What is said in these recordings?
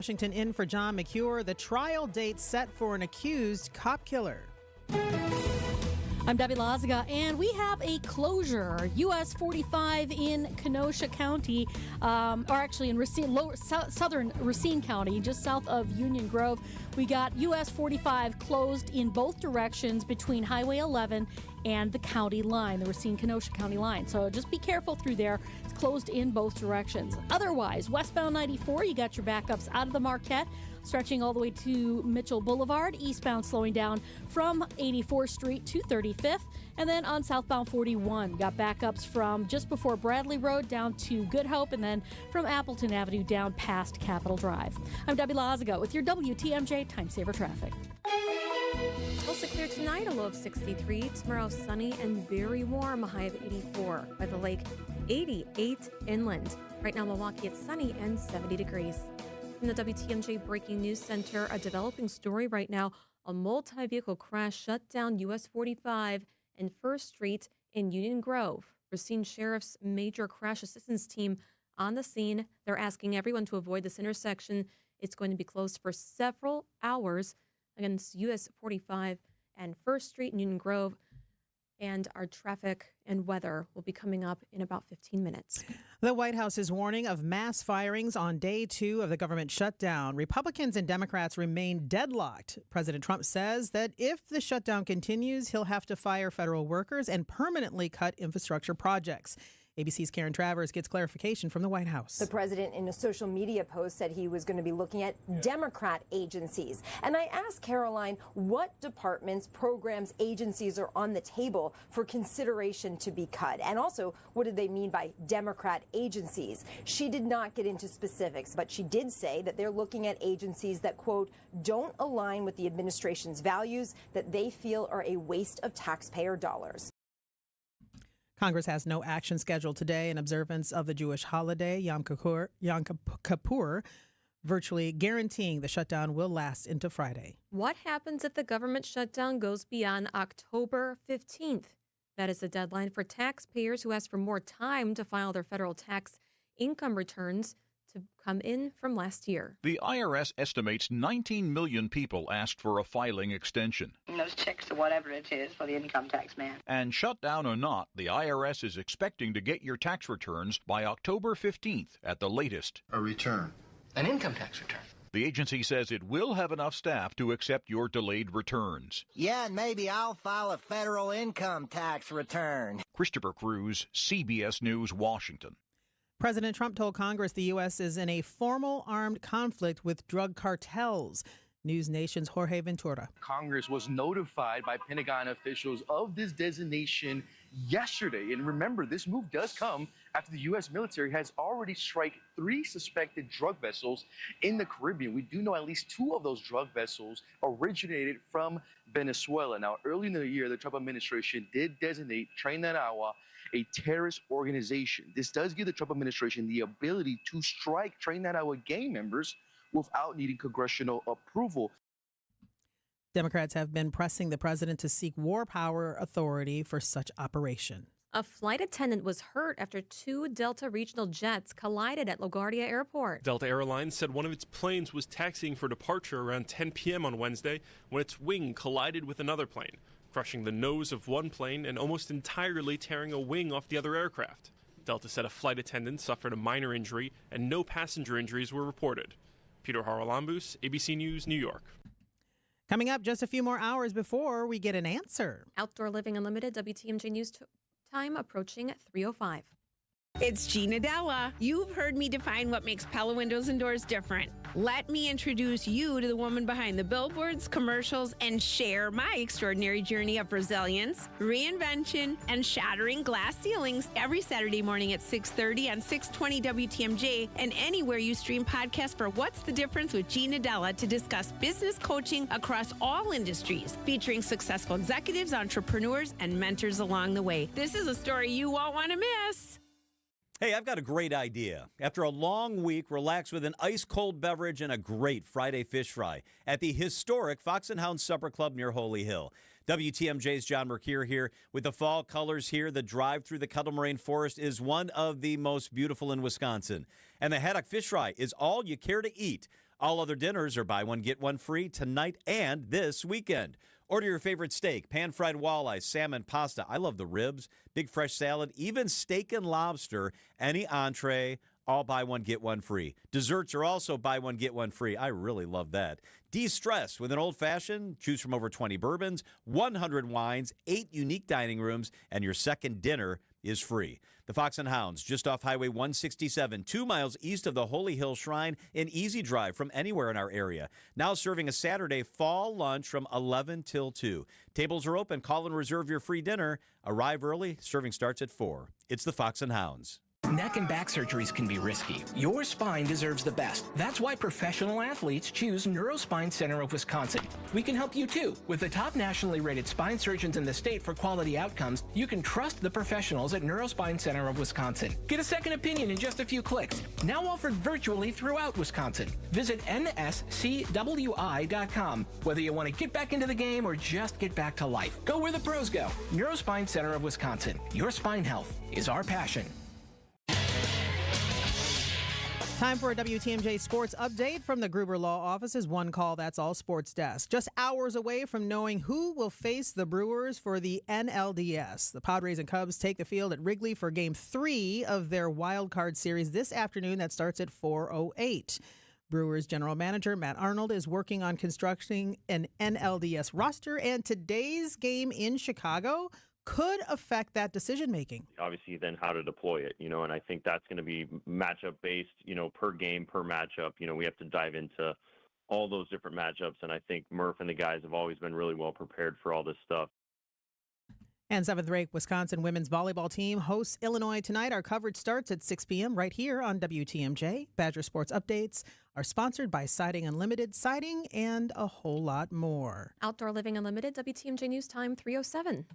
Washington in for John McCure. The trial date set for an accused cop killer. I'm Debbie Lazaga, and we have a closure. US 45 in Kenosha County, or actually in Racine, southern Racine County, just south of Union Grove. We got US 45 closed in both directions between Highway 11 and the county line, the Racine-Kenosha County line. So just be careful through there. It's closed in both directions. Otherwise, westbound 94, you got your backups out of the Marquette, stretching all the way to Mitchell Boulevard, eastbound slowing down from 84th Street to 35th. And then on southbound 41, got backups from just before Bradley Road down to Good Hope, and then from Appleton Avenue down past Capitol Drive. I'm Debbie Lazaga with your WTMJ Time Saver Traffic. Also clear tonight, a low of 63. Tomorrow, sunny and very warm, a high of 84. By the lake, 88 inland. Right now, Milwaukee, it's sunny and 70 degrees. From the WTMJ Breaking News Center, a developing story right now. A multi-vehicle crash shut down US 45 and 1st Street in Union Grove. Racine Sheriff's Major Crash Assistance Team on the scene. They're asking everyone to avoid this intersection. It's going to be closed for several hours against US 45 and 1st Street in Union Grove. And our traffic and weather will be coming up in about 15 minutes. The White House is warning of mass firings on day 2 of the government shutdown. Republicans and Democrats remain deadlocked. President Trump says that if the shutdown continues, he'll have to fire federal workers and permanently cut infrastructure projects. ABC's Karen Travers gets clarification from the White House. The president in a social media post said he was going to be looking at Democrat agencies. And I asked Caroline what departments, programs, agencies are on the table for consideration to be cut. And also, what did they mean by Democrat agencies? She did not get into specifics, but she did say that they're looking at agencies that, quote, don't align with the administration's values, that they feel are a waste of taxpayer dollars. Congress has no action scheduled today in observance of the Jewish holiday, Yom Kippur, virtually guaranteeing the shutdown will last into Friday. What happens if the government shutdown goes beyond October 15th? That is the deadline for taxpayers who ask for more time to file their federal tax income returns to come in from last year. The IRS estimates 19 million people asked for a filing extension. Those checks or whatever it is for the income tax man. And shutdown or not, the IRS is expecting to get your tax returns by October 15th at the latest. A return. An income tax return. The agency says it will have enough staff to accept your delayed returns. Yeah, and maybe I'll file a federal income tax return. Christopher Cruz, CBS News, Washington. President Trump told Congress the U.S. is in a formal armed conflict with drug cartels. News Nation's Jorge Ventura. Congress was notified by Pentagon officials of this designation yesterday. And remember, this move does come after the U.S. military has already struck 3 suspected drug vessels in the Caribbean. We do know at least 2 of those drug vessels originated from Venezuela. Now, early in the year, the Trump administration did designate Tren de Agua a terrorist organization. This does give the Trump administration the ability to strike Tren de Agua gang members without needing congressional approval. Democrats have been pressing the president to seek war power authority for such operation. A flight attendant was hurt after 2 Delta regional jets collided at LaGuardia Airport. Delta Airlines said one of its planes was taxiing for departure around 10 p.m. on Wednesday when its wing collided with another plane, crushing the nose of one plane and almost entirely tearing a wing off the other aircraft. Delta said a flight attendant suffered a minor injury and no passenger injuries were reported. Peter Haralambous, ABC News, New York. Coming up just a few more hours before we get an answer. Outdoor Living Unlimited, WTMJ News time approaching at 3:05. It's Gina Della. You've heard me define what makes Pella Windows and Doors different. Let me introduce you to the woman behind the billboards, commercials, and share my extraordinary journey of resilience, reinvention, and shattering glass ceilings every Saturday morning at 6:30 on 620 WTMJ and anywhere you stream podcasts for What's the Difference with Gina Della to discuss business coaching across all industries, featuring successful executives, entrepreneurs, and mentors along the way. This is a story you won't want to miss. Hey, I've got a great idea. After a long week, relax with an ice-cold beverage and a great Friday fish fry at the historic Fox and Hound Supper Club near Holy Hill. WTMJ's John Mercure here. With the fall colors here, the drive through the Kettle Moraine Forest is one of the most beautiful in Wisconsin. And the haddock fish fry is all you care to eat. All other dinners are buy one, get one free tonight and this weekend. Order your favorite steak, pan-fried walleye, salmon, pasta. I love the ribs, big fresh salad, even steak and lobster, any entree, all buy one, get one free. Desserts are also buy one, get one free. I really love that. De-stress with an old-fashioned. Choose from over 20 bourbons, 100 wines, 8 unique dining rooms, and your second dinner is free. The Fox and Hounds, just off Highway 167, 2 miles east of the Holy Hill Shrine, an easy drive from anywhere in our area. Now serving a Saturday fall lunch from 11 till 2. Tables are open. Call and reserve your free dinner. Arrive early. Serving starts at 4. It's the Fox and Hounds. Neck and back surgeries can be risky. Your spine deserves the best. That's why professional athletes choose Neurospine Center of Wisconsin. We can help you too. With the top nationally rated spine surgeons in the state for quality outcomes, you can trust the professionals at Neurospine Center of Wisconsin. Get a second opinion in just a few clicks. Now offered virtually throughout Wisconsin. Visit nscwi.com. Whether you want to get back into the game or just get back to life, go where the pros go. Neurospine Center of Wisconsin. Your spine health is our passion. Time for a WTMJ sports update from the Gruber Law Office's One Call That's All Sports Desk. Just hours away from knowing who will face the Brewers for the NLDS. The Padres and Cubs take the field at Wrigley for Game 3 of their wild card series this afternoon. That starts at 4:08. Brewers general manager Matt Arnold is working on constructing an NLDS roster, and today's game in Chicago could affect that decision-making. Obviously, then how to deploy it, and I think that's going to be matchup-based, per game, per matchup. We have to dive into all those different matchups, and I think Murph and the guys have always been really well prepared for all this stuff. And 7th-ranked Wisconsin women's volleyball team hosts Illinois tonight. Our coverage starts at 6 p.m. right here on WTMJ. Badger Sports Updates are sponsored by Siding Unlimited, Siding, and a whole lot more. Outdoor Living Unlimited, WTMJ News Time 3:07.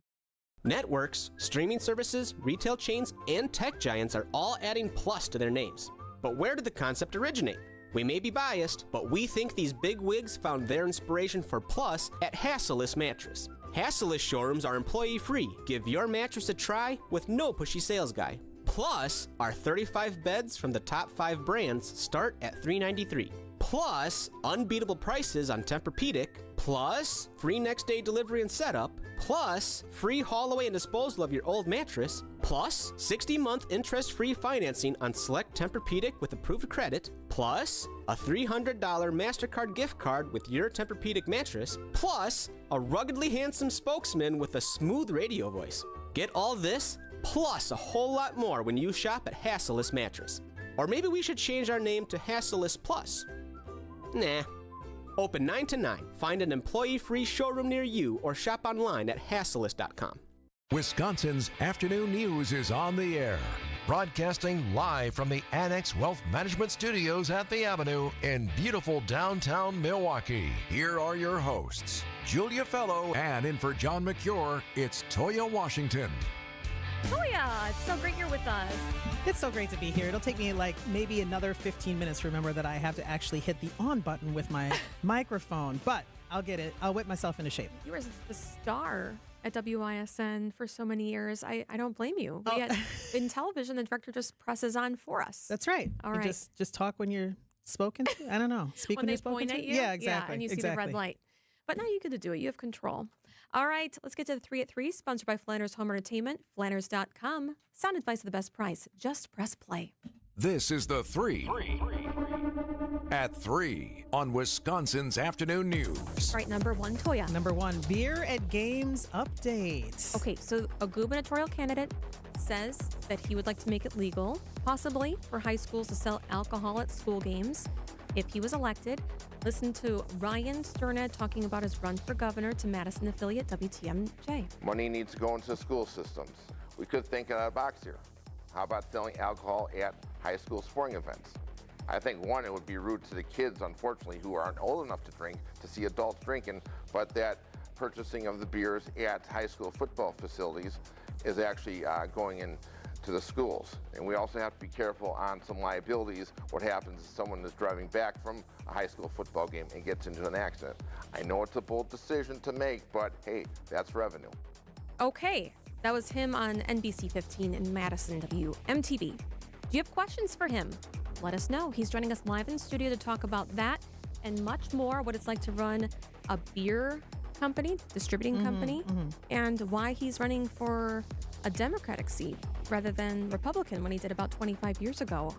Networks, streaming services, retail chains, and tech giants are all adding plus to their names. But where did the concept originate? We may be biased, but we think these big wigs found their inspiration for plus at Hasseless Mattress. Hasseless showrooms are employee-free. Give your mattress a try with no pushy sales guy. Plus, our 35 beds from the top 5 brands start at $393. Plus, unbeatable prices on Tempur-Pedic. Plus, free next-day delivery and setup. Plus, free haul away and disposal of your old mattress. Plus, 60-month interest-free financing on select Tempur-Pedic with approved credit. Plus, a $300 MasterCard gift card with your Tempur-Pedic mattress. Plus, a ruggedly handsome spokesman with a smooth radio voice. Get all this, plus a whole lot more when you shop at Hasseless Mattress. Or maybe we should change our name to Hasseless Plus. Nah. Open 9 to 9. Find an employee-free showroom near you or shop online at Hasseless.com. Wisconsin's afternoon news is on the air. Broadcasting live from the Annex Wealth Management Studios at the Avenue in beautiful downtown Milwaukee. Here are your hosts, Julia Fello, and in for John McCure, it's Toya Washington. Toya, it's so great you're with us. It's so great to be here. It'll take me maybe another 15 minutes to remember that I have to actually hit the on button with my microphone, but I'll get it. I'll whip myself into shape. You were the star at WISN for so many years. I don't blame you. We had, in television, the director just presses on for us. That's right. All right. Just talk when you're spoken to. I don't know. Speak when they you're spoken point to. at you? Yeah, exactly. Yeah, and you see the red light. But now you get to do it. You have control. All right, let's get to the 3 at 3, sponsored by Flanners Home Entertainment, Flanners.com. Sound advice at the best price. Just press play. This is the 3 at 3 on Wisconsin's Afternoon News. Right, number 1, Toya. Number 1, beer at games update. Okay, so a gubernatorial candidate says that he would like to make it legal, possibly for high schools to sell alcohol at school games. If he was elected, listen to Ryan Sternad talking about his run for governor to Madison affiliate WTMJ. Money needs to go into school systems. We could think out of the box here. How about selling alcohol at high school sporting events? I think, one, it would be rude to the kids, unfortunately, who aren't old enough to drink, to see adults drinking, but that purchasing of the beers at high school football facilities is actually going in to the schools. And we also have to be careful on some liabilities. What happens if someone is driving back from a high school football game and gets into an accident? I know it's a bold decision to make, but hey, that's revenue. Okay, that was him on NBC 15 in Madison, WMTV. Do you have questions for him? Let us know. He's joining us live in studio to talk about that and much more, what it's like to run a beer company, distributing company, and why he's running for a Democratic seat rather than Republican when he did about 25 years ago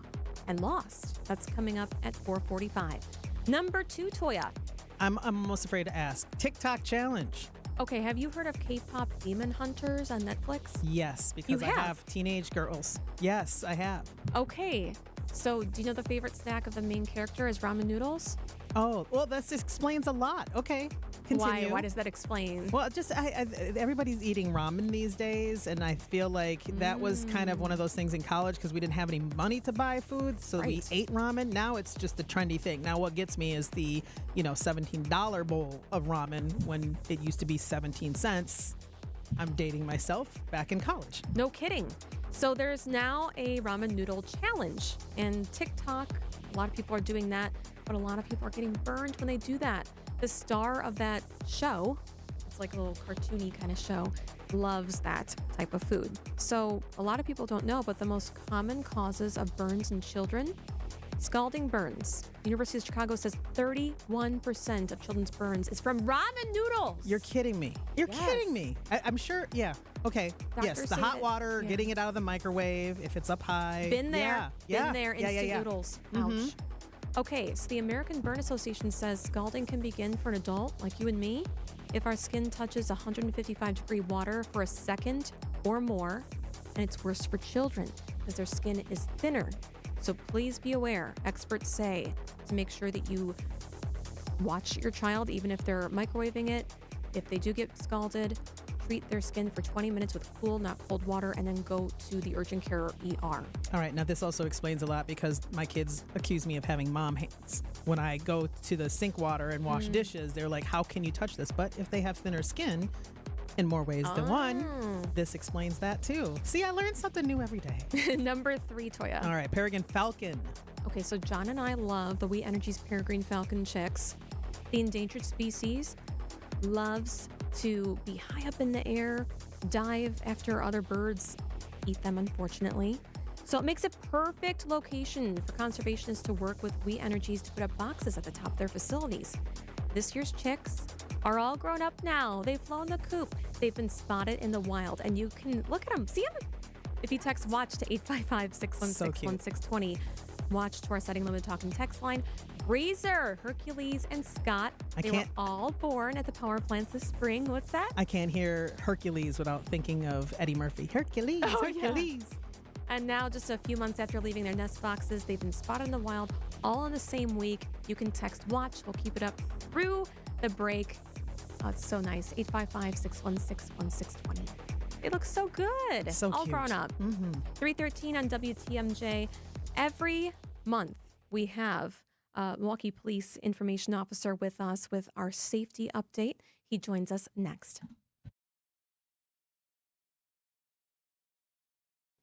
and lost. That's coming up at 4:45. Number 2, Toya. I'm almost afraid to ask. TikTok challenge. Okay, have you heard of K-pop Demon Hunters on Netflix? Yes, because I have teenage girls. Yes, I have. Okay, so do you know the favorite snack of the main character is ramen noodles? Oh, well, that explains a lot. Okay, continue. Why does that explain? Well, just everybody's eating ramen these days, and I feel like that was kind of one of those things in college because we didn't have any money to buy food, so we ate ramen. Now it's just a trendy thing. Now what gets me is the $17 bowl of ramen when it used to be 17 cents. I'm dating myself back in college. No kidding. So there's now a ramen noodle challenge, and TikTok, a lot of people are doing that, but a lot of people are getting burned when they do that. The star of that show, it's like a little cartoony kind of show, loves that type of food. So a lot of people don't know, but the most common causes of burns in children, scalding burns. University of Chicago says 31% of children's burns is from ramen noodles. You're kidding me. You're kidding me. I'm sure. Yeah. Okay. Doctors yes. The say hot that- water, getting it out of the microwave if it's up high. Been there. Yeah. Been there. Instant Yeah. noodles. Ouch. Okay, so the American Burn Association says scalding can begin for an adult like you and me if our skin touches 155-degree water for a second or more, and it's worse for children because their skin is thinner. So please be aware, experts say, to make sure that you watch your child, even if they're microwaving it. If they do get scalded, treat their skin for 20 minutes with cool, not cold water, and then go to the urgent care or ER. All right. Now, this also explains a lot because my kids accuse me of having mom hands. When I go to the sink water and wash dishes, they're like, how can you touch this? But if they have thinner skin, in more ways than one, this explains that too. See, I learned something new every day. Number 3, Toya. All right, Peregrine Falcon. Okay, so John and I love the We Energies Peregrine Falcon chicks. The endangered species loves to be high up in the air, dive after other birds eat them, unfortunately. So it makes a perfect location for conservationists to work with We Energies to put up boxes at the top of their facilities. This year's chicks are all grown up now. They've flown the coop. They've been spotted in the wild, and you can look at them, see them. If you text WATCH to 855-616-1620, WATCH to our setting limit talking text line. Razor, Hercules, and Scott, they were all born at the power plants this spring. What's that? I can't hear Hercules without thinking of Eddie Murphy. Hercules, Hercules. Yeah. And now, just a few months after leaving their nest boxes, they've been spotted in the wild all in the same week. You can text WATCH. We'll keep it up through the break. Oh, it's so nice. 855-616-1620. They look so good. So all cute. grown up. 3:13 on WTMJ. Every month, we have Milwaukee Police Information Officer with us with our safety update. He joins us next.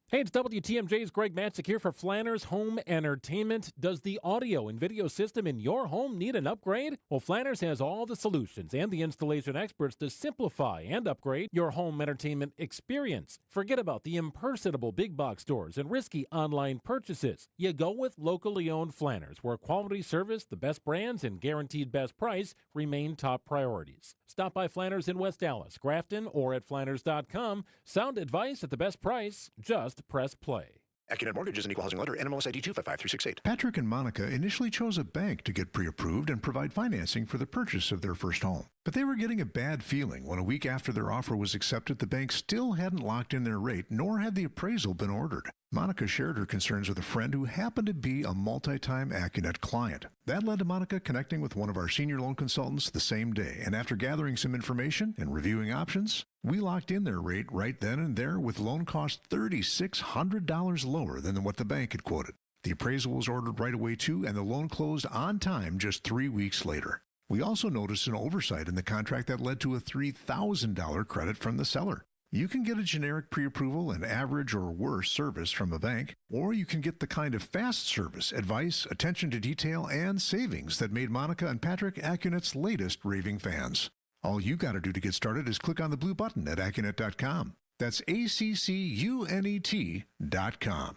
Hey, it's WTMJ's Greg Matzik here for Flanner's Home Entertainment. Does the audio and video system in your home need an upgrade? Well, Flanner's has all the solutions and the installation experts to simplify and upgrade your home entertainment experience. Forget about the impersonable big box stores and risky online purchases. You go with locally owned Flanner's, where quality service, the best brands, and guaranteed best price remain top priorities. Stop by Flanner's in West Dallas, Grafton, or at Flanners.com. Sound advice at the best price. Just press play. Accunet Mortgage is an equal housing lender. NMLS ID 255368. Patrick and Monica initially chose a bank to get pre-approved and provide financing for the purchase of their first home. But they were getting a bad feeling when a week after their offer was accepted, the bank still hadn't locked in their rate, nor had the appraisal been ordered. Monica shared her concerns with a friend who happened to be a multi-time Accunet client. That led to Monica connecting with one of our senior loan consultants the same day, and after gathering some information and reviewing options, we locked in their rate right then and there with loan costs $3,600 lower than what the bank had quoted. The appraisal was ordered right away too, and the loan closed on time just 3 weeks later. We also noticed an oversight in the contract that led to a $3,000 credit from the seller. You can get a generic pre-approval and average or worse service from a bank, or you can get the kind of fast service, advice, attention to detail, and savings that made Monica and Patrick Accunet's latest raving fans. All you got to do to get started is click on the blue button at Accunet.com. That's ACCUNET.com.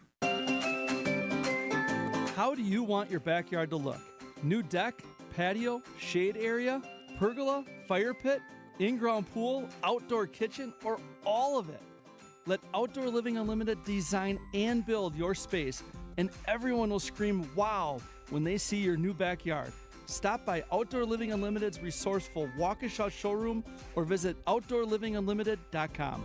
How do you want your backyard to look? New deck? patio, shade area, pergola, fire pit, in-ground pool, outdoor kitchen, or all of it. Let Outdoor Living Unlimited design and build your space, and everyone will scream wow when they see your new backyard. Stop by Outdoor Living Unlimited's resourceful Waukesha showroom or visit OutdoorLivingUnlimited.com.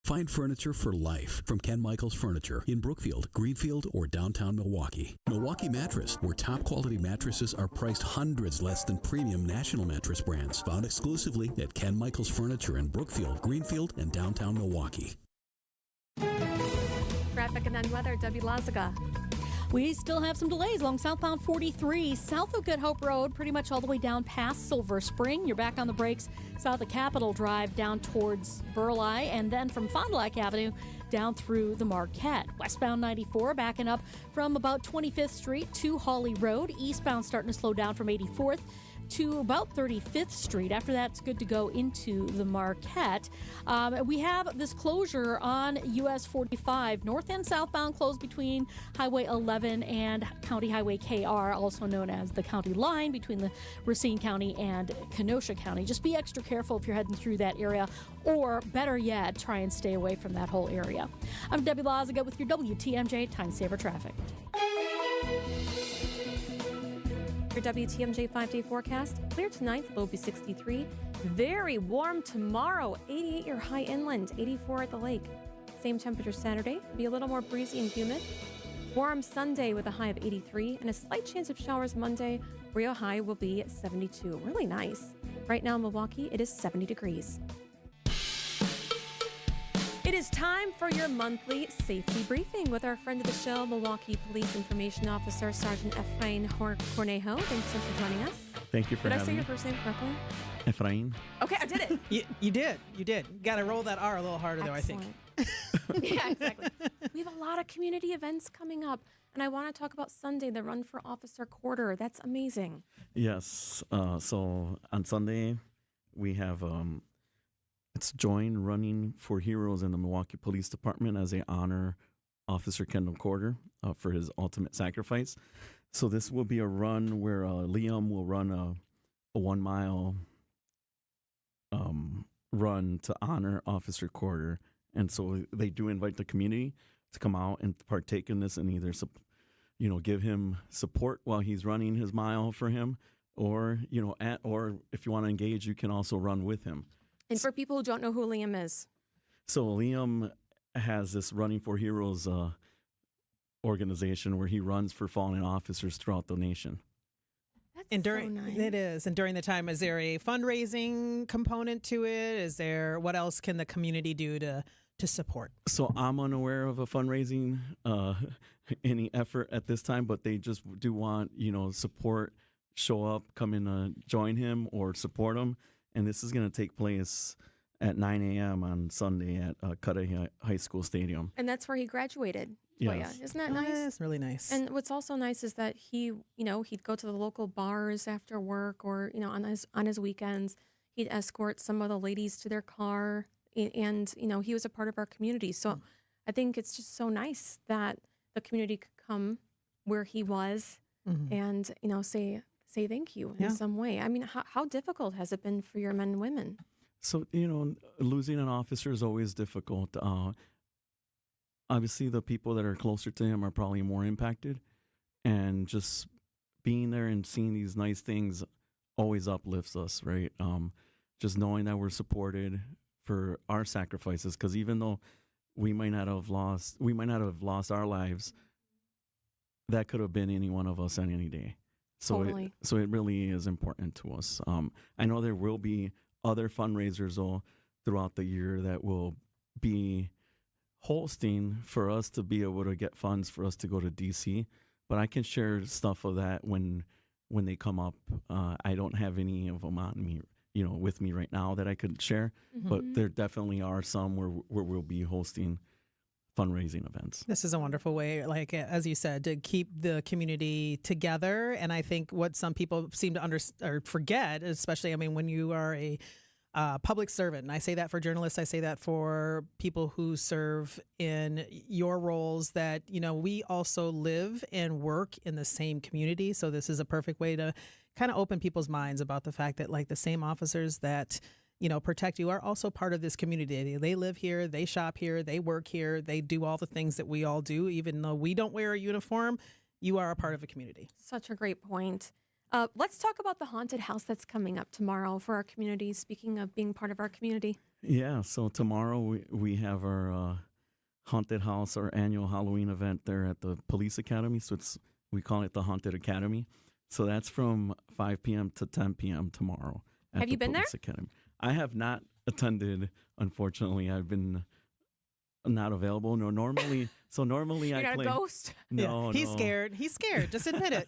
Find furniture for life from Ken Michaels Furniture in Brookfield, Greenfield, or downtown Milwaukee. Milwaukee Mattress, where top quality mattresses are priced hundreds less than premium national mattress brands. Found exclusively at Ken Michaels Furniture in Brookfield, Greenfield, and downtown Milwaukee. Traffic and then weather, Debbie Lazaga. We still have some delays along southbound 43, south of Good Hope Road, pretty much all the way down past Silver Spring. You're back on the brakes south of Capitol Drive down towards Burleigh, and then from Fond du Lac Avenue down through the Marquette. Westbound 94 backing up from about 25th Street to Hawley Road. Eastbound starting to slow down from 84th to about 35th Street. After that, it's good to go into the Marquette. We have this closure on US 45, north and southbound closed between Highway 11 and County Highway KR, also known as the county line between the Racine County and Kenosha County. Just be extra careful if you're heading through that area, or better yet, try and stay away from that whole area. I'm Debbie Lazaga with your WTMJ Time Saver Traffic. Your WTMJ 5-day forecast. Clear tonight, low be 63. Very warm tomorrow, 88 your high inland, 84 at the lake. Same temperature Saturday, be a little more breezy and humid. Warm Sunday with a high of 83 and a slight chance of showers Monday, where your high will be 72. Really nice. Right now in Milwaukee, it is 70 degrees. It is time for your monthly safety briefing with our friend of the show, Milwaukee Police Information Officer Sergeant Efrain Cornejo. Thanks so much for joining us. Thank you for having me. Did I say your first name correctly? Efrain. Okay, I did it. You did. Got to roll that R a little harder, though, I think. Yeah, exactly. We have a lot of community events coming up, and I want to talk about Sunday, the Run for Officer Quarter. That's amazing. Yes. So on Sunday, we have it's Join Running for Heroes in the Milwaukee Police Department as they honor Officer Kendall Corder for his ultimate sacrifice. So this will be a run where Liam will run a 1 mile run to honor Officer Corder. And so they do invite the community to come out and partake in this and either, give him support while he's running his mile for him, or, or if you want to engage, you can also run with him. And for people who don't know who Liam is. So Liam has this Running for Heroes organization where he runs for fallen officers throughout the nation. And during, so nice. It is. And during the time, is there a fundraising component to it? Is there, what else can the community do to support? So I'm unaware of a fundraising, any effort at this time, but they just do want, support, show up, come in, join him or support him. And this is going to take place at 9 a.m. on Sunday at Cudahy High School Stadium. And that's where he graduated, Toya. Yes. Isn't that nice? That's really nice. And what's also nice is that he, he'd go to the local bars after work or, on his weekends. He'd escort some of the ladies to their car. And, he was a part of our community. So I think it's just so nice that the community could come where he was and, say thank you in some way. I mean, how difficult has it been for your men and women? So, losing an officer is always difficult. Obviously, the people that are closer to him are probably more impacted. And just being there and seeing these nice things always uplifts us, right? Just knowing that we're supported for our sacrifices. Because even though we might not have lost our lives, that could have been any one of us on any day. So totally. So it really is important to us. I know there will be other fundraisers throughout the year that will be hosting for us to be able to get funds for us to go to DC. But I can share stuff of that when they come up. I don't have any of them on me, with me right now that I could share. But there definitely are some where we'll be hosting fundraising events. This is a wonderful way, like as you said, to keep the community together. And I think what some people seem to forget, especially, when you are a public servant. And I say that for journalists. I say that for people who serve in your roles that, we also live and work in the same community. So this is a perfect way to kind of open people's minds about the fact that like the same officers that, protect you are also part of this community. They live here, they shop here, they work here, they do all the things that we all do. Even though we don't wear a uniform, you are a part of a community. Such a great point. Let's talk about the haunted house that's coming up tomorrow for our community. Speaking of being part of our community. Yeah, so tomorrow we have our haunted house, our annual Halloween event there at the police academy. So we call it the Haunted Academy. So that's from 5 p.m. to 10 p.m. tomorrow. Have you been there? Academy. I have not attended, unfortunately. I've been not available. No, normally You're I not play. a ghost? No, He's no. scared. He's scared. Just admit it.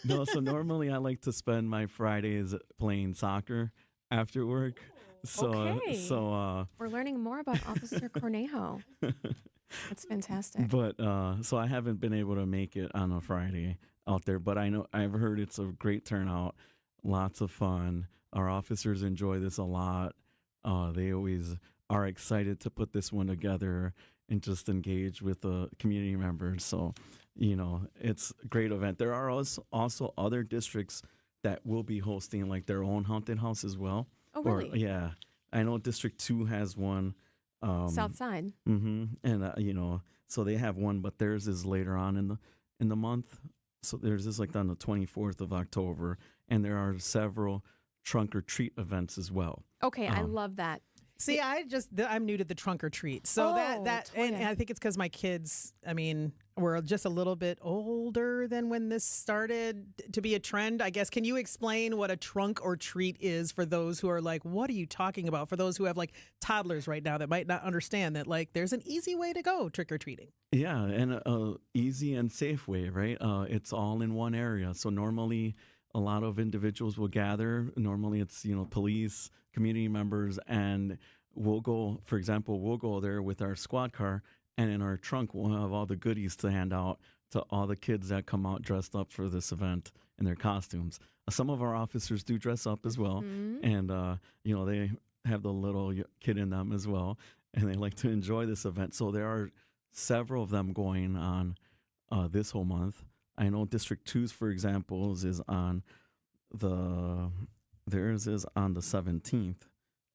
No, so normally I like to spend my Fridays playing soccer after work. So we're learning more about Officer Cornejo. That's fantastic. But so I haven't been able to make it on a Friday out there, but I've heard it's a great turnout, lots of fun. Our officers enjoy this a lot. They always are excited to put this one together and just engage with the community members. So, it's a great event. There are also other districts that will be hosting like their own haunted house as well. Oh, really? Yeah. I know District 2 has one. South Side. Mm-hmm. And, so they have one, but theirs is later on in the month. So theirs is like on the 24th of October. And there are several trunk or treat events as well. Okay, I love that. See, I'm new to the trunk or treat. So and I think it's because my kids, were just a little bit older than when this started to be a trend, I guess. Can you explain what a trunk or treat is for those who are like, what are you talking about? For those who have like toddlers right now that might not understand that like there's an easy way to go trick or treating. Yeah, and a easy and safe way, right? It's all in one area. So normally a lot of individuals will gather. Normally it's, police, community members, and we'll go there with our squad car, and in our trunk we'll have all the goodies to hand out to all the kids that come out dressed up for this event in their costumes. Some of our officers do dress up as well, and they have the little kid in them as well, and they like to enjoy this event. So there are several of them going on this whole month. I know District 2's, for example, is on theirs is on the 17th.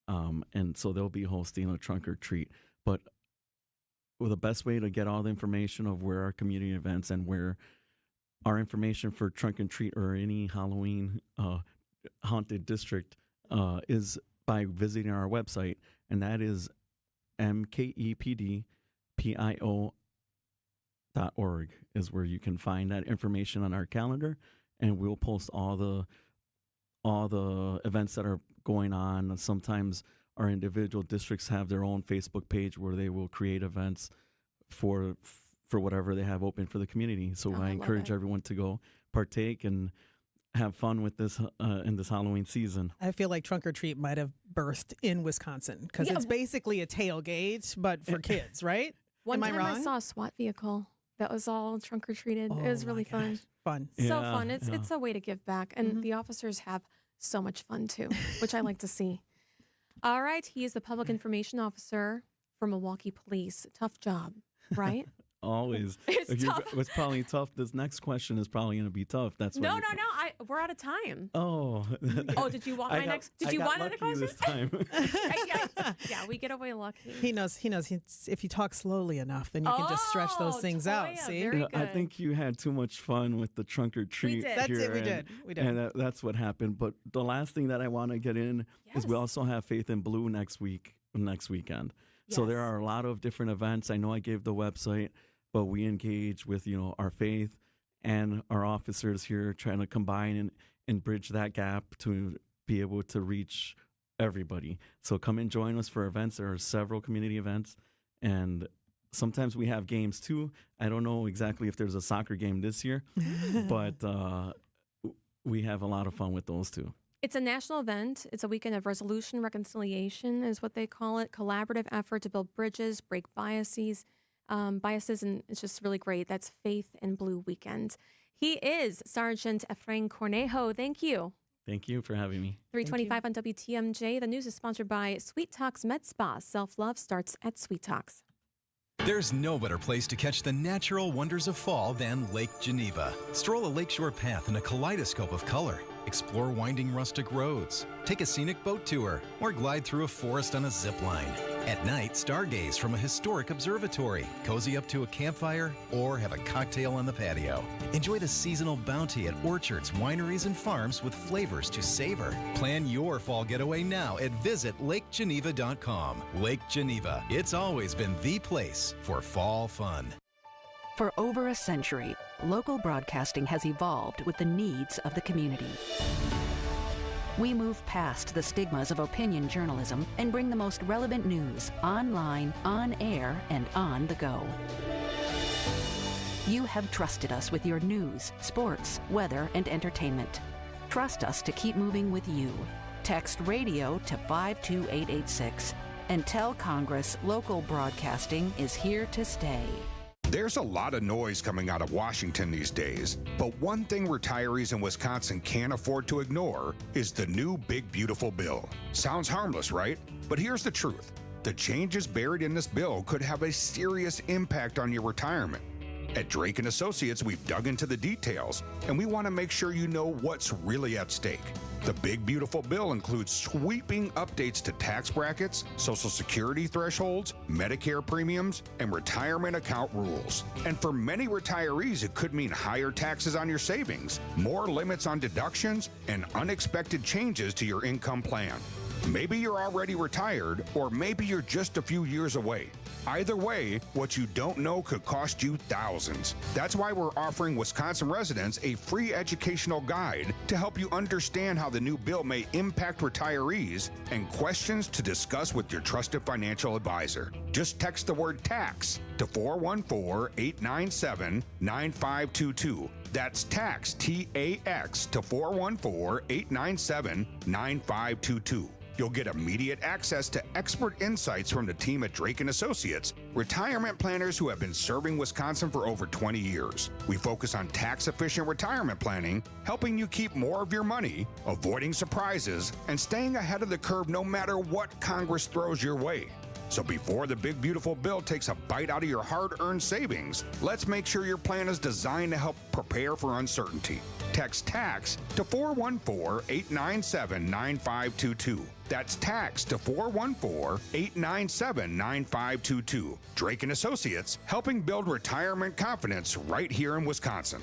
And so they'll be hosting a trunk or treat. But the best way to get all the information of where our community events and where our information for trunk and treat or any Halloween haunted district is by visiting our website. And that is mkepdpio.org is where you can find that information on our calendar. And we'll post all the events that are going on. Sometimes our individual districts have their own Facebook page where they will create events for whatever they have open for the community. So I encourage everyone to go partake and have fun with this in this Halloween season. I feel like trunk or treat might have birthed in Wisconsin because it's basically a tailgate, but for kids, right? One Am time I wrong? I saw a SWAT vehicle that was all trunk or treated. It was really fun. Fun. So fun. It's a way to give back. And the officers have so much fun too, which I like to see. All right. He is the public information officer for Milwaukee Police. Tough job, right? Always. It's tough. It's probably tough. This next question is probably going to be tough. That's No. We're out of time. Oh. Oh, did you want my next? Did you want another question? This time. Yeah, we get away lucky. He knows. If you talk slowly enough, then you can just stretch those things out. Toya, See, very good. I think you had too much fun with the trunk or treat. We did. That's here, it. We did. And that's what happened. But the last thing that I want to get in is we also have Faith in Blue next weekend. So there are a lot of different events. I know I gave the website, but we engage with our faith and our officers here trying to combine and bridge that gap to be able to reach everybody. So come and join us for events. There are several community events, and sometimes we have games too. I don't know exactly if there's a soccer game this year, but we have a lot of fun with those too. It's a national event. It's a weekend of resolution, reconciliation is what they call it. Collaborative effort to build bridges, break biases, and it's just really great. That's Faith in Blue Weekend. He is Sergeant Efrain Cornejo. Thank you. Thank you for having me. 325 on WTMJ. The news is sponsored by Sweet Talks Med Spa. Self-love starts at Sweet Talks. There's no better place to catch the natural wonders of fall than Lake Geneva. Stroll a lakeshore path in a kaleidoscope of color. Explore winding rustic roads. Take a scenic boat tour or glide through a forest on a zip line. At night, stargaze from a historic observatory, cozy up to a campfire, or have a cocktail on the patio. Enjoy the seasonal bounty at orchards, wineries, and farms with flavors to savor. Plan your fall getaway now at visitlakegeneva.com. Lake Geneva. It's always been the place for fall fun. For over a century, local broadcasting has evolved with the needs of the community. We move past the stigmas of opinion journalism and bring the most relevant news online, on air, and on the go. You have trusted us with your news, sports, weather, and entertainment. Trust us to keep moving with you. Text radio to 52886 and tell Congress local broadcasting is here to stay. There's a lot of noise coming out of Washington these days, but one thing retirees in Wisconsin can't afford to ignore is the new Big Beautiful Bill. Sounds harmless, right? But here's the truth. The changes buried in this bill could have a serious impact on your retirement. At Drake & Associates, we've dug into the details, and we want to make sure you know what's really at stake. The Big Beautiful Bill includes sweeping updates to tax brackets, Social Security thresholds, Medicare premiums, and retirement account rules. And for many retirees, it could mean higher taxes on your savings, more limits on deductions, and unexpected changes to your income plan. Maybe you're already retired, or maybe you're just a few years away. Either way, what you don't know could cost you thousands. That's why we're offering Wisconsin residents a free educational guide to help you understand how the new bill may impact retirees and questions to discuss with your trusted financial advisor. Just text the word tax to 414-897-9522. That's tax, T-A-X, to 414-897-9522. You'll get immediate access to expert insights from the team at Drake & Associates, retirement planners who have been serving Wisconsin for over 20 years. We focus on tax-efficient retirement planning, helping you keep more of your money, avoiding surprises, and staying ahead of the curve no matter what Congress throws your way. So before the Big Beautiful Bill takes a bite out of your hard-earned savings, let's make sure your plan is designed to help prepare for uncertainty. Text TAX to 414-897-9522. That's TAX to 414-897-9522. Drake & Associates, helping build retirement confidence right here in Wisconsin.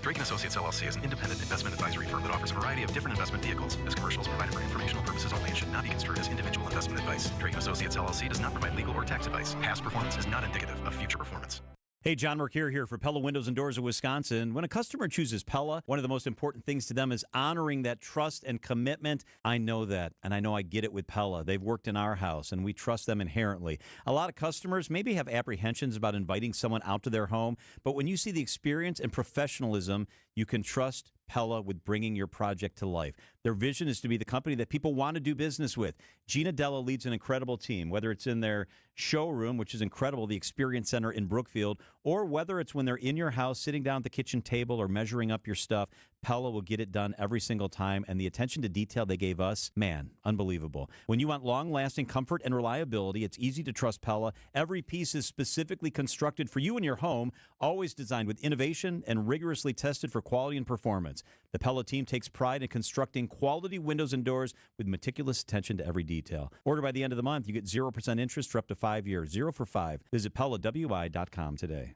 Drake & Associates LLC is an independent investment advisory firm that offers a variety of different investment vehicles. This commercial is provided for informational purposes only and should not be construed as individual investment advice. Drake & Associates LLC does not provide legal or tax advice. Past performance is not indicative of future performance. Hey, John Mercure here for Pella Windows and Doors of Wisconsin. When a customer chooses Pella, one of the most important things to them is honoring that trust and commitment. I know that, and I know I get it with Pella. They've worked in our house, and we trust them inherently. A lot of customers maybe have apprehensions about inviting someone out to their home, but when you see the experience and professionalism, you can trust Pella with bringing your project to life. Their vision is to be the company that people want to do business with. Gina Della leads an incredible team, whether it's in their showroom, which is incredible, the Experience Center in Brookfield, or whether it's when they're in your house, sitting down at the kitchen table or measuring up your stuff. Pella will get it done every single time, and the attention to detail they gave us, man, unbelievable. When you want long-lasting comfort and reliability, it's easy to trust Pella. Every piece is specifically constructed for you and your home, always designed with innovation and rigorously tested for quality and performance. The Pella team takes pride in constructing quality windows and doors with meticulous attention to every detail. Order by the end of the month. You get 0% interest for up to 5 years. 0 for 5. Visit PellaWI.com today.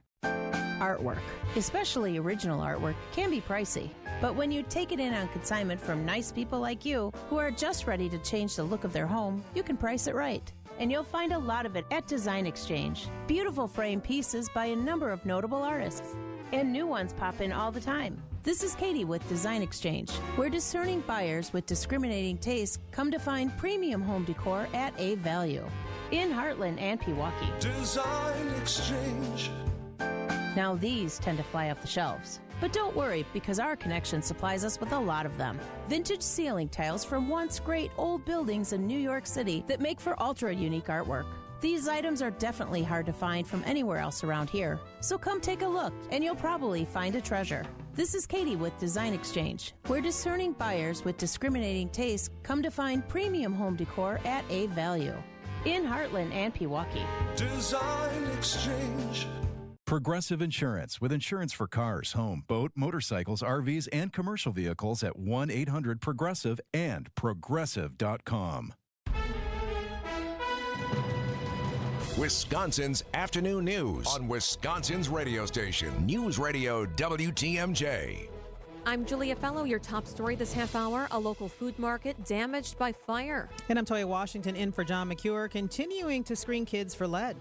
Artwork, especially original artwork, can be pricey. But when you take it in on consignment from nice people like you who are just ready to change the look of their home, you can price it right. And you'll find a lot of it at Design Exchange. Beautiful frame pieces by a number of notable artists. And new ones pop in all the time. This is Katie with Design Exchange, where discerning buyers with discriminating tastes come to find premium home decor at a value. In Heartland and Pewaukee. Design Exchange. Now these tend to fly off the shelves. But don't worry, because our connection supplies us with a lot of them. Vintage ceiling tiles from once great old buildings in New York City that make for ultra-unique artwork. These items are definitely hard to find from anywhere else around here. So come take a look, and you'll probably find a treasure. This is Katie with Design Exchange, where discerning buyers with discriminating tastes come to find premium home decor at a value. In Heartland and Pewaukee. Design Exchange. Progressive Insurance, with insurance for cars, home, boat, motorcycles, RVs, and commercial vehicles at 1-800-PROGRESSIVE and progressive.com. Wisconsin's afternoon news on Wisconsin's radio station, News Radio WTMJ. I'm Julia Fello. Your top story this half hour, a local food market damaged by fire. And I'm Toya Washington in for John McCure, continuing to screen kids for lead.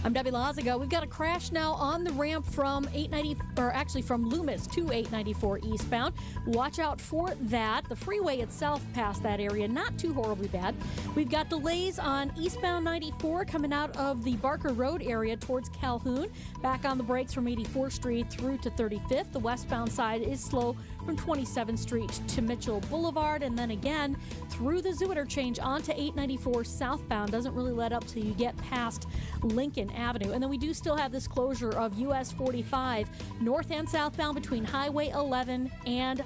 I'm Debbie Lazaga. We've got a crash now on the ramp from from Loomis to 894 eastbound. Watch out for that. The freeway itself past that area, not too horribly bad. We've got delays on eastbound 94 coming out of the Barker Road area towards Calhoun. Back on the brakes from 84th Street through to 35th. The westbound side is slow from 27th Street to Mitchell Boulevard, and then again through the Zoo interchange onto 894 southbound. Doesn't really let up till you get past Lincoln Avenue. And then we do still have this closure of US 45 north and southbound between Highway 11 and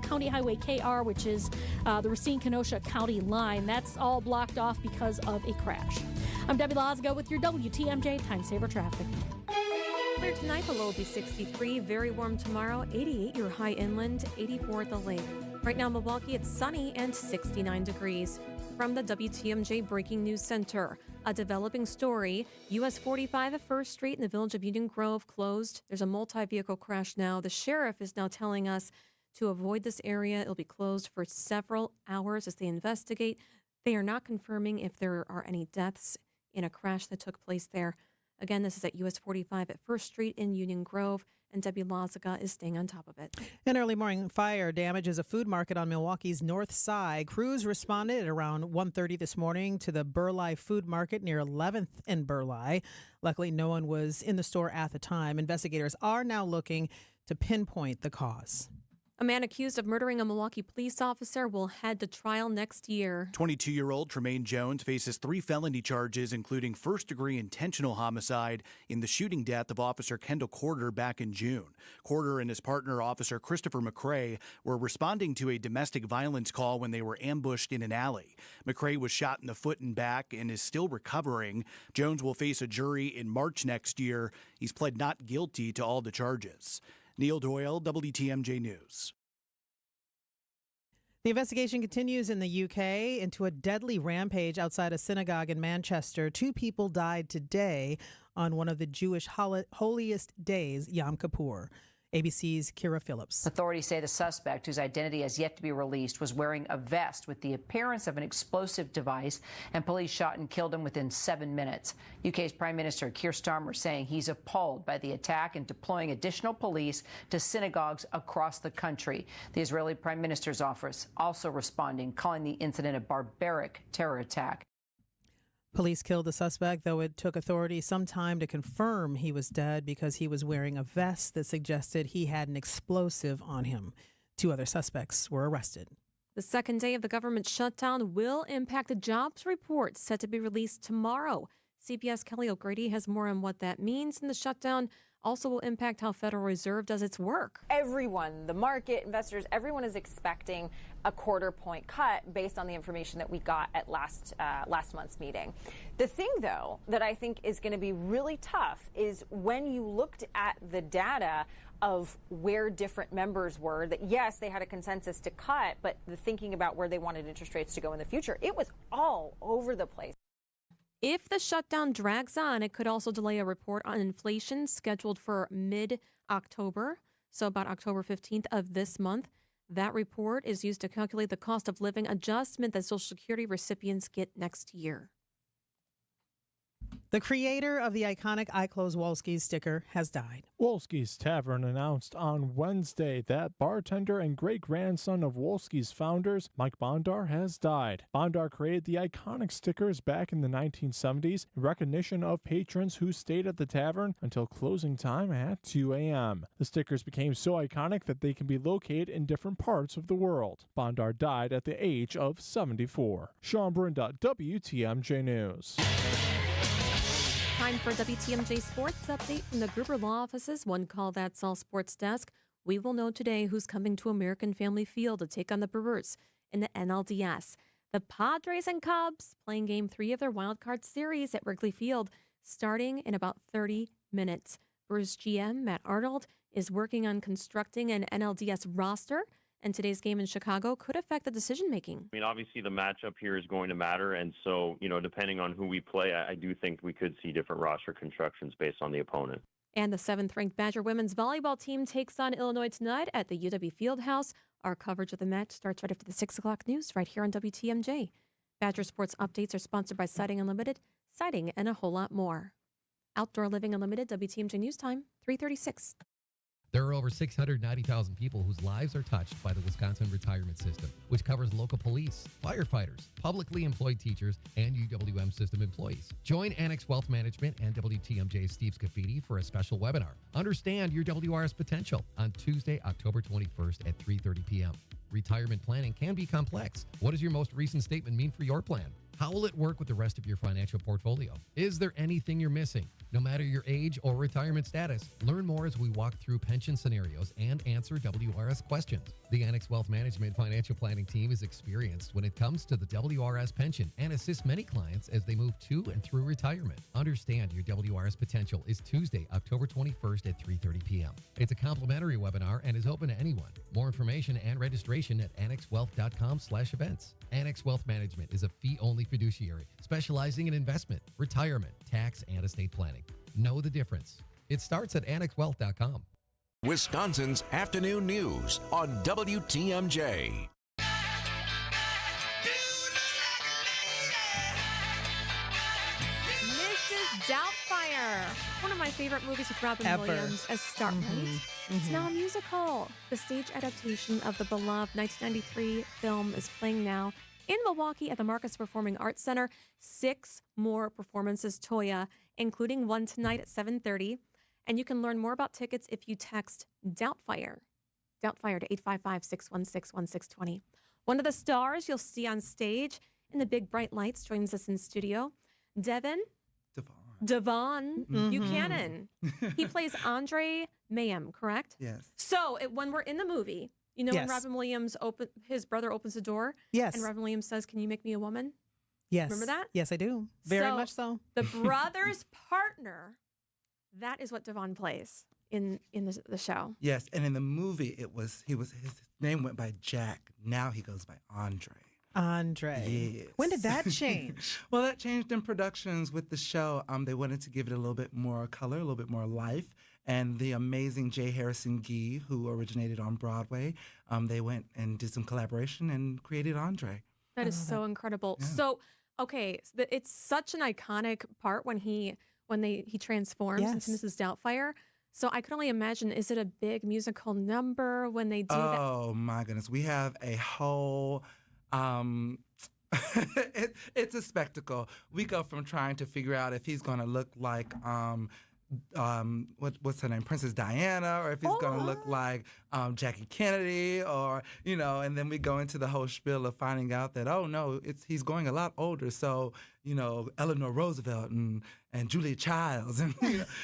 County Highway KR, which is the Racine-Kenosha County line. That's all blocked off because of a crash. I'm Debbie Lazaga with your WTMJ Time Saver Traffic. Clear tonight, the low will be 63. Very warm tomorrow, 88 your high inland, 84 at the lake. Right now in Milwaukee, it's sunny and 69 degrees. From the WTMJ Breaking News Center, a developing story. US 45 at 1st Street in the village of Union Grove closed. There's a multi-vehicle crash now. The sheriff is now telling us to avoid this area. It'll be closed for several hours as they investigate. They are not confirming if there are any deaths in a crash that took place there. Again, this is at US 45 at 1st Street in Union Grove, and Debbie Lazaga is staying on top of it. An early morning fire damages a food market on Milwaukee's north side. Crews responded at around 1:30 this morning to the Burleigh Food Market near 11th and Burleigh. Luckily, no one was in the store at the time. Investigators are now looking to pinpoint the cause. A man accused of murdering a Milwaukee police officer will head to trial next year. 22-year-old Tremaine Jones faces 3 felony charges, including first-degree intentional homicide in the shooting death of Officer Kendall Corder back in June. Corder and his partner, Officer Christopher McCrae, were responding to a domestic violence call when they were ambushed in an alley. McCrae was shot in the foot and back and is still recovering. Jones will face a jury in March next year. He's pled not guilty to all the charges. Neil Doyle, WTMJ News. The investigation continues in the UK into a deadly rampage outside a synagogue in Manchester. 2 people died today on one of the Jewish holiest days, Yom Kippur. ABC's Kira Phillips. Authorities say the suspect, whose identity has yet to be released, was wearing a vest with the appearance of an explosive device, and police shot and killed him within 7 minutes. UK's Prime Minister Keir Starmer saying he's appalled by the attack and deploying additional police to synagogues across the country. The Israeli Prime Minister's office also responding, calling the incident a barbaric terror attack. Police killed the suspect, though it took authorities some time to confirm he was dead because he was wearing a vest that suggested he had an explosive on him. 2 other suspects were arrested. The second day of the government shutdown will impact the jobs report set to be released tomorrow. CBS Kelly O'Grady has more on what that means, and the shutdown also will impact how Federal Reserve does its work. Everyone, the market, investors, everyone is expecting a 1/4 point cut based on the information that we got at last month's meeting. The thing, though, that I think is going to be really tough is when you looked at the data of where different members were, that yes, they had a consensus to cut, but the thinking about where they wanted interest rates to go in the future, it was all over the place. If the shutdown drags on, it could also delay a report on inflation scheduled for mid-October, so about October 15th of this month. That report is used to calculate the cost of living adjustment that Social Security recipients get next year. The creator of the iconic I Close Wolski's sticker has died. Wolski's Tavern announced on Wednesday that bartender and great-grandson of Wolski's founders, Mike Bondar, has died. Bondar created the iconic stickers back in the 1970s in recognition of patrons who stayed at the tavern until closing time at 2 a.m. The stickers became so iconic that they can be located in different parts of the world. Bondar died at the age of 74. Sean Brinda, WTMJ News. time for WTMJ Sports Update from the Gruber Law Office's One Call That's All Sports Desk. We will know today who's coming to American Family Field to take on the Brewers in the NLDS. The Padres and Cubs playing Game 3 of their Wild Card Series at Wrigley Field starting in about 30 minutes. Brewers GM Matt Arnold is working on constructing an NLDS roster, and today's game in Chicago could affect the decision-making. I mean, obviously the matchup here is going to matter, and so, depending on who we play, I do think we could see different roster constructions based on the opponent. And the 7th-ranked Badger women's volleyball team takes on Illinois tonight at the UW Fieldhouse. Our coverage of the match starts right after the 6 o'clock news right here on WTMJ. Badger Sports Updates are sponsored by Siding Unlimited, siding and a whole lot more. Outdoor Living Unlimited, WTMJ News Time, 3:36. There are over 690,000 people whose lives are touched by the Wisconsin retirement system, which covers local police, firefighters, publicly employed teachers, and UWM system employees. Join Annex Wealth Management and WTMJ's Steve Scafidi for a special webinar. Understand your WRS potential on Tuesday, October 21st at 3:30 p.m. Retirement planning can be complex. What does your most recent statement mean for your plan? How will it work with the rest of your financial portfolio? Is there anything you're missing? No matter your age or retirement status, learn more as we walk through pension scenarios and answer WRS questions. The Annex Wealth Management financial planning team is experienced when it comes to the WRS pension and assists many clients as they move to and through retirement. Understand your WRS potential is Tuesday, October 21st at 3:30 p.m. It's a complimentary webinar and is open to anyone. More information and registration at annexwealth.com/events. Annex Wealth Management is a fee-only fiduciary specializing in investment, retirement, tax, and estate planning. Know the difference. It starts at annexwealth.com. Wisconsin's afternoon news on WTMJ. Mrs. Doubtfire, one of my favorite movies with Robin Ever. Williams as Star, right? It's now a musical. The stage adaptation of the beloved 1993 film is playing now in Milwaukee at the Marcus Performing Arts Center. 6 more performances, Toya, including one tonight at 7:30. And you can learn more about tickets if you text Doubtfire to 855-616-1620. One of the stars you'll see on stage in the big bright lights joins us in studio, Devon Buchanan. He plays Andre Mayhem, correct? Yes. So when we're in the movie, when Yes. Robin Williams his brother opens the door, Yes. and Robin Williams says, "Can you make me a woman?" Yes. Remember that? Yes, I do. Very much so. The brother's partner, that is what Devon plays in the show. Yes, and in the movie, his name went by Jack. Now he goes by Andre. Andre. Yes. When did that change? Well, that changed in productions with the show. They wanted to give it a little bit more color, a little bit more life. And the amazing J. Harrison Gee, who originated on Broadway, they went and did some collaboration and created Andre. That is so incredible. Yeah. So, okay, it's such an iconic part when he transforms into Mrs. Doubtfire. So I could only imagine, is it a big musical number when they do that? Oh my goodness, we have a whole. It's a spectacle. We go from trying to figure out if he's going to look like what's her name, Princess Diana, or if he's going to look like Jackie Kennedy, or and then we go into the whole spiel of finding out that he's going a lot older. So Eleanor Roosevelt and Julia Childs, and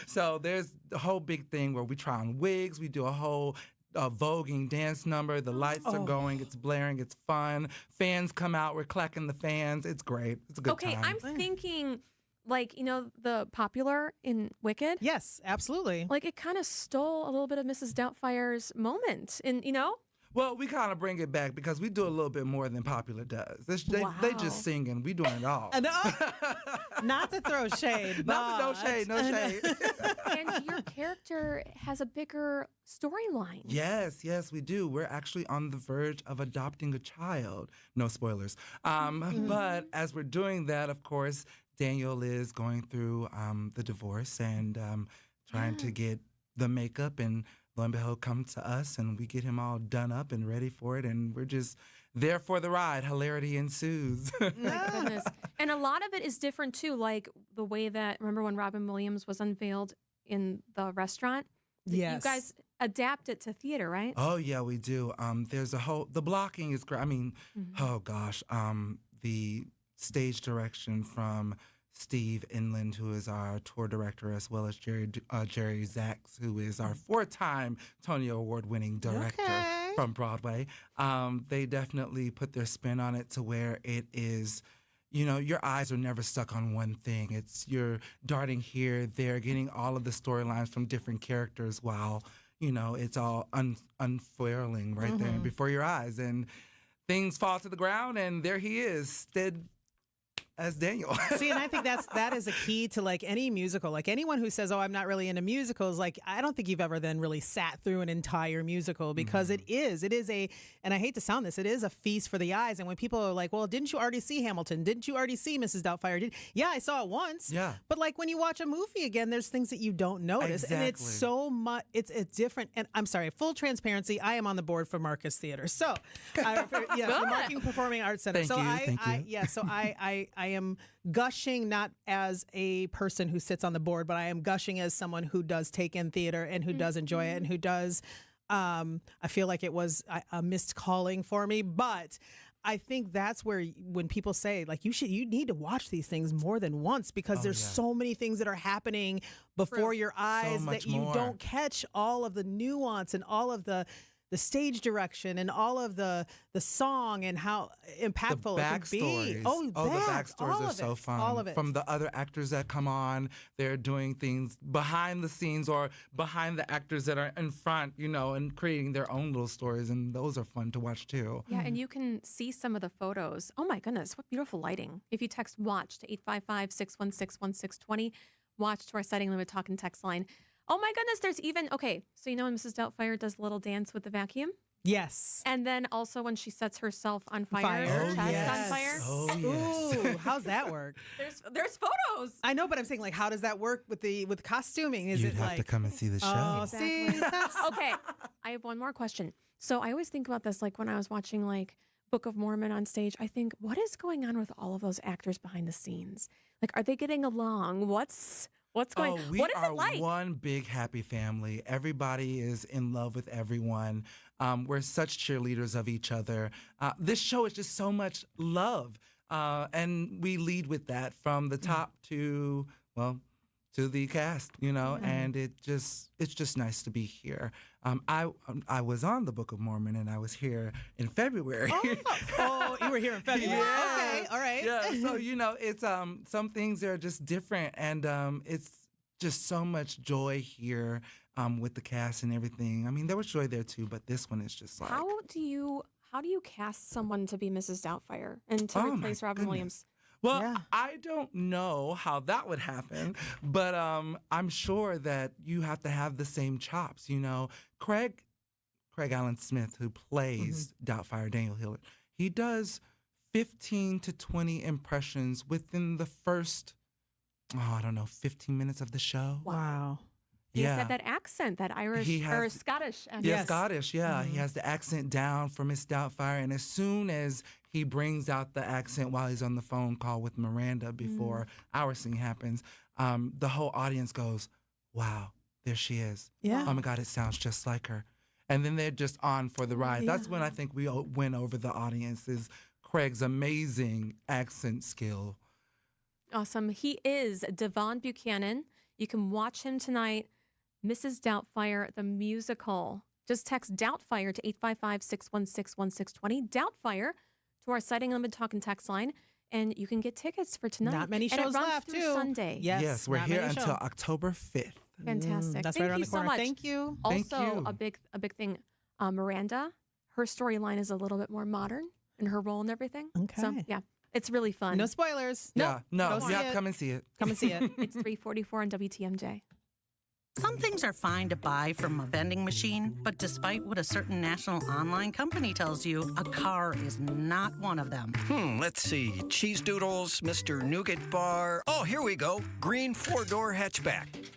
so there's the whole big thing where we try on wigs. We do a whole voguing dance number. The lights are going. It's blaring. It's fun. Fans come out. We're clacking the fans. It's great. It's a good time. Okay, I'm thinking, the popular in Wicked. Yes, absolutely. It kind of stole a little bit of Mrs. Doubtfire's moment, Well, we kind of bring it back because we do a little bit more than Popular does. They just singing. We doing it all. Not to throw shade, but... No shade. And your character has a bigger storyline. Yes, we do. We're actually on the verge of adopting a child. No spoilers. But as we're doing that, of course, Daniel is going through the divorce and trying to get the makeup, and lo and behold, come to us, and we get him all done up and ready for it, and we're just there for the ride. Hilarity ensues. My goodness. And a lot of it is different, too, like the way that, remember when Robin Williams was unveiled in the restaurant? Yes. You guys adapt it to theater, right? Oh, yeah, we do. There's the blocking is great. I mean, oh, gosh, the stage direction from Steve Inland, who is our tour director, as well as Jerry Zaks, who is our 4-time Tony Award-winning director from Broadway. They definitely put their spin on it to where it is, your eyes are never stuck on one thing. It's you're darting here, there, getting all of the storylines from different characters while, it's all unfurling right there before your eyes. And things fall to the ground, and there he is, stead as Daniel. See, and I think that is a key to like any musical. Like anyone who says, "Oh, I'm not really into musicals," like I don't think you've ever then really sat through an entire musical because it is a, and I hate to sound this, it is a feast for the eyes. And when people are like, "Well, didn't you already see Hamilton? Didn't you already see Mrs. Doubtfire?" Yeah, I saw it once. Yeah. But like when you watch a movie again, there's things that you don't notice, and it's so much. It's different. And I'm sorry, full transparency. I am on the board for Marcus Theater, so the Marketing Performing Arts Center. Thank you. So I am gushing not as a person who sits on the board, but I am gushing as someone who does take in theater and who does enjoy it and who does. I feel like it was a missed calling for me, but I think that's where when people say like you need to watch these things more than once because there's so many things that are happening before your eyes that you don't catch all of the nuance and all of the stage direction and all of the song and how impactful it could be. The backstories are so fun. All of it. From the other actors that come on, they're doing things behind the scenes or behind the actors that are in front, and creating their own little stories, and those are fun to watch too. Yeah, and you can see some of the photos. Oh my goodness, what beautiful lighting. If you text WATCH to 855-616-1620, WATCH to our setting limit talk and text line. Oh my goodness, there's even, when Mrs. Doubtfire does the little dance with the vacuum? Yes. And then also when she sets herself on fire, her chest on fire. Oh, yes. Ooh, how's that work? There's photos. I know, but I'm saying, like, how does that work with costuming? You'd have to come and see the show. See, Okay, I have one more question. So I always think about this, like when I was watching like Book of Mormon on stage, I think, what is going on with all of those actors behind the scenes? Like, are they getting along? What's going on? What is it like? We are one big happy family. Everybody is in love with everyone. We're such cheerleaders of each other. This show is just so much love. And we lead with that from the top to the cast, and it's just nice to be here. I was on the Book of Mormon and I was here in February. Oh, you were here in February. Yeah. Okay, all right. Yeah, so it's some things are just different, and it's just so much joy here with the cast and everything. I mean, there was joy there too, but this one is just like how do you cast someone to be Mrs. Doubtfire and to replace Robin Williams? Well, I don't know how that would happen, but I'm sure that you have to have the same chops. Craig Allen Smith, who plays Doubtfire, Daniel Hillard, he does 15 to 20 impressions within the first, 15 minutes of the show. Wow. He said that accent, that Irish or Scottish accent. Yeah, Scottish, yeah. He has the accent down for Miss Doubtfire, and as soon as he brings out the accent while he's on the phone call with Miranda before our scene happens, the whole audience goes, wow, there she is. Yeah. Oh my God, it sounds just like her. And then they're just on for the ride. That's when I think we win over the audience, is Craig's amazing accent skill. Awesome. He is Devon Buchanan. You can watch him tonight. Mrs. Doubtfire, the musical. Just text Doubtfire to 855-616-1620. Doubtfire to our Sighting Unlimited talk and text line, and you can get tickets for tonight. Not many shows and it runs left, through too. Sunday. Yes, we're here until October 5th. Fantastic. That's Thank right around you the corner. so much. Thank you. Also, a big thing. Miranda, her storyline is a little bit more modern in her role and everything. Okay. So yeah, it's really fun. No spoilers. Yeah, Go see yeah, it. come and see it. Come and see it. It's 3:44 on WTMJ. Some things are fine to buy from a vending machine, but despite what a certain national online company tells you, a car is not one of them. Let's see. Cheese doodles, Mr. Nougat bar. Oh, here we go. Green 4-door hatchback.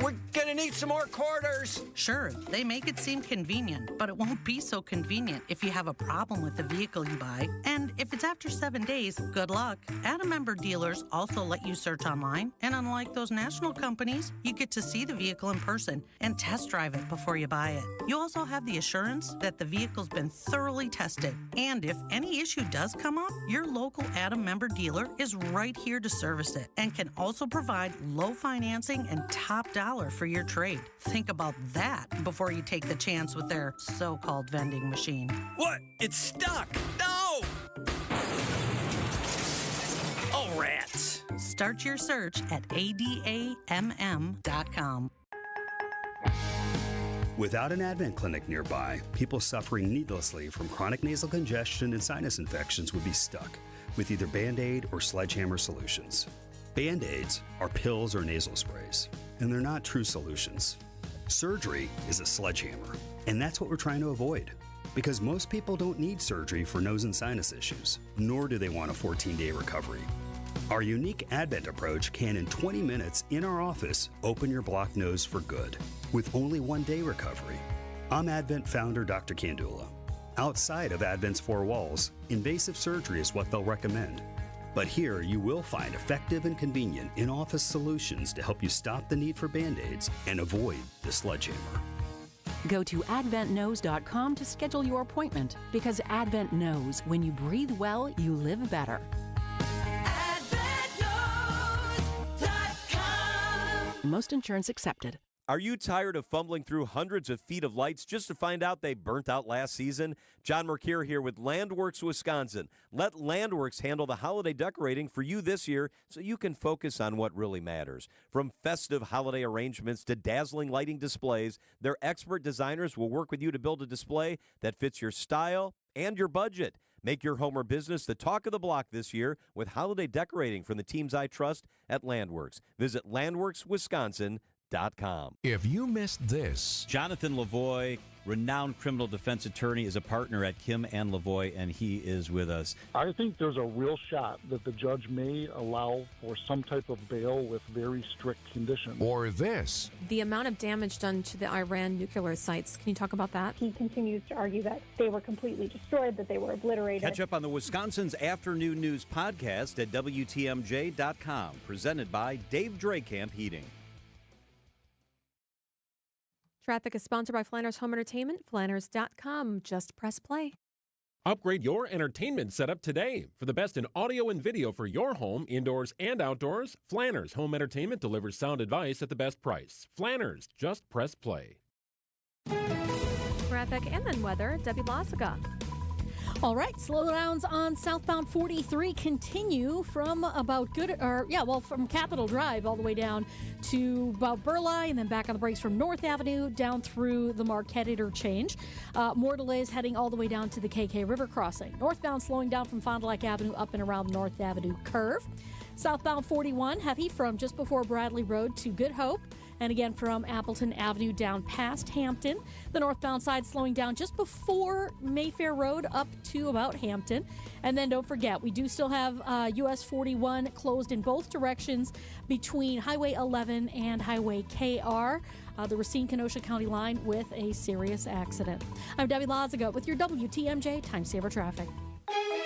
We're gonna need some more quarters. Sure, they make it seem convenient, but it won't be so convenient if you have a problem with the vehicle you buy. And if it's after 7 days, good luck. Adam member dealers also let you search online, and unlike those national companies, you get to see the vehicle in person and test drive it before you buy it. You also have the assurance that the vehicle's been thoroughly tested. And if any issue does come up, your local Adam member dealer is right here to service it and can also provide low financing and top dollar for your trade. Think about that before you take the chance with their so-called vending machine. What? It's stuck! No! Oh, rats! Start your search at adamm.com. Without an Advent clinic nearby, people suffering needlessly from chronic nasal congestion and sinus infections would be stuck with either Band-Aid or sledgehammer solutions. Band-Aids are pills or nasal sprays, and they're not true solutions. Surgery is a sledgehammer, and that's what we're trying to avoid. Because most people don't need surgery for nose and sinus issues, nor do they want a 14-day recovery. Our unique Advent approach can, in 20 minutes in our office, open your blocked nose for good, with only 1-day recovery. I'm Advent founder Dr. Kandula. Outside of Advent's four walls, invasive surgery is what they'll recommend. But here you will find effective and convenient in-office solutions to help you stop the need for Band-Aids and avoid the sledgehammer. Go to adventknows.com to schedule your appointment, because Advent knows when you breathe well, you live better. Most insurance accepted. Are you tired of fumbling through hundreds of feet of lights just to find out they burnt out last season? John Mercure here with Landworks Wisconsin. Let Landworks handle the holiday decorating for you this year so you can focus on what really matters. From festive holiday arrangements to dazzling lighting displays, their expert designers will work with you to build a display that fits your style and your budget. Make your home or business the talk of the block this year with holiday decorating from the teams I trust at Landworks. Visit landworkswisconsin.com. If you missed this, Jonathan Lavoie, renowned criminal defense attorney, is a partner at Kim and Lavoie, and he is with us. I think there's a real shot that the judge may allow for some type of bail with very strict conditions. Or this. The amount of damage done to the Iran nuclear sites, can you talk about that? He continues to argue that they were completely destroyed, that they were obliterated. Catch up on the Wisconsin's Afternoon News podcast at WTMJ.com, presented by Dave Draycamp Heating. Traffic is sponsored by Flanners Home Entertainment, flanners.com. Just press play. Upgrade your entertainment setup today. For the best in audio and video for your home, indoors and outdoors, Flanners Home Entertainment delivers sound advice at the best price. Flanners, just press play. Traffic and then weather, Debbie Lazaga. All right, slowdowns on southbound 43 continue from from Capitol Drive all the way down to about Burleigh, and then back on the brakes from North Avenue down through the Marquette interchange. More delays heading all the way down to the KK River crossing. Northbound slowing down from Fond du Lac Avenue up and around North Avenue curve. Southbound 41 heavy from just before Bradley Road to Good Hope. And again, from Appleton Avenue down past Hampton. The northbound side slowing down just before Mayfair Road up to about Hampton. And then don't forget, we do still have US 41 closed in both directions between Highway 11 and Highway KR, the Racine-Kenosha County line, with a serious accident. I'm Debbie Lazaga with your WTMJ Time Saver Traffic.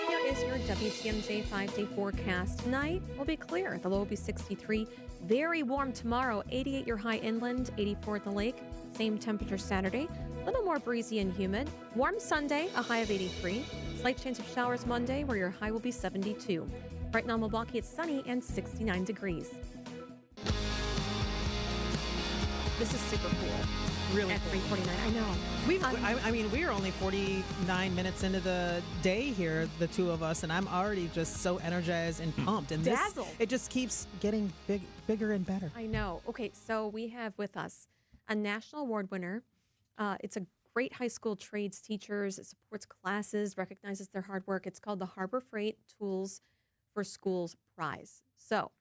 Here is your WTMJ 5-day forecast. Tonight will be clear. The low will be 63. Very warm tomorrow, 88 your high inland, 84 at the lake. Same temperature Saturday, a little more breezy and humid. Warm Sunday, a high of 83. Slight chance of showers Monday, where your high will be 72. Right now in Milwaukee, it's sunny and 69 degrees. This is super cool. Really at cool. 3:49. I know. We are only 49 minutes into the day here, the two of us, and I'm already just so energized and pumped. And Dazzled. it just keeps getting bigger and better. I know. Okay, so we have with us a national award winner. It's a great high school trades teachers. It supports classes, recognizes their hard work. It's called the Harbor Freight Tools for Schools Prize. So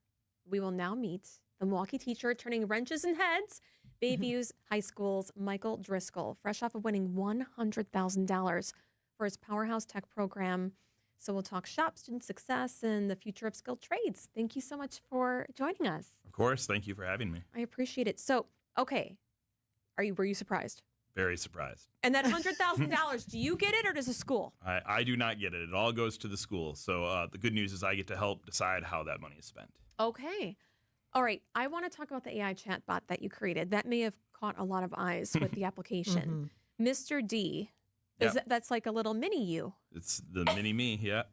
we will now meet the Milwaukee teacher turning wrenches and heads, Bayview's High School's Michael Driscoll, fresh off of winning $100,000 for his Powerhouse Tech program. So we'll talk shop, student success, and the future of skilled trades. Thank you so much for joining us. Of course. Thank you for having me. I appreciate it. So, okay, were you surprised? Very surprised. And that $100,000, do you get it or does the school? I do not get it. It all goes to the school. So the good news is I get to help decide how that money is spent. Okay. All right, I want to talk about the AI chatbot that you created. That may have caught a lot of eyes with the application. Mr. D, that's like a little mini you. It's the mini me, yeah.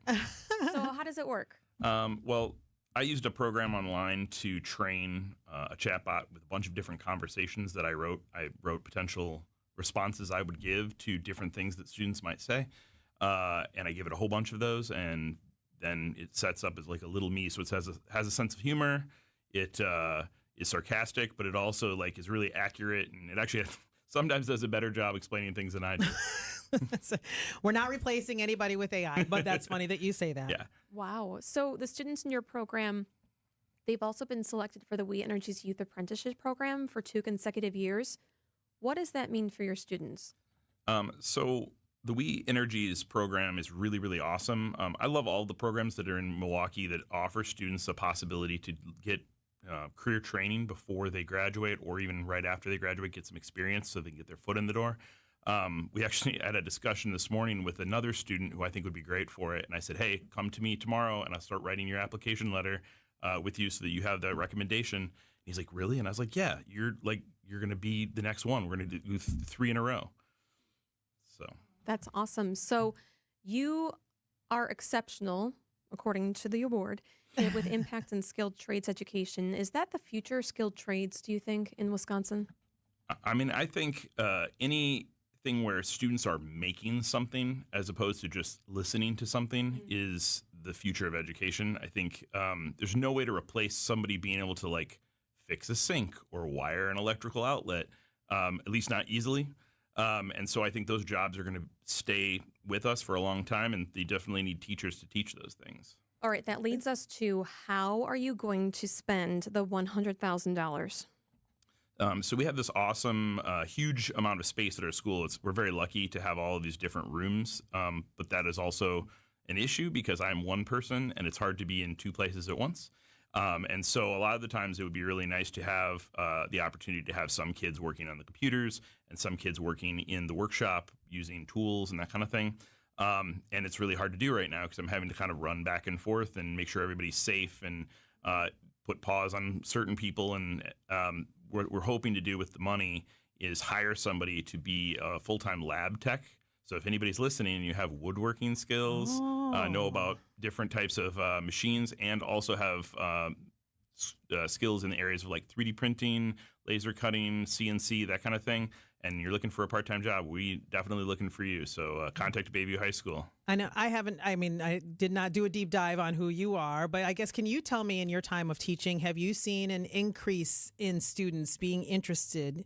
So how does it work? Well, I used a program online to train a chatbot with a bunch of different conversations that I wrote. I wrote potential responses I would give to different things that students might say, and I give it a whole bunch of those, and then it sets up as like a little me. So it has a sense of humor. It is sarcastic, but it also like is really accurate, and it actually sometimes does a better job explaining things than I do. We're not replacing anybody with AI, but that's funny that you say that. Yeah. Wow. So the students in your program, they've also been selected for the We Energies Youth Apprenticeship Program for 2 consecutive years. What does that mean for your students? So the We Energies program is really, really awesome. I love all the programs that are in Milwaukee that offer students a possibility to get career training before they graduate, or even right after they graduate, get some experience so they can get their foot in the door. We actually had a discussion this morning with another student who I think would be great for it. And I said, hey, come to me tomorrow and I'll start writing your application letter with you so that you have that recommendation. And he's like, really? And I was like, yeah, you're going to be the next one. We're going to do 3 in a row. So that's awesome. So you are exceptional, according to the award, with impact and skilled trades education. Is that the future skilled trades, do you think, in Wisconsin? I mean, I think anything where students are making something as opposed to just listening to something is the future of education. I think there's no way to replace somebody being able to like fix a sink or wire an electrical outlet, at least not easily. And so I think those jobs are going to stay with us for a long time, and they definitely need teachers to teach those things. All right, that leads us to how are you going to spend the $100,000? So we have this awesome, huge amount of space at our school. We're very lucky to have all of these different rooms, but that is also an issue because I'm one person and it's hard to be in 2 places at once. And so a lot of the times it would be really nice to have the opportunity to have some kids working on the computers and some kids working in the workshop using tools and that kind of thing. And it's really hard to do right now because I'm having to kind of run back and forth and make sure everybody's safe and put pause on certain people. And what we're hoping to do with the money is hire somebody to be a full-time lab tech. So if anybody's listening and you have woodworking skills, know about different types of machines, and also have skills in the areas of like 3D printing, laser cutting, CNC, that kind of thing, and you're looking for a part-time job, we definitely looking for you. So contact Bayview High School. I know I did not do a deep dive on who you are, but I guess, can you tell me, in your time of teaching, have you seen an increase in students being interested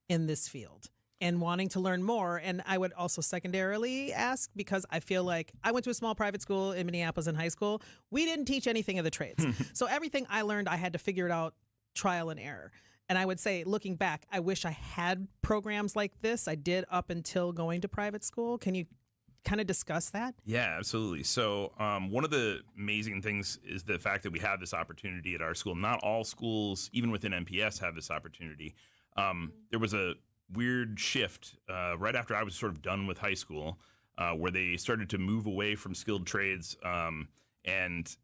in this field and wanting to learn more? And I would also secondarily ask, because I feel like I went to a small private school in Minneapolis in high school. We didn't teach anything of the trades. So everything I learned, I had to figure it out trial and error. And I would say, looking back, I wish I had programs like this. I did up until going to private school. Can you kind of discuss that? Yeah, absolutely. So one of the amazing things is the fact that we have this opportunity at our school. Not all schools, even within MPS, have this opportunity. There was a weird shift right after I was sort of done with high school, where they started to move away from skilled trades, and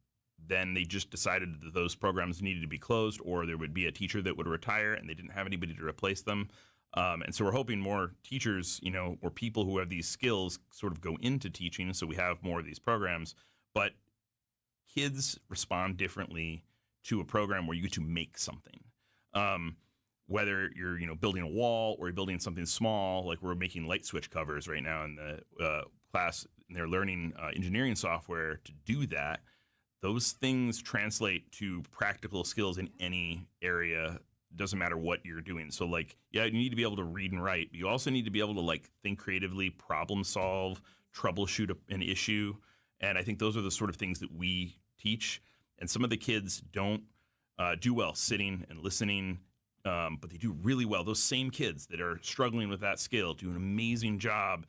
then they just decided that those programs needed to be closed, or there would be a teacher that would retire and they didn't have anybody to replace them. And so we're hoping more teachers, or people who have these skills sort of go into teaching, so we have more of these programs. But kids respond differently to a program where you get to make something. Whether you're, building a wall or you're building something small, like we're making light switch covers right now in the class, and they're learning engineering software to do that. Those things translate to practical skills in any area. Doesn't matter what you're doing. So you need to be able to read and write, but you also need to be able to think creatively, problem solve, troubleshoot an issue. And I think those are the sort of things that we teach. And some of the kids don't do well sitting and listening, but they do really well. Those same kids that are struggling with that skill do an amazing job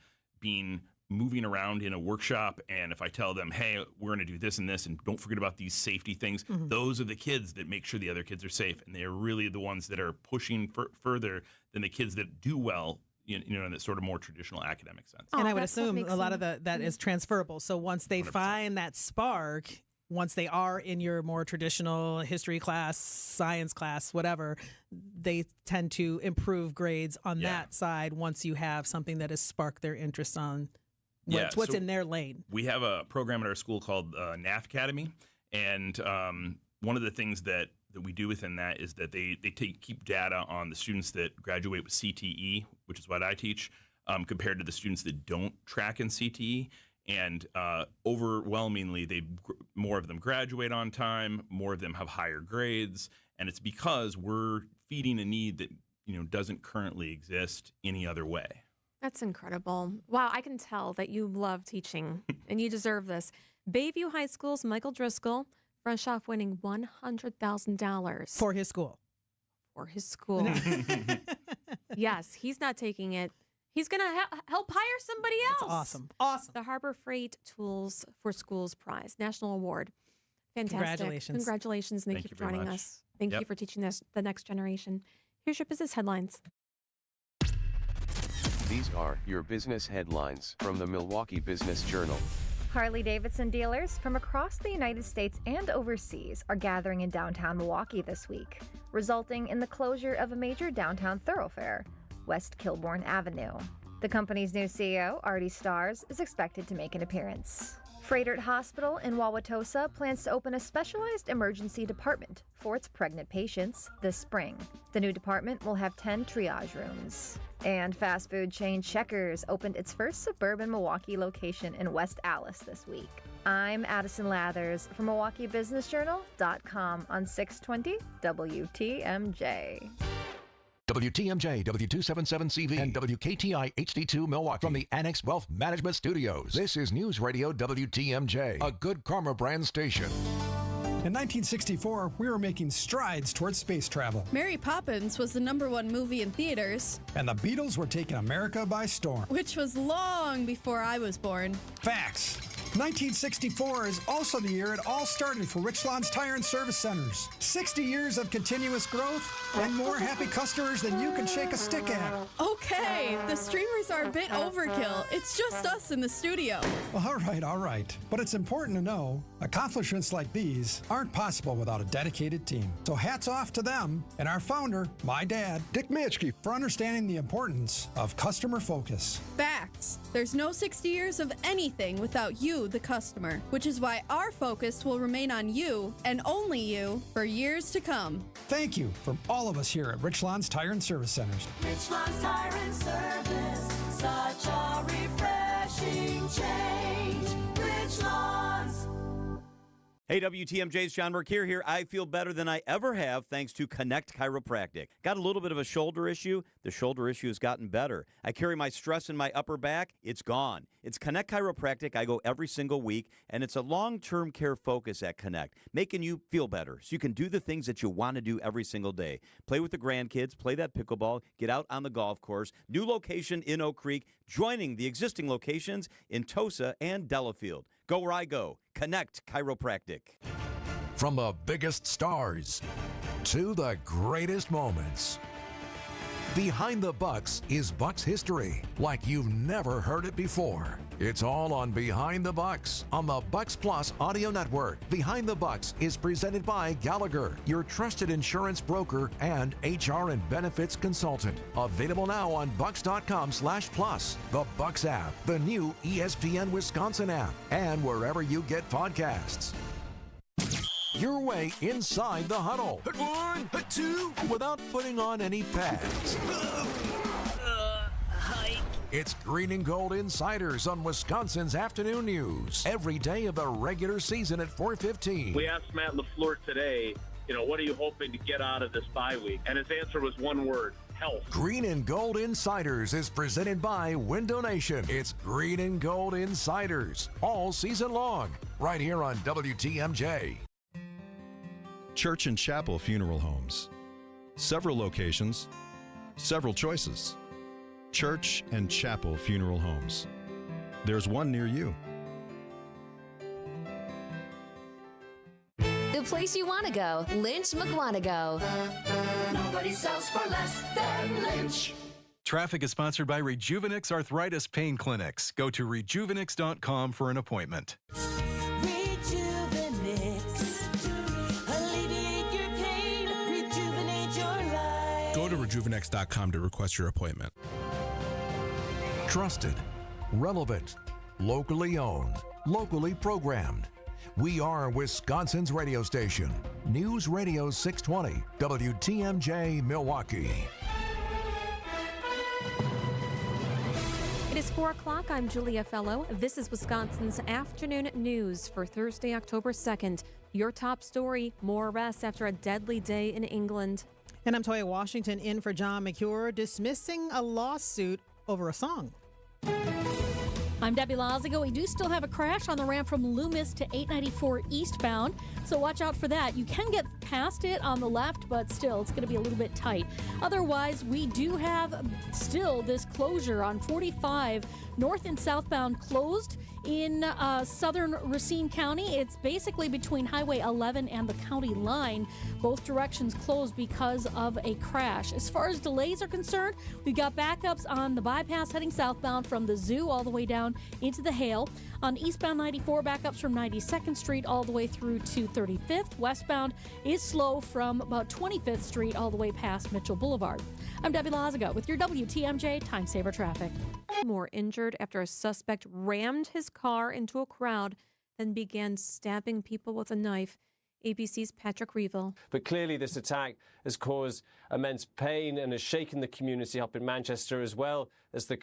moving around in a workshop. And if I tell them, hey, we're going to do this and this, and don't forget about these safety things, those are the kids that make sure the other kids are safe. And they're really the ones that are pushing further than the kids that do well, in that sort of more traditional academic sense. And I would assume a lot of that is transferable. So once they 100%. Find that spark, once they are in your more traditional history class, science class, whatever, they tend to improve grades on that side once you have something that has sparked their interest on what's in their lane. We have a program at our school called NAF Academy, and one of the things that we do within that is that they keep data on the students that graduate with CTE, which is what I teach, compared to the students that don't track in CTE. And overwhelmingly, more of them graduate on time, more of them have higher grades, and it's because we're feeding a need that doesn't currently exist any other way. That's incredible. Wow, I can tell that you love teaching, and you deserve this. Bayview High School's Michael Driscoll, fresh off winning $100,000. For his school. For his school. Yes, he's not taking it. He's going to help hire somebody else. That's awesome. Awesome. The Harbor Freight Tools for Schools Prize, National Award. Fantastic. Congratulations. Congratulations. Thank you for joining us. Thank you for teaching us the next generation. Here's your business headlines. These are your business headlines from the Milwaukee Business Journal. Harley-Davidson dealers from across the United States and overseas are gathering in downtown Milwaukee this week, resulting in the closure of a major downtown thoroughfare, West Kilbourne Avenue. The company's new CEO, Artie Stars, is expected to make an appearance. Frederick Hospital in Wauwatosa plans to open a specialized emergency department for its pregnant patients this spring. The new department will have 10 triage rooms. And fast food chain Checkers opened its first suburban Milwaukee location in West Allis this week. I'm Addison Lathers from MilwaukeeBusinessJournal.com on 620 WTMJ. WTMJ, W277CV, and WKTI HD2 Milwaukee from the Annex Wealth Management Studios. This is News Radio WTMJ, a Good Karma brand station. In 1964, we were making strides towards space travel. Mary Poppins was the #1 movie in theaters. And the Beatles were taking America by storm. Which was long before I was born. Facts. 1964 is also the year it all started for Richlands Tire and Service Centers. 60 years of continuous growth and more happy customers than you can shake a stick at. Okay, the streamers are a bit overkill. It's just us in the studio. All right. But it's important to know accomplishments like these aren't possible without a dedicated team. So hats off to them and our founder, my dad, Dick Mitchke, for understanding the importance of customer focus. Facts. There's no 60 years of anything without you, the customer, which is why our focus will remain on you and only you for years to come. Thank you from all of us here at Richlands Tire and Service Centers. Richlands Tire and Service, such a refreshing change. Richlands. Hey, WTMJ's John Burke here. I feel better than I ever have thanks to Connect Chiropractic. Got a little bit of a shoulder issue. The shoulder issue has gotten better. I carry my stress in my upper back. It's gone. It's Connect Chiropractic. I go every single week, and it's a long-term care focus at Connect, making you feel better so you can do the things that you want to do every single day. Play with the grandkids, play that pickleball, get out on the golf course. New location in Oak Creek, joining the existing locations in Tosa and Delafield. Go where I go. Connect Chiropractic. From the biggest stars to the greatest moments. Behind the Bucks is Bucks history, like you've never heard it before. It's all on Behind the Bucks on the Bucks Plus audio network. Behind the Bucks is presented by Gallagher, your trusted insurance broker and HR and benefits consultant. Available now on bucks.com/plus, the Bucks app, the new ESPN Wisconsin app, and wherever you get podcasts. Your way inside the huddle. Hit one, hit two, without putting on any pads. It's Green and Gold Insiders on Wisconsin's Afternoon News. Every day of the regular season at 4:15. We asked Matt LaFleur today, what are you hoping to get out of this bye week? And his answer was one word: health. Green and Gold Insiders is presented by Window Nation. It's Green and Gold Insiders all season long, right here on WTMJ. Church and Chapel Funeral Homes. Several locations, several choices. Church and Chapel Funeral Homes. There's one near you. The place you want to go, Lynch McWanago. Nobody sells for less than Lynch. Traffic is sponsored by Rejuvenix Arthritis Pain Clinics. Go to rejuvenix.com for an appointment. Alleviate your pain, rejuvenate your life. Go to rejuvenex.com to request your appointment. Trusted, relevant, locally owned, locally programmed. We are Wisconsin's radio station. News Radio 620, WTMJ Milwaukee. It is 4 o'clock. I'm Julia Fello. This is Wisconsin's afternoon news for Thursday, October 2nd. Your top story, more arrests after a deadly day in England. And I'm Toya Washington in for John McCure, dismissing a lawsuit over a song. I'm Debbie Lazigo. We do still have a crash on the ramp from Loomis to 894 eastbound, so watch out for that. You can get past it on the left, but still, it's going to be a little bit tight. Otherwise, we do have still this closure on 45 north and southbound closed in southern Racine County. It's basically between Highway 11 and the county line. Both directions closed because of a crash. As far as delays are concerned, we've got backups on the bypass heading southbound from the zoo all the way down into the Hale. On eastbound 94, backups from 92nd Street all the way through to 35th. Westbound is slow from about 25th Street all the way past Mitchell Boulevard. I'm Debbie Laziga with your WTMJ Time Saver Traffic. More injured after a suspect rammed his car into a crowd, then began stabbing people with a knife. ABC's Patrick Reeville. But clearly this attack has caused immense pain and has shaken the community up in Manchester as well as the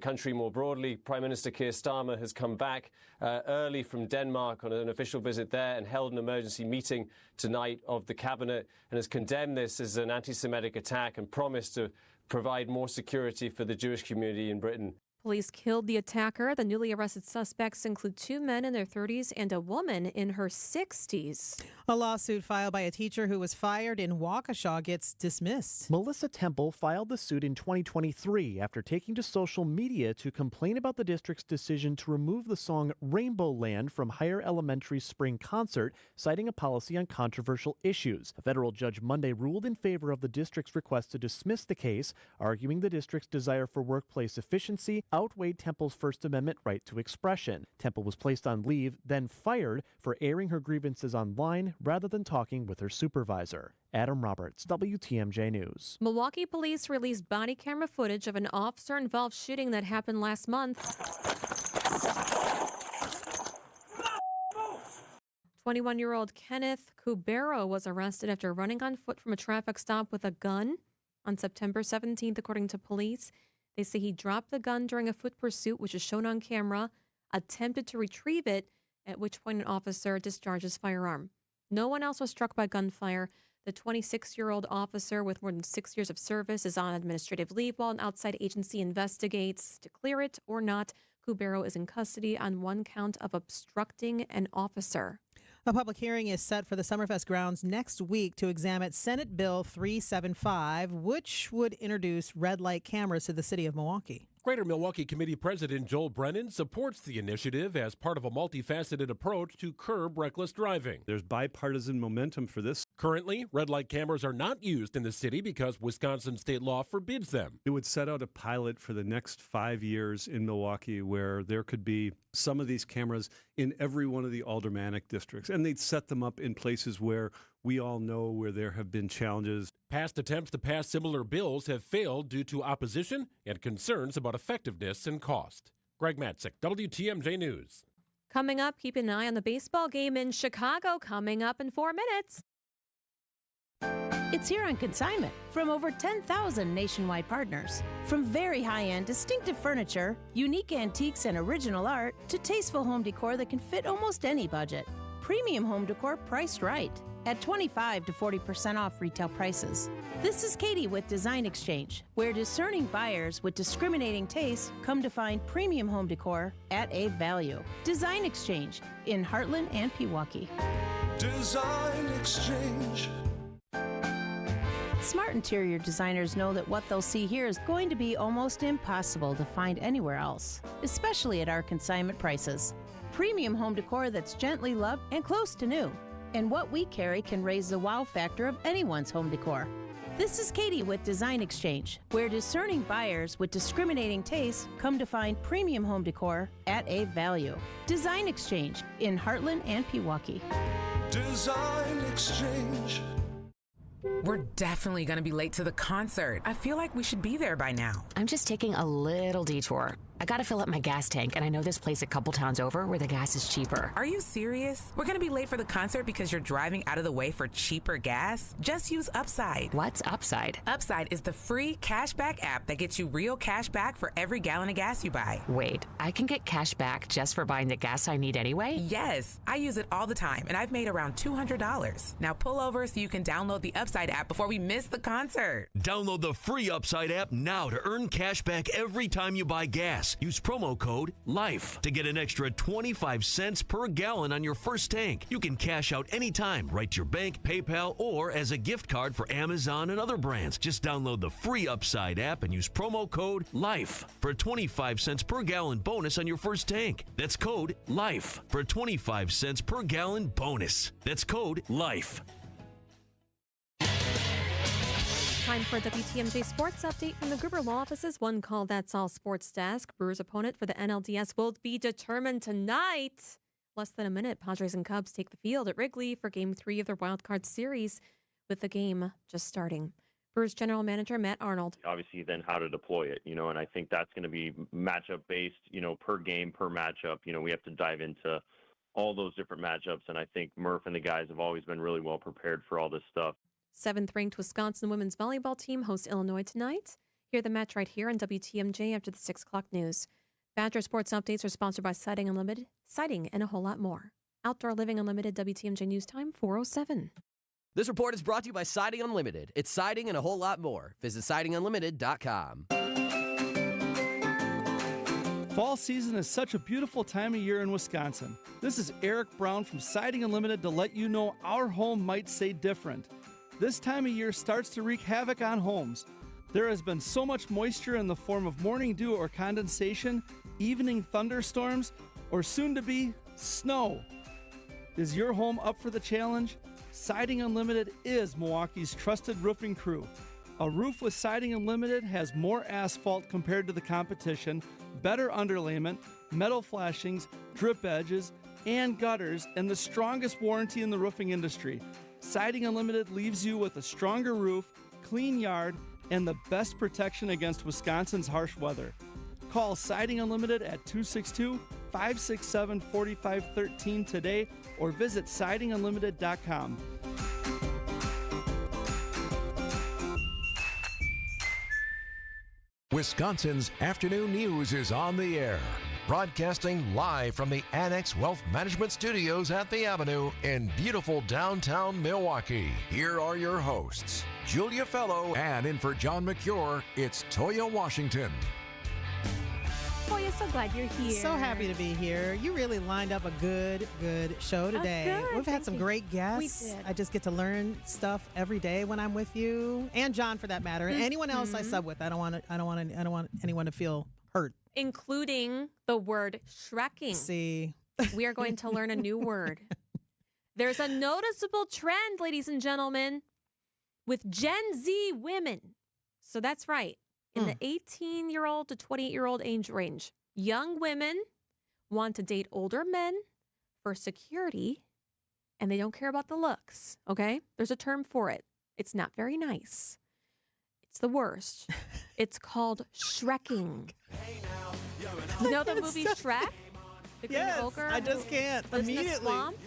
country more broadly. Prime Minister Keir Starmer has come back early from Denmark on an official visit there and held an emergency meeting tonight of the cabinet and has condemned this as an anti-Semitic attack and promised to provide more security for the Jewish community in Britain. Police killed the attacker. The newly arrested suspects include 2 men in their 30s and a woman in her 60s. A lawsuit filed by a teacher who was fired in Waukesha gets dismissed. Melissa Temple filed the suit in 2023 after taking to social media to complain about the district's decision to remove the song Rainbow Land from Higher Elementary's spring concert, citing a policy on controversial issues. A federal judge Monday ruled in favor of the district's request to dismiss the case, arguing the district's desire for workplace efficiency outweighed Temple's First Amendment right to expression. Temple was placed on leave, then fired for airing her grievances online rather than talking with her supervisor. Adam Roberts, WTMJ News. Milwaukee police released body camera footage of an officer-involved shooting that happened last month. 21-year-old Kenneth Cubero was arrested after running on foot from a traffic stop with a gun on September 17th, according to police. They say he dropped the gun during a foot pursuit, which is shown on camera, attempted to retrieve it, at which point an officer discharged his firearm. No one else was struck by gunfire. The 26-year-old officer with more than 6 years of service is on administrative leave while an outside agency investigates to clear it or not. Cubero is in custody on one count of obstructing an officer. A public hearing is set for the Summerfest grounds next week to examine Senate Bill 375, which would introduce red light cameras to the city of Milwaukee. Greater Milwaukee Committee President Joel Brennan supports the initiative as part of a multifaceted approach to curb reckless driving. There's bipartisan momentum for this. Currently, red light cameras are not used in the city because Wisconsin state law forbids them. It would set out a pilot for the next 5 years in Milwaukee where there could be some of these cameras in every one of the aldermanic districts, and they'd set them up in places where we all know where there have been challenges. Past attempts to pass similar bills have failed due to opposition and concerns about effectiveness and cost. Greg Matzik, WTMJ News. Coming up, keep an eye on the baseball game in Chicago coming up in 4 minutes. It's here on consignment from over 10,000 nationwide partners. From very high-end, distinctive furniture, unique antiques and original art, to tasteful home decor that can fit almost any budget. Premium home decor priced right at 25 to 40% off retail prices. This is Katie with Design Exchange, where discerning buyers with discriminating taste come to find premium home decor at a value. Design Exchange in Heartland and Pewaukee. Design Exchange. Smart interior designers know that what they'll see here is going to be almost impossible to find anywhere else, especially at our consignment prices. Premium home decor that's gently loved and close to new. And what we carry can raise the wow factor of anyone's home decor. This is Katie with Design Exchange, where discerning buyers with discriminating tastes come to find premium home decor at a value. Design Exchange in Heartland and Pewaukee. Design Exchange. We're definitely going to be late to the concert. I feel like we should be there by now. I'm just taking a little detour. I gotta fill up my gas tank, and I know this place a couple towns over where the gas is cheaper. Are you serious? We're going to be late for the concert because you're driving out of the way for cheaper gas? Just use Upside. What's Upside? Upside is the free cashback app that gets you real cash back for every gallon of gas you buy. Wait, I can get cash back just for buying the gas I need anyway? Yes, I use it all the time, and I've made around $200. Now pull over so you can download the Upside app before we miss the concert. Download the free Upside app now to earn cash back every time you buy gas. Use promo code LIFE to get an extra 25 cents per gallon on your first tank. You can cash out anytime, right to your bank, PayPal, or as a gift card for Amazon and other brands. Just download the free Upside app and use promo code LIFE for a 25 cents per gallon bonus on your first tank. That's code LIFE for a 25 cents per gallon bonus. That's code LIFE. Time for a WTMJ Sports Update from the Gruber Law Office's One Call That's All Sports Desk. Brewers' opponent for the NLDS will be determined tonight. Less than a minute, Padres and Cubs take the field at Wrigley for Game 3 of their Wild Card Series, with the game just starting. Brewers General Manager Matt Arnold. Obviously, then how to deploy it, and I think that's going to be matchup-based, per game, per matchup. We have to dive into all those different matchups, and I think Murph and the guys have always been really well prepared for all this stuff. 7th-ranked Wisconsin women's volleyball team hosts Illinois tonight. Hear the match right here on WTMJ after the 6 o'clock news. Badger Sports Updates are sponsored by Siding Unlimited, Siding, and a whole lot more. Outdoor Living Unlimited, WTMJ News Time, 4:07. This report is brought to you by Siding Unlimited. It's siding and a whole lot more. Visit sidingunlimited.com. Fall season is such a beautiful time of year in Wisconsin. This is Eric Brown from Siding Unlimited to let you know our home might say different. This time of year starts to wreak havoc on homes. There has been so much moisture in the form of morning dew or condensation, evening thunderstorms, or soon to be snow. Is your home up for the challenge? Siding Unlimited is Milwaukee's trusted roofing crew. A roof with Siding Unlimited has more asphalt compared to the competition, better underlayment, metal flashings, drip edges, and gutters, and the strongest warranty in the roofing industry. Siding Unlimited leaves you with a stronger roof, clean yard, and the best protection against Wisconsin's harsh weather. Call Siding Unlimited at 262-567-4513 today or visit sidingunlimited.com. Wisconsin's afternoon news is on the air. Broadcasting live from the Annex Wealth Management Studios at the Avenue in beautiful downtown Milwaukee. Here are your hosts, Julia Fello, and in for John McCure, it's Toya Washington. Toya, so glad you're here. So happy to be here. You really lined up a good show today. We've had some great guests. We did. I just get to learn stuff every day when I'm with you, and John for that matter. And anyone else I sub with. I don't want anyone to feel hurt. Including the word shrekking. See. We are going to learn a new word. There's a noticeable trend, ladies and gentlemen, with Gen Z women. So that's right. In the 18-year-old to 28-year-old age range, young women want to date older men for security, and they don't care about the looks, okay? There's a term for it. It's not very nice. It's the worst. It's called shrekking. You know the movie Shrek? The Green Ogre I just can't lives in a immediately. swamp?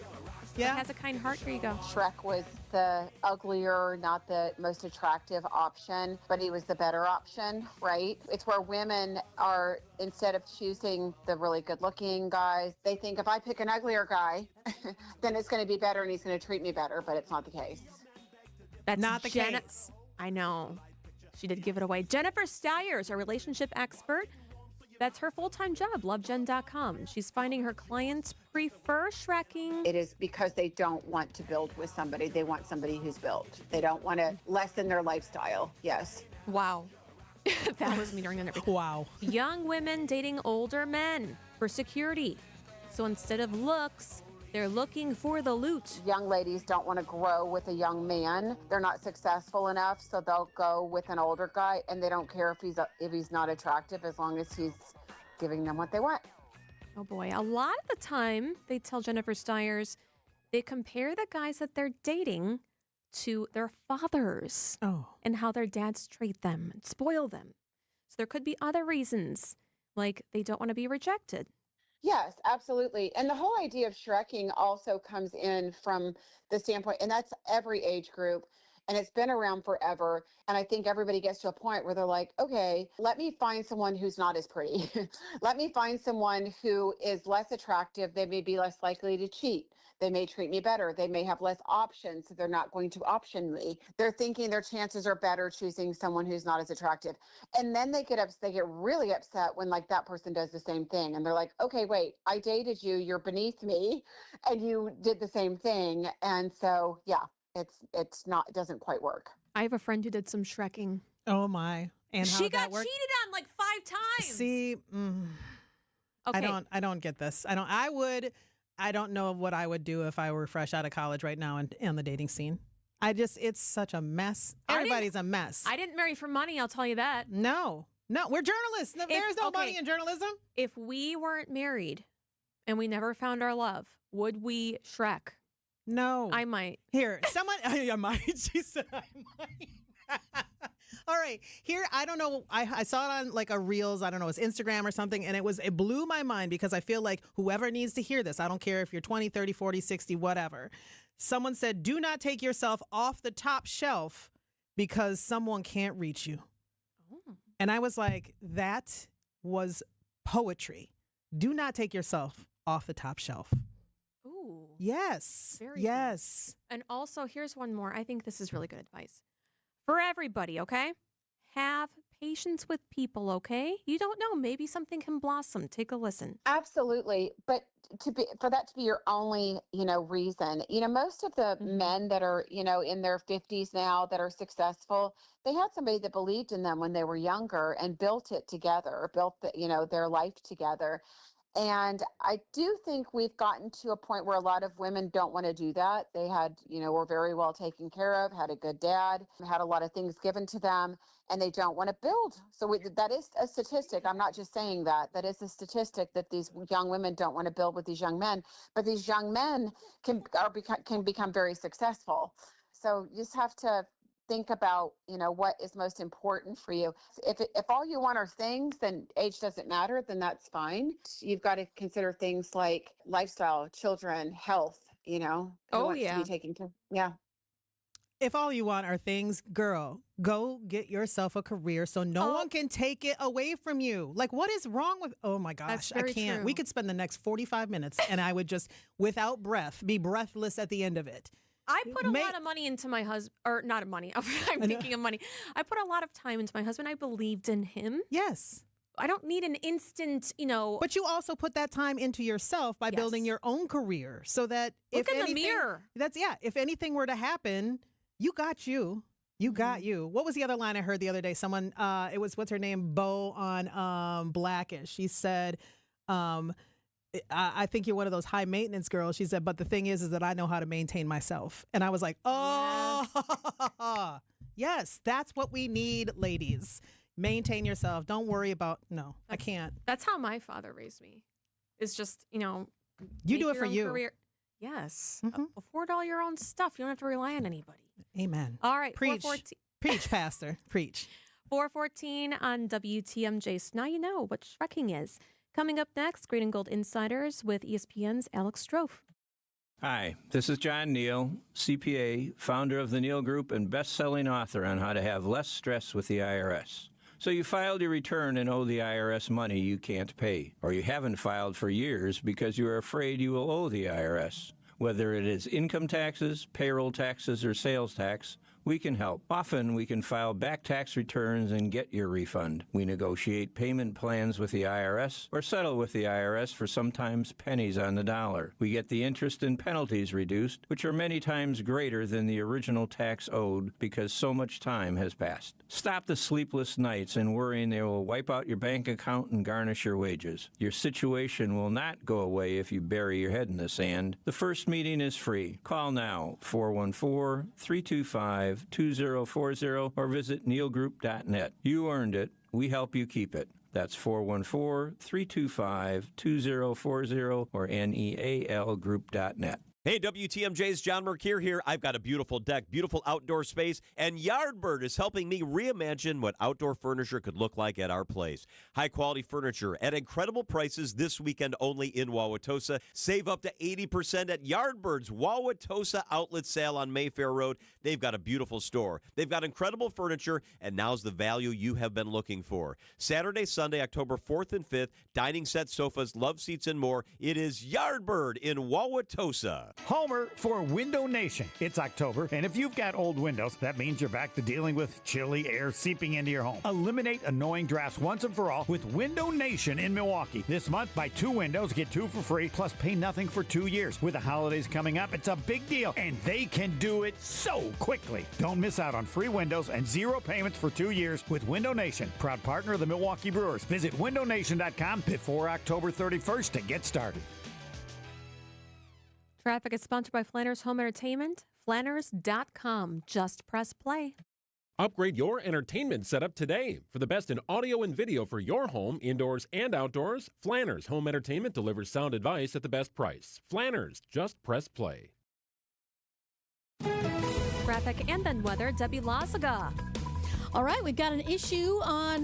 Yeah. It has a kind heart. Here you go. Shrek was the uglier, not the most attractive option, but he was the better option, right? It's where women are, instead of choosing the really good-looking guys, they think if I pick an uglier guy, then it's going to be better and he's going to treat me better, but it's not the case. That's not the case. I know. She did give it away. Jennifer Stiers, a relationship expert. That's her full-time job, lovejen.com. She's finding her clients prefer shrekking. It is because they don't want to build with somebody. They want somebody who's built. They don't want to lessen their lifestyle. Yes. Wow. That was me during everything. Wow. Young women dating older men for security. So instead of looks, They're looking for the loot. Young ladies don't want to grow with a young man. They're not successful enough, so they'll go with an older guy, and they don't care if he's not attractive as long as he's giving them what they want. Oh boy, a lot of the time, they tell Jennifer Stiers, they compare the guys that they're dating to their fathers and how their dads treat them and spoil them. So there could be other reasons, like they don't want to be rejected. Yes, absolutely. And the whole idea of shrekking also comes in from the standpoint, and that's every age group, and it's been around forever. And I think everybody gets to a point where they're like, okay, let me find someone who's not as pretty. Let me find someone who is less attractive. They may be less likely to cheat. They may treat me better. They may have less options, so they're not going to option me. They're thinking their chances are better choosing someone who's not as attractive. And then they get really upset when like that person does the same thing. And they're like, okay, wait, I dated you, you're beneath me, and you did the same thing. And so, yeah, it doesn't quite work. I have a friend who did some shrekking. Oh my. And how she did that got work? cheated on like 5 times. See, Okay. I don't get this. I don't know what I would do if I were fresh out of college right now and on the dating scene. It's such a mess. Everybody's a mess. I didn't marry for money, I'll tell you that. No, we're journalists. There's no money in journalism. If we weren't married and we never found our love, would we Shrek? No. I might. Here, someone, I might. She said I might. All right. Here, I don't know. I saw it on like a Reels, I don't know, it's Instagram or something, and it blew my mind because I feel like whoever needs to hear this, I don't care if you're 20, 30, 40, 60, whatever. Someone said, do not take yourself off the top shelf because someone can't reach you. Oh. And I was like, that was poetry. Do not take yourself off the top shelf. Ooh. Yes. Very yes. Good. And also, here's one more. I think this is really good advice. For everybody, okay? Have patience with people, okay? You don't know. Maybe something can blossom. Take a listen. Absolutely. But for that to be your only, reason, most of the men that are, in their 50s now that are successful, they had somebody that believed in them when they were younger and built it together, their life together. And I do think we've gotten to a point where a lot of women don't want to do that. They had, were very well taken care of, had a good dad, had a lot of things given to them, and they don't want to build. So that is a statistic. I'm not just saying that. That is a statistic that these young women don't want to build with these young men. But these young men can become very successful. So you just have to think about, what is most important for you. If all you want are things, then age doesn't matter, then that's fine. You've got to consider things like lifestyle, children, health, To be taken care of. Yeah. If all you want are things, girl, go get yourself a career so no one can take it away from you. Like, what is wrong with, oh my gosh, I can't. True. We could spend the next 45 minutes and I would just, without breath, be breathless at the end of it. I put a lot of money into my husband, or not money. I'm thinking of money. I put a lot of time into my husband. I believed in him. Yes. I don't need an instant, But you also put that time into yourself by building your own career so that Look in the mirror. If anything were to happen, you got you. You got you. What was the other line I heard the other day? Someone, it was, what's her name? Bo on Blackish. She said, I think you're one of those high maintenance girls. She said, but the thing is that I know how to maintain myself. And I was like, yes, that's what we need, ladies. Maintain yourself. Don't worry about, I can't. That's how my father raised me. It's just, you do it for you. Career. Yes. Afford all your own stuff. You don't have to rely on anybody. Amen. All right. Preach, Pastor. Preach. 4:14 on WTMJ. So now you know what shrekking is. Coming up next, Green and Gold Insiders with ESPN's Alex Strofe. Hi, this is John Neal, CPA, founder of the Neal Group and best-selling author on how to have less stress with the IRS. So you filed your return and owe the IRS money you can't pay, or you haven't filed for years because you are afraid you will owe the IRS. Whether it is income taxes, payroll taxes, or sales tax, We can help. Often we can file back tax returns and get your refund. We negotiate payment plans with the IRS or settle with the IRS for sometimes pennies on the dollar. We get the interest and penalties reduced, which are many times greater than the original tax owed because so much time has passed. Stop the sleepless nights and worrying they will wipe out your bank account and garnish your wages. Your situation will not go away if you bury your head in the sand. The first meeting is free. Call now, 414-325-2040, or visit neilgroup.net. You earned it. We help you keep it. That's 414-325-2040 or nealgroup.net. Hey, WTMJ's John Mercure here. I've got a beautiful deck, beautiful outdoor space, and Yardbird is helping me reimagine what outdoor furniture could look like at our place. High-quality furniture at incredible prices this weekend only in Wauwatosa. Save up to 80% at Yardbird's Wauwatosa outlet sale on Mayfair Road. They've got a beautiful store. They've got incredible furniture, and now's the value you have been looking for. Saturday, Sunday, October 4th and 5th, dining sets, sofas, love seats, and more. It is Yardbird in Wauwatosa. Homer for Window Nation. It's October, and if you've got old windows, that means you're back to dealing with chilly air seeping into your home. Eliminate annoying drafts once and for all with Window Nation in Milwaukee. This month, buy 2 windows, get 2 for free, plus pay nothing for 2 years. With the holidays coming up, it's a big deal, and they can do it so quickly. Don't miss out on free windows and 0 payments for 2 years with Window Nation, proud partner of the Milwaukee Brewers. Visit windownation.com before October 31st to get started. Traffic is sponsored by Flanners Home Entertainment. Flanners.com. Just press play. Upgrade your entertainment setup today. For the best in audio and video for your home, indoors and outdoors, Flanners Home Entertainment delivers sound advice at the best price. Flanners, just press play. Traffic and then weather, Debbie Lazaga. All right, we've got an issue on,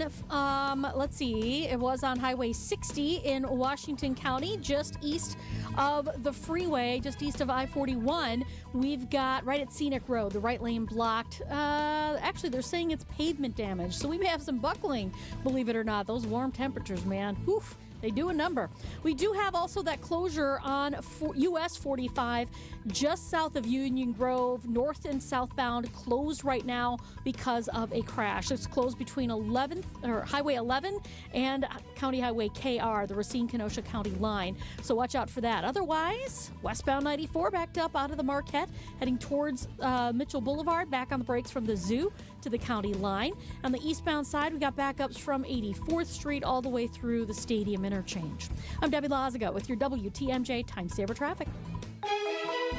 let's see, it was on Highway 60 in Washington County, just east of the freeway, just east of I-41. We've got right at Scenic Road, the right lane blocked. Actually, they're saying it's pavement damage, so we may have some buckling, believe it or not. Those warm temperatures, man. Oof. They do a number. We do have also that closure on US 45 just south of Union Grove, north and southbound, closed right now because of a crash. It's closed between Highway 11 and County Highway KR, the Racine-Kenosha County line. So watch out for that. Otherwise, westbound 94 backed up out of the Marquette, heading towards Mitchell Boulevard, back on the brakes from the zoo to the county line. On the eastbound side, we got backups from 84th Street all the way through the Stadium interchange. I'm Debbie Lazaga with your WTMJ Time Saver Traffic.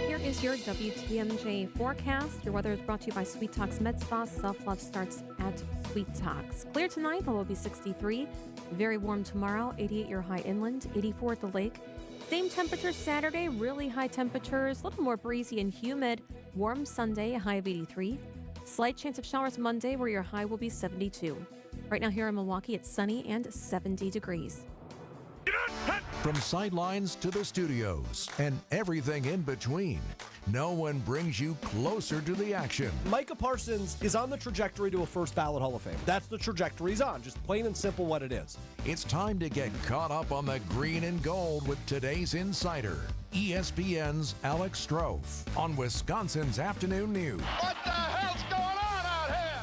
Here is your WTMJ forecast. Your weather is brought to you by Sweet Talks Med Spa. Self-love starts at Sweet Talks. Clear tonight, the low will be 63. Very warm tomorrow, 88 your high inland, 84 at the lake. Same temperature Saturday, really high temperatures, a little more breezy and humid. Warm Sunday, a high of 83. Slight chance of showers Monday, where your high will be 72. Right now here in Milwaukee, it's sunny and 70 degrees. From sidelines to the studios and everything in between, no one brings you closer to the action. Micah Parsons is on the trajectory to a first ballot Hall of Fame. That's the trajectory he's on, just plain and simple what it is. It's time to get caught up on the green and gold with today's insider, ESPN's Alex Strofe, on Wisconsin's Afternoon News. What the hell's going on out here?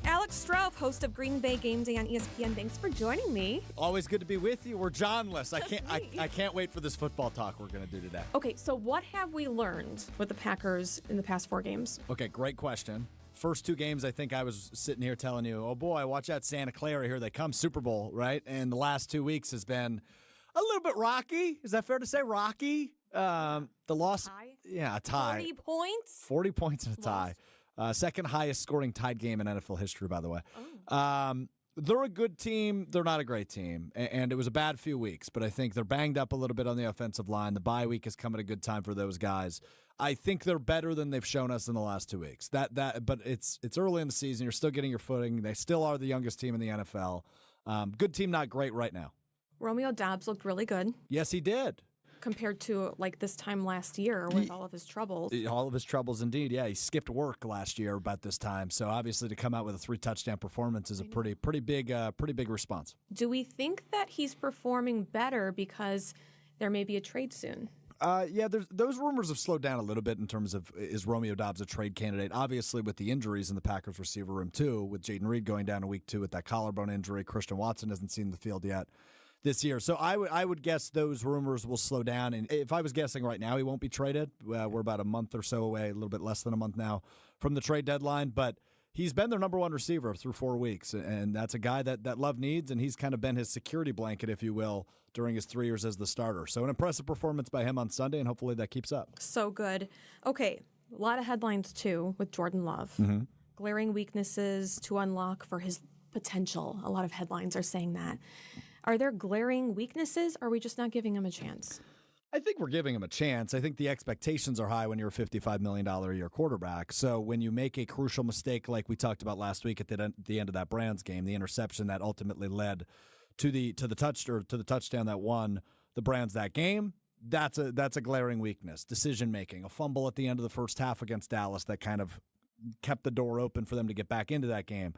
Alex Strofe, host of Green Bay Game Day on ESPN. Thanks for joining me. Always good to be with you. We're Johnless. I can't wait for this football talk we're going to do today. Okay, so what have we learned with the Packers in the past 4 games? Okay, great question. First 2 games, I think I was sitting here telling you, oh boy, watch out Santa Clara, here they come, Super Bowl, right? And the last 2 weeks has been a little bit rocky. Is that fair to say? Rocky? The loss. Tie? Yeah, a tie. 40 points? 40 points in a tie. Second highest scoring tied game in NFL history, by the way. They're a good team. They're not a great team. And it was a bad few weeks, but I think they're banged up a little bit on the offensive line. The bye week has come at a good time for those guys. I think they're better than they've shown us in the last 2 weeks. But it's early in the season. You're still getting your footing. They still are the youngest team in the NFL. Good team, not great right now. Romeo Doubs looked really good. Yes, he did. Compared to like this time last year with all of his troubles. All of his troubles, indeed. Yeah, he skipped work last year about this time. So obviously, to come out with a 3-touchdown performance is a pretty big response. Do we think that he's performing better because there may be a trade soon? Yeah, those rumors have slowed down a little bit in terms of is Romeo Doubs a trade candidate? Obviously, with the injuries in the Packers receiver room, too, with Jaden Reed going down in week 2 with that collarbone injury. Christian Watson hasn't seen the field yet this year. So I would guess those rumors will slow down. And if I was guessing right now, he won't be traded. We're about a month or so away, a little bit less than a month now from the trade deadline. But he's been their number one receiver through 4 weeks. And that's a guy that Love needs, and he's kind of been his security blanket, if you will, during his 3 years as the starter. So an impressive performance by him on Sunday, and hopefully that keeps up. So good. Okay, a lot of headlines, too, with Jordan Love. Mm-hmm. Glaring weaknesses to unlock for his potential. A lot of headlines are saying that. Are there glaring weaknesses, or are we just not giving him a chance? I think we're giving him a chance. I think the expectations are high when you're a $55 million a year quarterback. So when you make a crucial mistake like we talked about last week at the end of that Browns game, the interception that ultimately led to the touchdown that won the Browns that game, that's a glaring weakness. Decision making, a fumble at the end of the first half against Dallas that kind of kept the door open for them to get back into that game.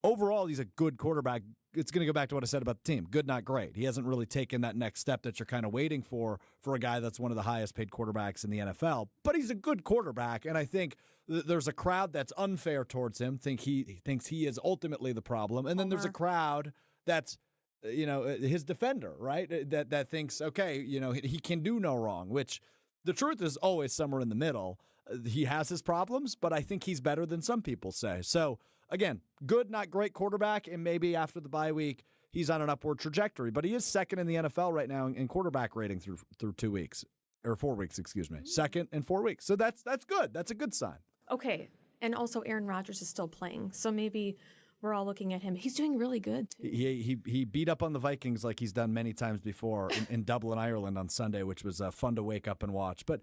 Overall, he's a good quarterback. It's going to go back to what I said about the team. Good, not great. He hasn't really taken that next step that you're kind of waiting for a guy that's one of the highest paid quarterbacks in the NFL. But he's a good quarterback, and I think there's a crowd that's unfair towards him. He thinks he is ultimately the problem, and then there's a crowd that's his defender, right? That thinks, okay, he can do no wrong, which the truth is always somewhere in the middle. He has his problems, but I think he's better than some people say. So, again, good, not great quarterback, and maybe after the bye week, he's on an upward trajectory. But he is second in the NFL right now in quarterback rating through 2 weeks, or 4 weeks, excuse me. Second in 4 weeks. So that's good. That's a good sign. Okay, and also Aaron Rodgers is still playing, so maybe we're all looking at him. He's doing really good, too. He beat up on the Vikings like he's done many times before in Dublin, Ireland on Sunday, which was fun to wake up and watch. But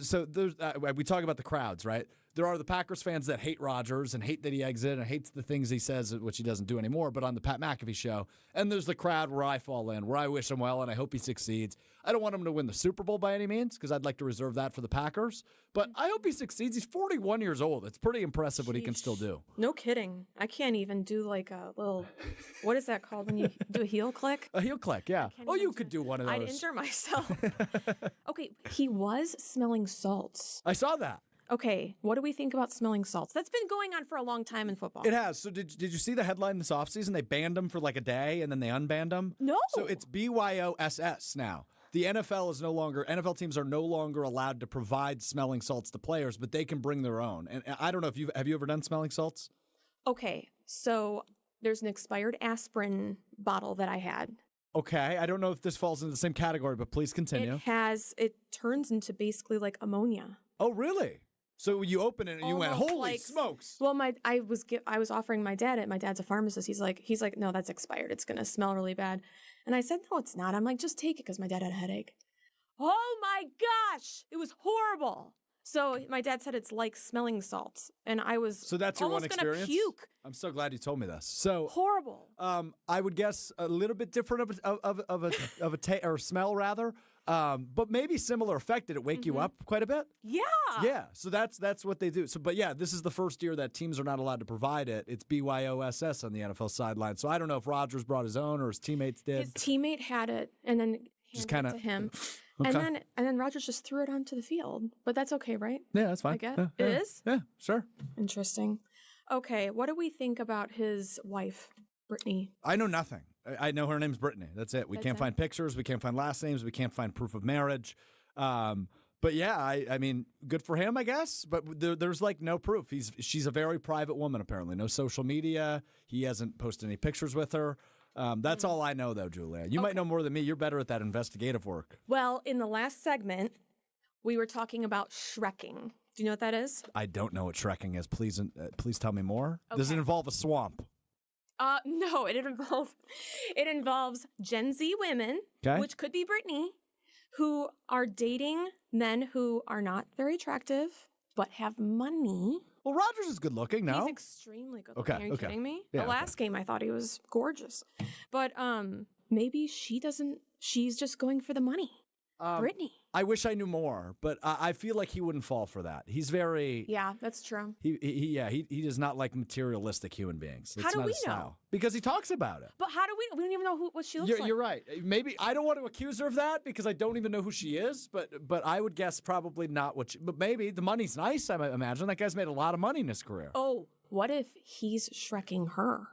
so there's we talk about the crowds, right? There are the Packers fans that hate Rodgers and hate that he exited and hates the things he says, which he doesn't do anymore, but on the Pat McAfee show. And there's the crowd where I fall in, where I wish him well and I hope he succeeds. I don't want him to win the Super Bowl by any means because I'd like to reserve that for the Packers. But I hope he succeeds. He's 41 years old. It's pretty impressive what he can still do. No kidding. I can't even do like a little, what is that called when you do a heel click? A heel click, yeah. Oh, you could do one of those. I'd injure myself. Okay, he was smelling salts. I saw that. Okay, what do we think about smelling salts? That's been going on for a long time in football. It has. So did you see the headline this offseason? They banned him for like a day, and then they unbanned him? No. So it's BYOSS now. The NFL teams are no longer allowed to provide smelling salts to players, but they can bring their own. And I don't know if have you ever done smelling salts? Okay, so there's an expired aspirin bottle that I had. Okay, I don't know if this falls into the same category, but please continue. It turns into basically like ammonia. Oh, really? So you open it and you went, holy smokes. Well, I was offering my dad it. My dad's a pharmacist. He's like, no, that's expired. It's going to smell really bad. And I said, no, it's not. I'm like, just take it because my dad had a headache. Oh my gosh. It was horrible. So my dad said it's like smelling salts. And I was So that's your one experience? Puke. I'm so glad you told me this. So horrible. I would guess a little bit different of a smell rather. But maybe similar effect. Did it wake you up quite a bit? Yeah. Yeah. So that's what they do. So, but yeah, this is the first year that teams are not allowed to provide it. It's BYOSS on the NFL sideline. So I don't know if Rodgers brought his own or his teammates did. His teammate had it and then just handed it to him. Okay. And then Rodgers just threw it onto the field. But that's okay, right? Yeah, that's fine. I guess. Yeah, it is? Yeah, sure. Interesting. Okay, what do we think about his wife, Brittany? I know nothing. I know her name's Brittany. That's it. We can't find pictures. We can't find last names. We can't find proof of marriage. But yeah, I mean, good for him, I guess. But there's like no proof. She's a very private woman, apparently. No social media. He hasn't posted any pictures with her. That's all I know, though, Julia. You might know more than me. You're better at that investigative work. Well, in the last segment, we were talking about shrekking. Do you know what that is? I don't know what shrekking is. Please tell me more. Okay. Does it involve a swamp? No, it involves Gen Z women, which could be Brittany, who are dating men who are not very attractive but have money. Well, Rodgers is good looking now. He's extremely good looking. Are you kidding me? Yeah, the last game I thought he was gorgeous. But maybe she's just going for the money. Brittany. I wish I knew more, but I feel like he wouldn't fall for that. He's very. Yeah, that's true. He does not like materialistic human beings. It's How do not we his know? Style. Because he talks about it. But how do we don't even know what she looks like. You're right. Maybe I don't want to accuse her of that because I don't even know who she is. But I would guess probably not what. But maybe the money's nice. I imagine that guy's made a lot of money in his career. Oh, what if he's Shrekking her?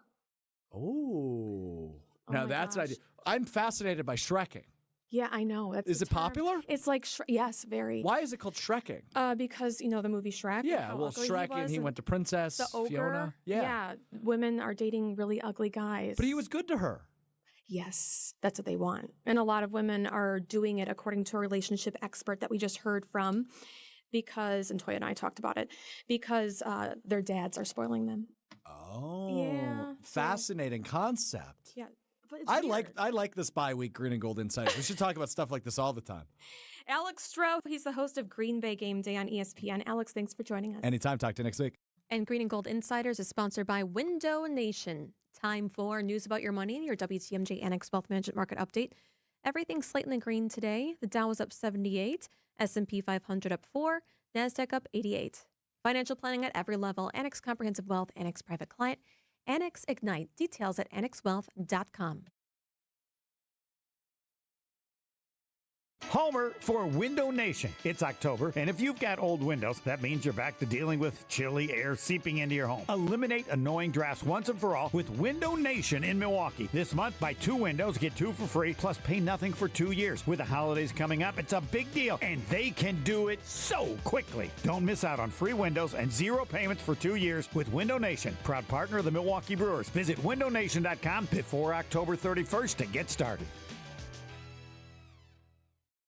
Oh, Oh now my that's an gosh. idea. I'm fascinated by Shrekking. Yeah, I know. Is it popular? It's like yes, very. Why is it called Shrekking? Because the movie Shrek. and Yeah, how well, ugly Shrek and he went to Princess the ogre. Fiona. Yeah, women are dating really ugly guys. but he was good to her. Yes, that's what they want, and a lot of women are doing it according to a relationship expert that we just heard from, because and Toya and I talked about it because their dads are spoiling them. Oh, Yeah, fascinating concept. Yeah. But it's I like this bi-week Green and Gold Insights. We should talk about stuff like this all the time. Alex Stroh, he's the host of Green Bay Game Day on ESPN. Alex, thanks for joining us. Anytime. Talk to you next week. And Green and Gold Insiders is sponsored by Window Nation. Time for news about your money and your WTMJ Annex Wealth Management Market Update. Everything's slightly green today. The Dow was up 78, S&P 500 up 4, NASDAQ up 88. Financial planning at every level. Annex Comprehensive Wealth, Annex Private Client, Annex Ignite. Details at annexwealth.com. Homer for Window Nation. It's October, and if you've got old windows, that means you're back to dealing with chilly air seeping into your home. Eliminate annoying drafts once and for all with Window Nation in Milwaukee. This month, buy 2 windows, get 2 for free, plus pay nothing for 2 years. With the holidays coming up, it's a big deal, and they can do it so quickly. Don't miss out on free windows and 0 payments for 2 years with Window Nation, proud partner of the Milwaukee Brewers. Visit windownation.com before October 31st to get started.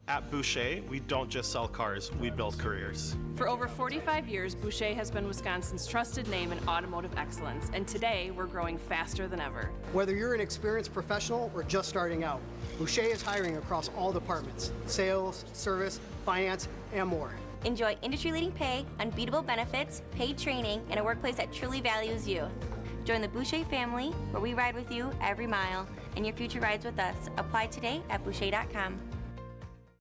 At Boucher, we don't just sell cars, we build careers. For over 45 years, Boucher has been Wisconsin's trusted name in automotive excellence, and today we're growing faster than ever. Whether you're an experienced professional or just starting out, Boucher is hiring across all departments: sales, service, finance, and more. Enjoy industry-leading pay, unbeatable benefits, paid training, and a workplace that truly values you. Join the Boucher family, where we ride with you every mile, and your future rides with us. Apply today at Boucher.com.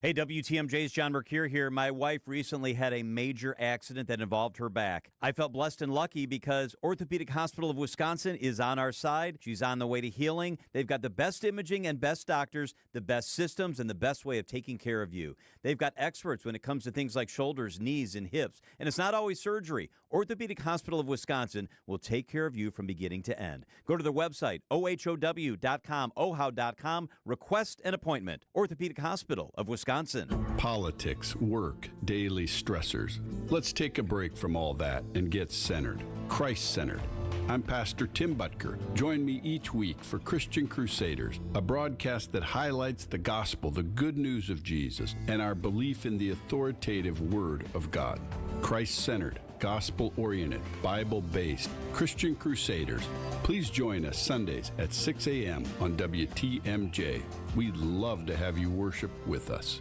Hey, WTMJ's John Mercure here. My wife recently had a major accident that involved her back. I felt blessed and lucky because Orthopedic Hospital of Wisconsin is on our side. She's on the way to healing. They've got the best imaging and best doctors, the best systems, and the best way of taking care of you. They've got experts when it comes to things like shoulders, knees, and hips. And it's not always surgery. Orthopedic Hospital of Wisconsin will take care of you from beginning to end. Go to their website, ohow.com, ohow.com. Request an appointment. Orthopedic Hospital of Wisconsin. Politics, work, daily stressors. Let's take a break from all that and get centered, Christ-centered. I'm Pastor Tim Butker. Join me each week for Christian Crusaders, a broadcast that highlights the gospel, the good news of Jesus, and our belief in the authoritative Word of God. Christ-centered, gospel-oriented, Bible-based Christian Crusaders. Please join us Sundays at 6 a.m. on WTMJ. We'd love to have you worship with us.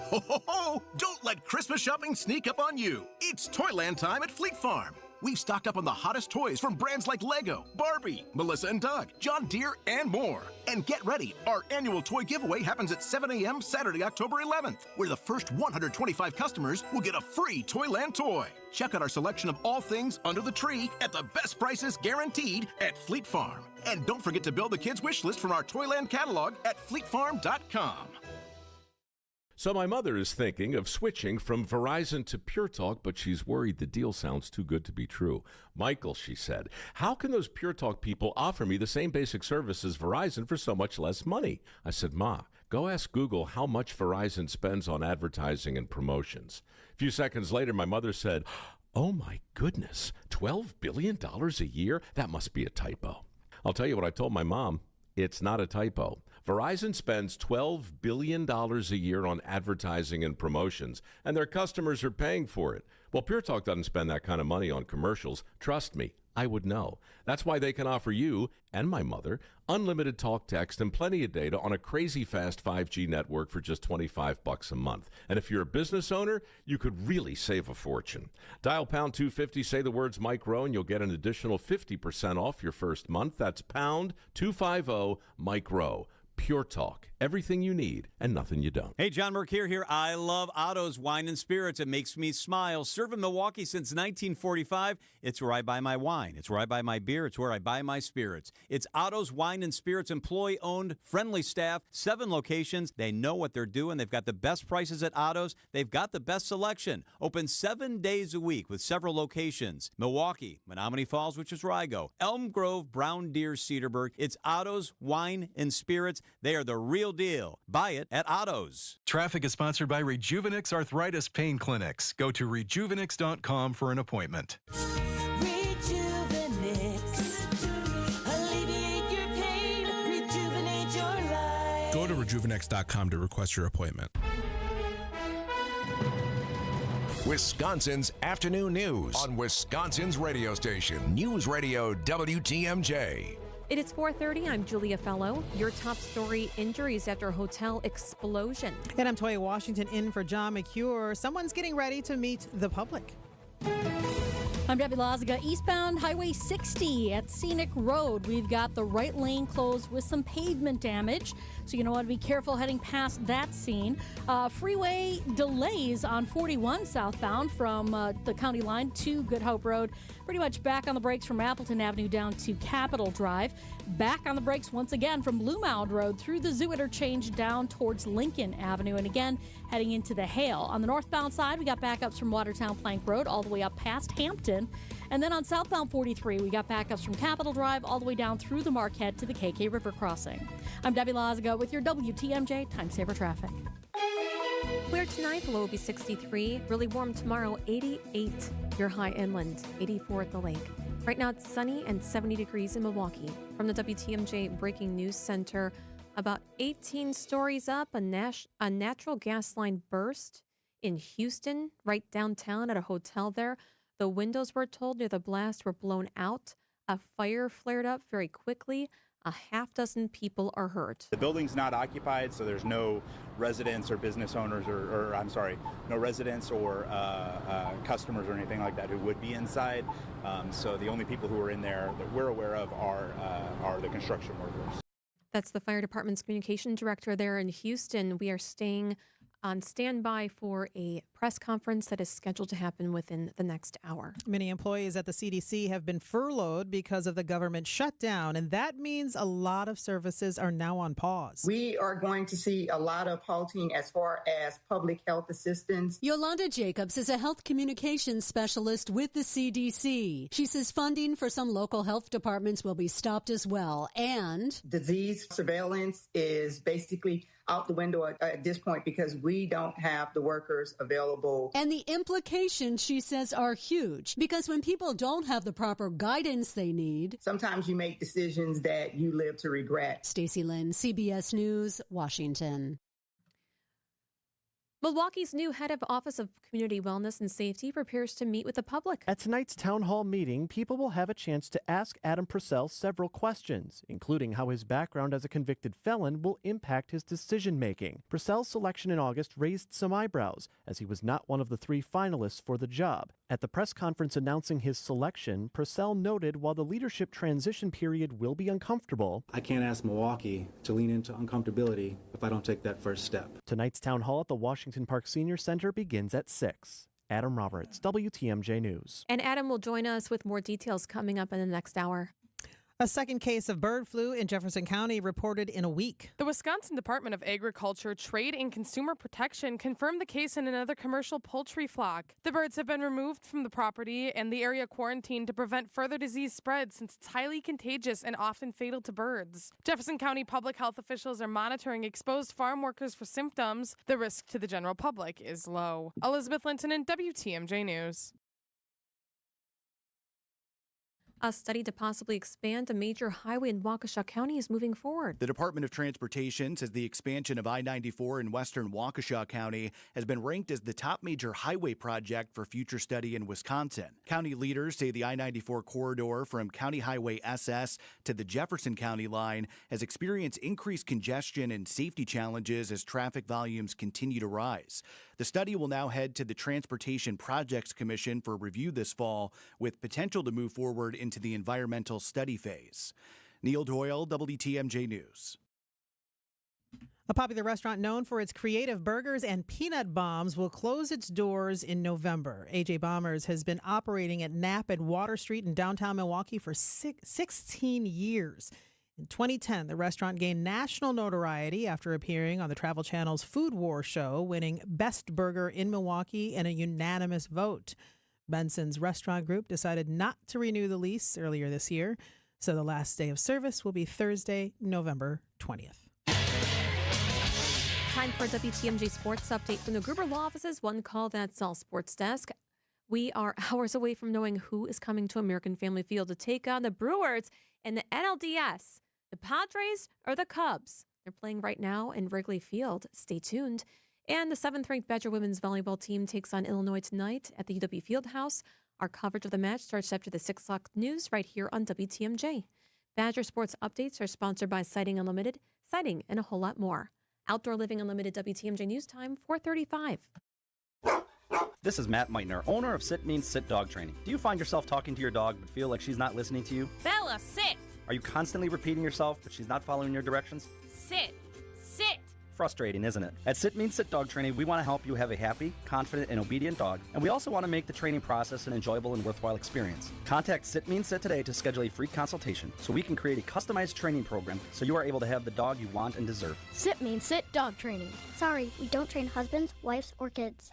Ho, ho, ho! Don't let Christmas shopping sneak up on you. It's Toyland time at Fleet Farm. We've stocked up on the hottest toys from brands like Lego, Barbie, Melissa and Doug, John Deere, and more. And get ready, our annual toy giveaway happens at 7 a.m. Saturday, October 11th, where the first 125 customers will get a free Toyland toy. Check out our selection of all things under the tree at the best prices guaranteed at Fleet Farm. And don't forget to build the kids' wish list from our Toyland catalog at fleetfarm.com. So my mother is thinking of switching from Verizon to Pure Talk, but she's worried the deal sounds too good to be true. Michael, she said, how can those Pure Talk people offer me the same basic service as Verizon for so much less money? I said, Ma, go ask Google how much Verizon spends on advertising and promotions. A few seconds later, my mother said, oh my goodness, $12 billion a year? That must be a typo. I'll tell you what I told my mom. It's not a typo. Verizon spends $12 billion a year on advertising and promotions, and their customers are paying for it. Well, Pure Talk doesn't spend that kind of money on commercials. Trust me, I would know. That's why they can offer you and my mother unlimited talk, text, and plenty of data on a crazy fast 5G network for just $25 a month. And if you're a business owner, you could really save a fortune. Dial pound 250, say the words Mike Rowe, and you'll get an additional 50% off your first month. That's pound 250 Mike Rowe. Pure Talk. Everything you need and nothing you don't. Hey, John Mercure here. I love Otto's Wine and Spirits. It makes me smile. Served in Milwaukee since 1945. It's where I buy my wine. It's where I buy my beer. It's where I buy my spirits. It's Otto's Wine and Spirits, employee-owned, friendly staff, 7 locations. They know what they're doing. They've got the best prices at Otto's. They've got the best selection. Open 7 days a week with several locations. Milwaukee, Menominee Falls, which is where I go. Elm Grove, Brown Deer, Cedarburg. It's Otto's Wine and Spirits. They are the real deal. Buy it at Otto's. Traffic is sponsored by Rejuvenix Arthritis Pain Clinics. Go to rejuvenix.com for an appointment. Go to rejuvenix.com to request your appointment. Wisconsin's afternoon news on Wisconsin's radio station, News Radio WTMJ. It is 4:30. I'm Julia Fello. Your top story: injuries after a hotel explosion. And I'm Toya Washington in for John McCure. Someone's getting ready to meet the public. I'm Debbie Lazaga. Eastbound Highway 60 at Scenic Road. We've got the right lane closed with some pavement damage, so you want to be careful heading past that scene. Freeway delays on 41 southbound from the county line to Good Hope Road. Pretty much back on the brakes from Appleton Avenue down to Capitol Drive. Back on the brakes once again from Blue Mound Road through the Zoo Interchange down towards Lincoln Avenue. And again, heading into the Hale. On the northbound side, we got backups from Watertown Plank Road all the way up past Hampton. And then on southbound 43, we got backups from Capitol Drive all the way down through the Marquette to the KK River crossing. I'm Debbie Lazaga with your WTMJ Time Saver Traffic. Clear tonight, low will be 63. Really warm tomorrow, 88. Your high inland, 84 at the lake. Right now it's sunny and 70 degrees in Milwaukee. From the WTMJ Breaking News Center, about 18 stories up, a natural gas line burst in Houston, right downtown at a hotel there. The windows, we're told, near the blast were blown out. A fire flared up very quickly. A half dozen people are hurt. The building's not occupied, so there's no residents or business owners no residents or customers or anything like that who would be inside. So the only people who are in there that we're aware of are the construction workers. That's the fire department's communication director there in Houston. We are staying on standby for a press conference that is scheduled to happen within the next hour. Many employees at the CDC have been furloughed because of the government shutdown, and that means a lot of services are now on pause. We are going to see a lot of halting as far as public health assistance. Yolanda Jacobs is a health communications specialist with the CDC. She says funding for some local health departments will be stopped as well, and disease surveillance is basically out the window at this point because we don't have the workers available. And the implications, she says, are huge because when people don't have the proper guidance they need, sometimes you make decisions that you live to regret. Stacey Lynn, CBS News, Washington. Milwaukee's new head of Office of Community Wellness and Safety prepares to meet with the public. At tonight's town hall meeting, people will have a chance to ask Adam Purcell several questions, including how his background as a convicted felon will impact his decision-making. Purcell's selection in August raised some eyebrows, as he was not one of the 3 finalists for the job. At the press conference announcing his selection, Purcell noted while the leadership transition period will be uncomfortable, I can't ask Milwaukee to lean into uncomfortability if I don't take that first step. Tonight's town hall at the Washington Park Senior Center begins at 6. Adam Roberts, WTMJ News. And Adam will join us with more details coming up in the next hour. A second case of bird flu in Jefferson County reported in a week. The Wisconsin Department of Agriculture, Trade, and Consumer Protection confirmed the case in another commercial poultry flock. The birds have been removed from the property and the area quarantined to prevent further disease spread since it's highly contagious and often fatal to birds. Jefferson County public health officials are monitoring exposed farm workers for symptoms. The risk to the general public is low. Elizabeth Linton in WTMJ News. A study to possibly expand a major highway in Waukesha County is moving forward. The Department of Transportation says the expansion of I-94 in western Waukesha County has been ranked as the top major highway project for future study in Wisconsin. County leaders say the I-94 corridor from County Highway SS to the Jefferson County line has experienced increased congestion and safety challenges as traffic volumes continue to rise. The study will now head to the Transportation Projects Commission for review this fall, with potential to move forward into the environmental study phase. Neil Doyle, WTMJ News. A popular restaurant known for its creative burgers and peanut bombs will close its doors in November. AJ Bombers has been operating at Knapp and Water Street in downtown Milwaukee for 16 years. In 2010, the restaurant gained national notoriety after appearing on the Travel Channel's Food War show, winning Best Burger in Milwaukee in a unanimous vote. Benson's Restaurant Group decided not to renew the lease earlier this year, so the last day of service will be Thursday, November 20th. Time for a WTMJ Sports Update from the Gruber Law Office's One Call That's All Sports Desk. We are hours away from knowing who is coming to American Family Field to take on the Brewers in the NLDS. The Padres or the Cubs? They're playing right now in Wrigley Field. Stay tuned. And the 7th-ranked Badger women's volleyball team takes on Illinois tonight at the UW Fieldhouse. Our coverage of the match starts after the 6 o'clock news right here on WTMJ. Badger Sports Updates are sponsored by Sighting Unlimited, Sighting, and a whole lot more. Outdoor Living Unlimited WTMJ News Time, 4:35. This is Matt Meitner, owner of Sit Means Sit Dog Training. Do you find yourself talking to your dog but feel like she's not listening to you? Bella, sit! Are you constantly repeating yourself but she's not following your directions? Sit! Sit! Frustrating, isn't it? At Sit Means Sit Dog Training, we want to help you have a happy, confident, and obedient dog, and we also want to make the training process an enjoyable and worthwhile experience. Contact Sit Means Sit today to schedule a free consultation so we can create a customized training program so you are able to have the dog you want and deserve. Sit Means Sit Dog Training. Sorry, we don't train husbands, wives, or kids.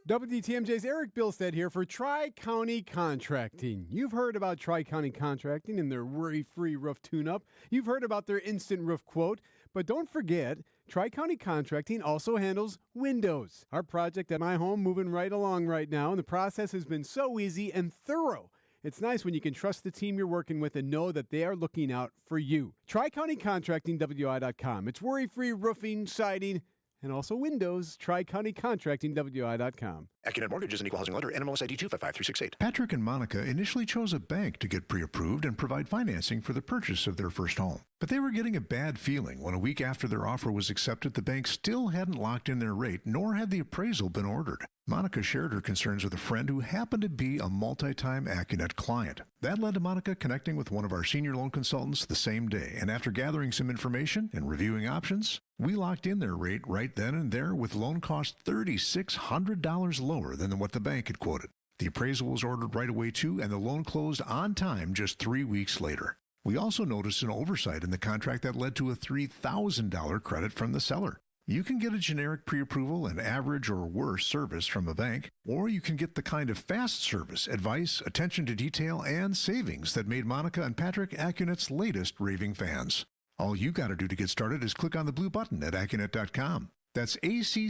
WTMJ's Eric Bilstead here for Tri-County Contracting. You've heard about Tri-County Contracting and their worry-free roof tune-up. You've heard about their instant roof quote. But don't forget, Tri-County Contracting also handles windows. Our project at my home moving right along right now, and the process has been so easy and thorough. It's nice when you can trust the team you're working with and know that they are looking out for you. Tri-County Contracting, WI.com. It's worry-free roofing, siding, and also windows. Tri-County Contracting, WI.com. Accunet Mortgage is an equal housing lender. NMLS ID 255368. Patrick and Monica initially chose a bank to get pre-approved and provide financing for the purchase of their first home. But they were getting a bad feeling when a week after their offer was accepted, the bank still hadn't locked in their rate, nor had the appraisal been ordered. Monica shared her concerns with a friend who happened to be a multi-time Accunet client. That led to Monica connecting with one of our senior loan consultants the same day, and after gathering some information and reviewing options, we locked in their rate right then and there with loan costs $3,600 lower than what the bank had quoted. The appraisal was ordered right away too, and the loan closed on time just 3 weeks later. We also noticed an oversight in the contract that led to a $3,000 credit from the seller. You can get a generic pre-approval and average or worse service from a bank, or you can get the kind of fast service, advice, attention to detail, and savings that made Monica and Patrick Accunet's latest raving fans. All you got to do to get started is click on the blue button at Accunet.com. That's ACCUNET.com.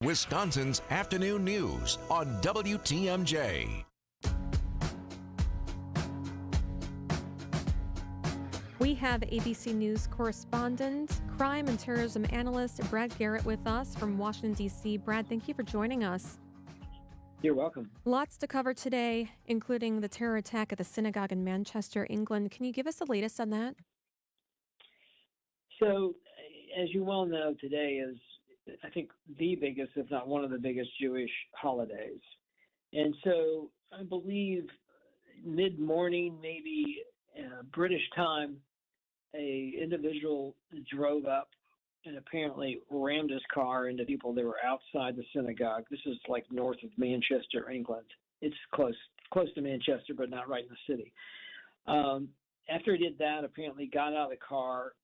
Wisconsin's Afternoon News on WTMJ. We have ABC News correspondent, crime and terrorism analyst Brad Garrett with us from Washington, D.C. Brad, thank you for joining us. You're welcome. Lots to cover today, including the terror attack at the synagogue in Manchester, England. Can you give us the latest on that? So, as you well know, today is, I think, the biggest, if not one of the biggest Jewish holidays. And so I believe mid-morning, maybe British time, a individual drove up and apparently rammed his car into people that were outside the synagogue. This is like north of Manchester, England. It's close to Manchester, but not right in the city. After he did that, apparently got out of the car,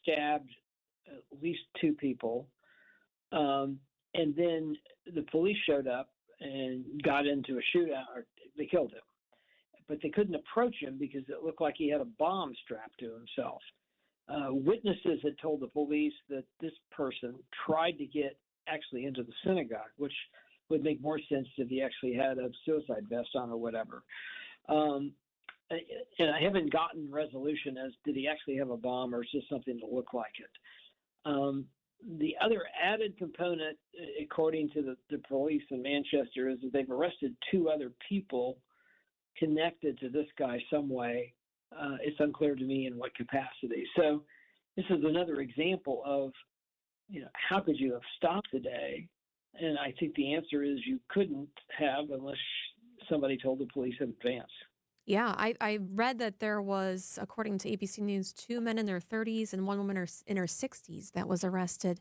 stabbed at least 2 people, and then the police showed up and got into a shootout. Or they killed him. But they couldn't approach him because it looked like he had a bomb strapped to himself. Witnesses had told the police that this person tried to get actually into the synagogue, which would make more sense if he actually had a suicide vest on or whatever. And I haven't gotten resolution as did he actually have a bomb or is this something to look like it. The other added component, according to the police in Manchester, is that they've arrested 2 other people connected to this guy some way. It's unclear to me in what capacity. So this is another example of, how could you have stopped the day? And I think the answer is you couldn't have unless somebody told the police in advance. Yeah, I read that there was, according to ABC News, 2 men in their 30s and one woman in her 60s that was arrested.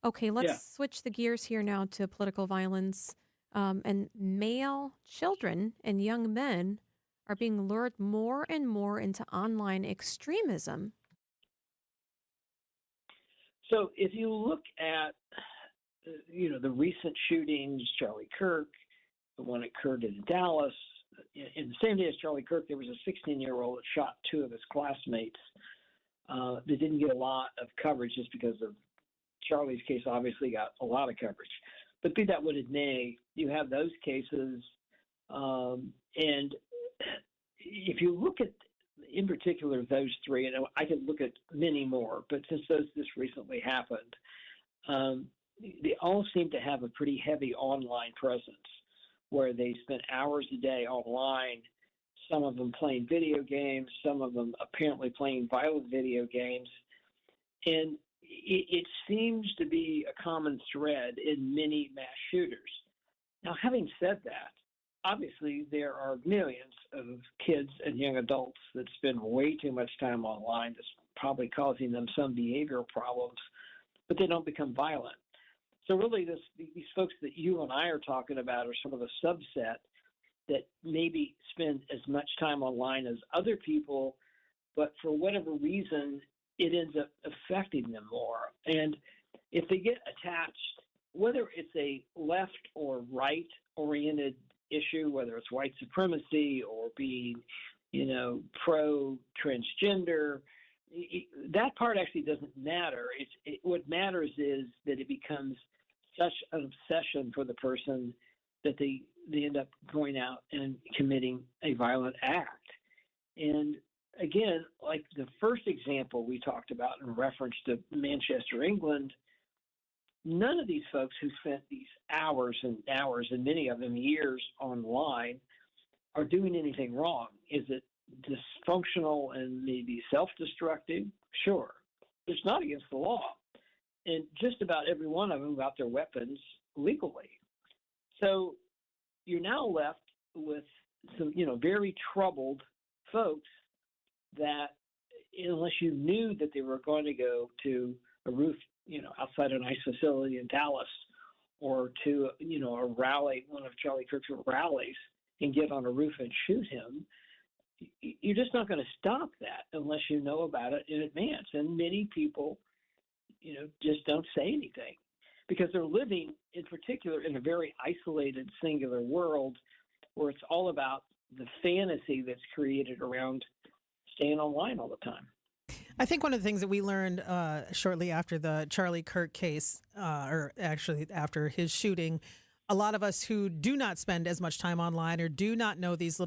Okay, let's Yeah. switch the gears here now to political violence. And male children and young men are being lured more and more into online extremism. So if you look at, the recent shootings, Charlie Kirk, the one that occurred in Dallas, in the same day as Charlie Kirk, there was a 16-year-old that shot two of his classmates. That didn't get a lot of coverage just because of Charlie's case obviously got a lot of coverage. But be that what it may, you have those cases. And if you look at, in particular, those three, and I could look at many more, but since those just recently happened, they all seem to have a pretty heavy online presence where they spend hours a day online, some of them playing video games, some of them apparently playing violent video games. And it seems to be a common thread in many mass shooters. Now, having said that, obviously there are millions of kids and young adults that spend way too much time online that's probably causing them some behavioral problems, but they don't become violent. So really these folks that you and I are talking about are sort of a subset that maybe spend as much time online as other people, but for whatever reason, it ends up affecting them more. And if they get attached, whether it's a left or right oriented issue, whether it's white supremacy or being, pro transgender, that part actually doesn't matter. What matters is that it becomes such an obsession for the person that they end up going out and committing a violent act. And again, like the first example we talked about in reference to Manchester, England, none of these folks who spent these hours and hours, and many of them years online, are doing anything wrong. Is it dysfunctional and maybe self-destructive? Sure. It's not against the law. And just about every one of them got their weapons legally. So you're now left with some, very troubled folks that, unless you knew that they were going to go to a roof, outside a nice facility in Dallas, or to, a rally, one of Charlie Kirk's rallies, and get on a roof and shoot him, you're just not going to stop that unless you know about it in advance. And many people, just don't say anything because they're living, in particular, in a very isolated, singular world where it's all about the fantasy that's created around staying online all the time. I think one of the things that we learned shortly after the Charlie Kirk case, or actually after his shooting, a lot of us who do not spend as much time online or do not know these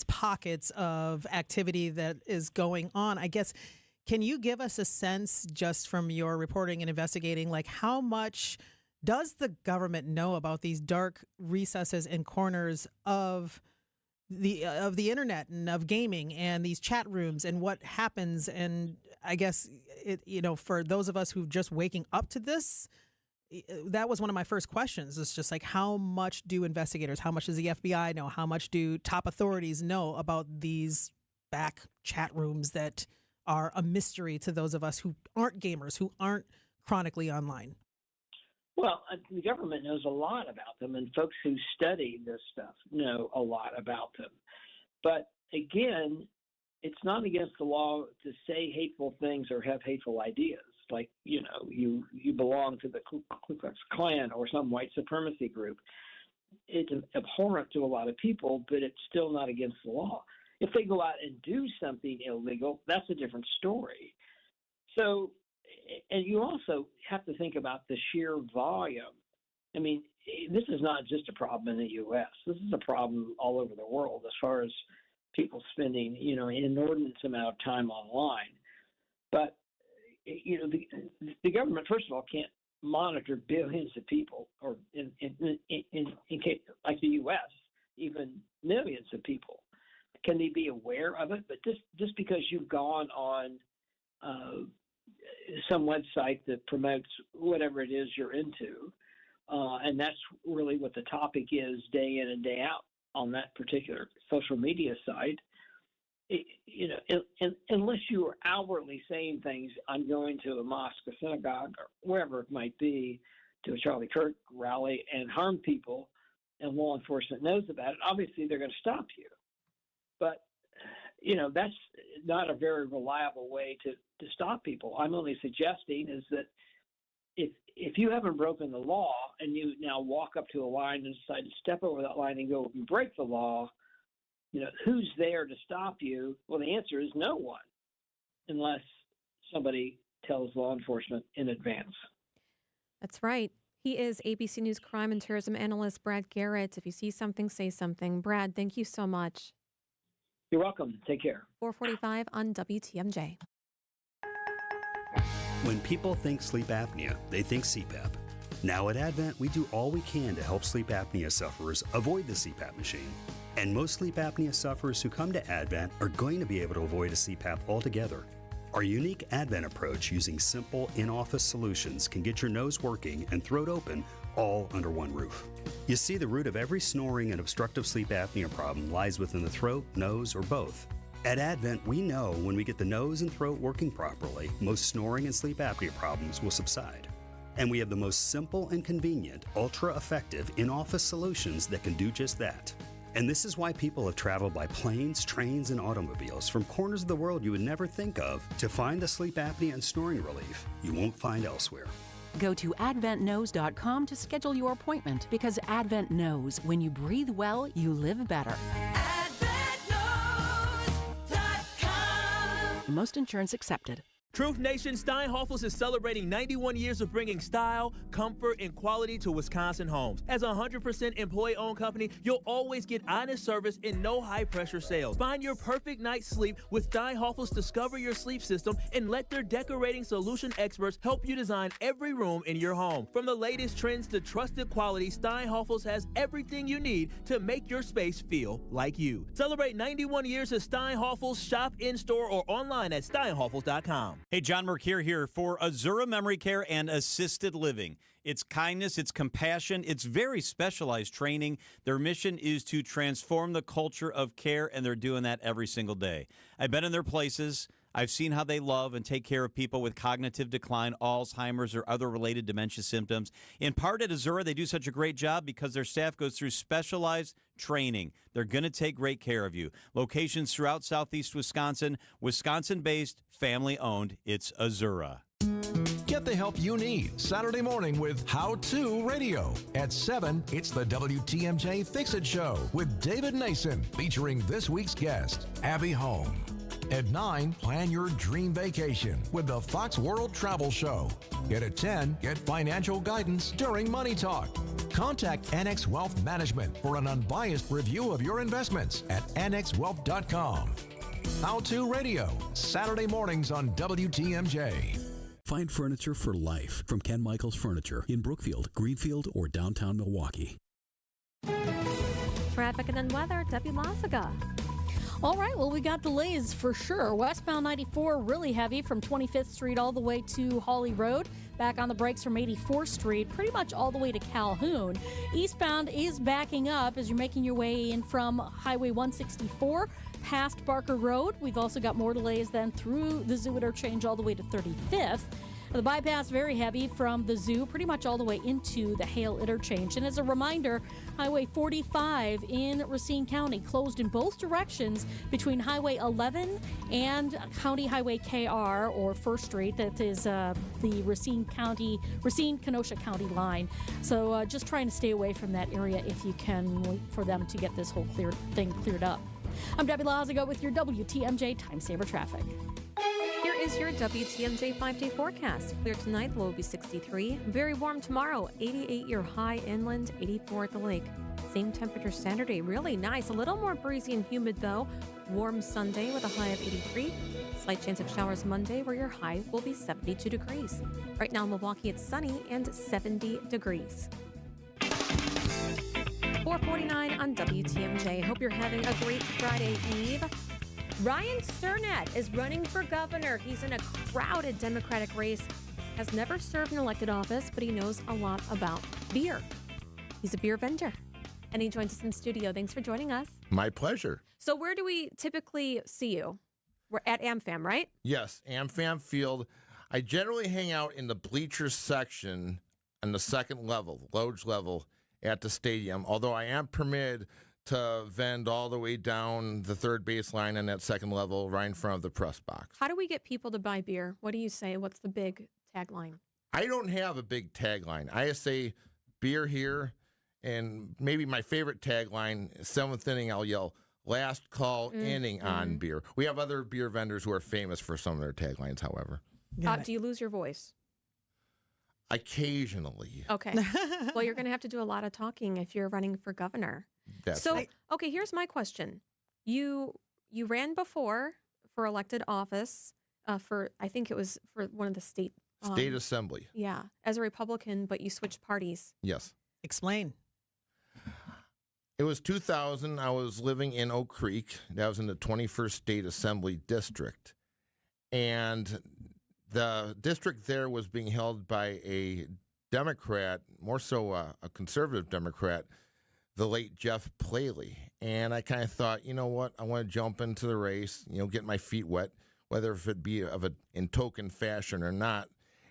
pockets of activity that is going on, I guess, can you give us a sense just from your reporting and investigating, like how much does the government know about these dark recesses and corners of the internet and of gaming and these chat rooms and what happens? And I guess for those of us who just waking up to this, that was one of my first questions. It's just like, how much do investigators, how much does the FBI know, how much do top authorities know about these back chat rooms that are a mystery to those of us who aren't gamers, who aren't chronically online? Well, the government knows a lot about them, and folks who study this stuff know a lot about them. But again, it's not against the law to say hateful things or have hateful ideas. Like, you belong to the Ku Klux Klan or some white supremacy group. It's abhorrent to a lot of people, but it's still not against the law. If they go out and do something illegal, that's a different story. So, and you also have to think about the sheer volume. I mean, this is not just a problem in the U.S. This is a problem all over the world as far as people spending, an inordinate amount of time online. But, the government, first of all, can't monitor billions of people, or in case, like the U.S., even millions of people. Can they be aware of it? But just because you've gone on some website that promotes whatever it is you're into, and that's really what the topic is day in and day out on that particular social media site, unless you are outwardly saying things, I'm going to a mosque, a synagogue, or wherever it might be, to a Charlie Kirk rally and harm people, and law enforcement knows about it, obviously they're going to stop you. But, that's not a very reliable way to stop people. I'm only suggesting is that if you haven't broken the law and you now walk up to a line and decide to step over that line and go and break the law, who's there to stop you? Well, the answer is no one, unless somebody tells law enforcement in advance. That's right. He is ABC News crime and terrorism analyst Brad Garrett. If you see something, say something. Brad, thank you so much. You're welcome. Take care. 4:45 on WTMJ. When people think sleep apnea, they think CPAP. Now at Advent, we do all we can to help sleep apnea sufferers avoid the CPAP machine. And most sleep apnea sufferers who come to Advent are going to be able to avoid a CPAP altogether. Our unique Advent approach using simple in-office solutions can get your nose working and throat open all under one roof. You see, the root of every snoring and obstructive sleep apnea problem lies within the throat, nose, or both. At Advent, we know when we get the nose and throat working properly, most snoring and sleep apnea problems will subside. And we have the most simple and convenient, ultra-effective in-office solutions that can do just that. And this is why people have traveled by planes, trains, and automobiles from corners of the world you would never think of to find the sleep apnea and snoring relief you won't find elsewhere. Go to adventknows.com to schedule your appointment, because Advent knows when you breathe well, you live better. Most insurance accepted. Truth Nation, Steinhoffels is celebrating 91 years of bringing style, comfort, and quality to Wisconsin homes. As a 100% employee-owned company, you'll always get honest service and no high-pressure sales. Find your perfect night's sleep with Steinhoffels. Discover your sleep system and let their decorating solution experts help you design every room in your home. From the latest trends to trusted quality, Steinhoffels has everything you need to make your space feel like you. Celebrate 91 years of Steinhoffels. Shop in-store or online at steinhoffels.com. Hey, John Mercure here for Azura Memory Care and Assisted Living. It's kindness, it's compassion, it's very specialized training. Their mission is to transform the culture of care, and they're doing that every single day. I've been in their places. I've seen how they love and take care of people with cognitive decline, Alzheimer's, or other related dementia symptoms. In part at Azura, they do such a great job because their staff goes through specialized training. They're going to take great care of you. Locations throughout southeast Wisconsin, Wisconsin-based, family-owned. It's Azura. Get the help you need Saturday morning with How To Radio. At 7, it's the WTMJ Fix-It Show with David Nason, featuring this week's guest, Abby Holm. At 9, plan your dream vacation with the Fox World Travel Show. Yet at 10, get financial guidance during Money Talk. Contact Annex Wealth Management for an unbiased review of your investments at annexwealth.com. How To Radio, Saturday mornings on WTMJ. Find furniture for life from Ken Michaels Furniture in Brookfield, Greenfield, or downtown Milwaukee. Traffic and then weather, Debbie Lazaga. All right, well, we got delays for sure. Westbound 94 really heavy from 25th Street all the way to Hawley Road. Back on the brakes from 84th Street, pretty much all the way to Calhoun. Eastbound is backing up as you're making your way in from Highway 164 past Barker Road. We've also got more delays then through the Zoo interchange all the way to 35th. The bypass very heavy from the Zoo pretty much all the way into the Hale interchange. And as a reminder, Highway 45 in Racine County closed in both directions between Highway 11 and County Highway KR or 1st Street. That is the Racine-Kenosha County line. So just trying to stay away from that area if you can, wait for them to get this whole thing cleared up. I'm Debbie Lazaga with your WTMJ Time Saver Traffic. Here is your WTMJ 5-day forecast. Clear tonight, low will be 63. Very warm tomorrow, 88 your high inland, 84 at the lake. Same temperature Saturday, really nice. A little more breezy and humid though. Warm Sunday with a high of 83. Slight chance of showers Monday where your high will be 72 degrees. Right now in Milwaukee, it's sunny and 70 degrees. 4:49 on WTMJ. Hope you're having a great Friday Eve. Ryan Surnett is running for governor. He's in a crowded Democratic race. Has never served an elected office, but he knows a lot about beer. He's a beer vendor. and he joins us in studio. Thanks for joining us. My pleasure. So where do we typically see you? We're at AmFam, right? Yes, AmFam Field. I generally hang out in the bleachers section on the second level, Loge level at the stadium, although I am permitted to vend all the way down the third baseline on that second level right in front of the press box. How do we get people to buy beer? What do you say? What's the big tagline? I don't have a big tagline. I just say beer here, and maybe my favorite tagline, seventh inning, I'll yell, last call inning on beer. We have other beer vendors who are famous for some of their taglines, however. Do you lose your voice? Occasionally. Okay. Well, you're going to have to do a lot of talking if you're running for governor. That's so, right. okay, here's my question. You ran before for elected office for, I think it was for one of the state assembly. Yeah, as a Republican, but you switched parties. Yes. Explain. It was 2000. I was living in Oak Creek. That was in the 21st State Assembly District. And the district there was being held by a Democrat, more so a conservative Democrat, the late Jeff Paley. And I kind of thought, you know what, I want to jump into the race, get my feet wet, whether if it be in token fashion or not.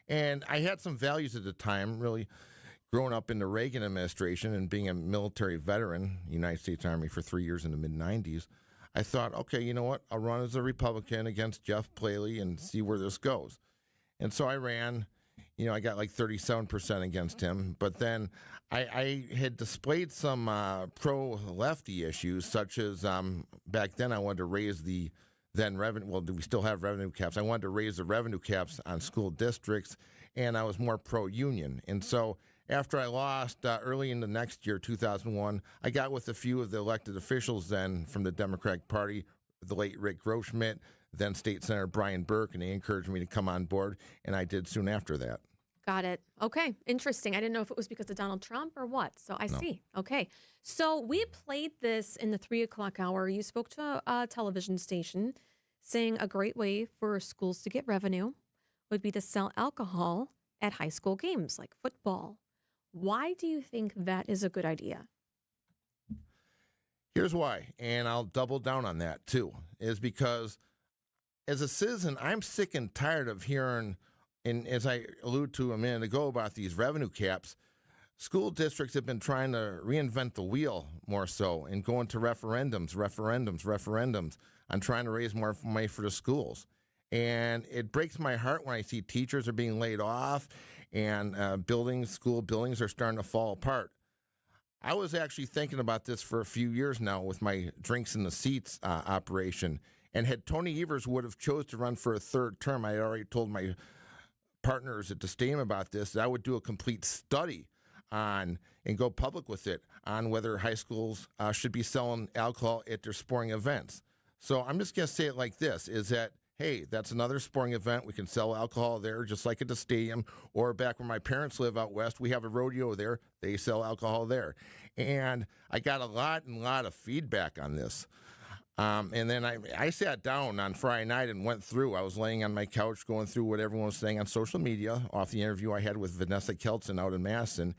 And I had some values at the time, really growing up in the Reagan administration and being a military veteran, United States Army for 3 years in the mid-'90s. I thought, okay, you know what, I'll run as a Republican against Jeff Paley and see where this goes. And so I ran. I got like 37% against him. But then I had displayed some pro-lefty issues, such as back then I wanted to raise the then revenue. Well, do we still have revenue caps? I wanted to raise the revenue caps on school districts, and I was more pro-union. And so after I lost early in the next year, 2001, I got with a few of the elected officials then from the Democratic Party, the late Rick Groschmidt, then State Senator Brian Burke, and they encouraged me to come on board, and I did soon after that. Got it. Okay. Interesting. I didn't know if it was because of Donald Trump or what. So I see. Okay. So we played this in the 3 o'clock hour. You spoke to a television station saying a great way for schools to get revenue would be to sell alcohol at high school games like football. Why do you think that is a good idea? Here's why, and I'll double down on that too, is because as a citizen, I'm sick and tired of hearing, and as I alluded to a minute ago about these revenue caps, school districts have been trying to reinvent the wheel more so and going to referendums on trying to raise more money for the schools. And it breaks my heart when I see teachers are being laid off and school buildings are starting to fall apart. I was actually thinking about this for a few years now with my Drinks in the Seats operation. And had Tony Evers would have chose to run for a third term, I had already told my partners at the stadium about this, that I would do a complete study on and go public with it on whether high schools should be selling alcohol at their sporting events. So I'm just going to say it like this, is that, hey, that's another sporting event. We can sell alcohol there just like at the stadium. Or back where my parents live out west, we have a rodeo there. They sell alcohol there. And I got a lot of feedback on this. And then I sat down on Friday night and went through. I was laying on my couch going through what everyone was saying on social media off the interview I had with Vanessa Keltzen out in Madison.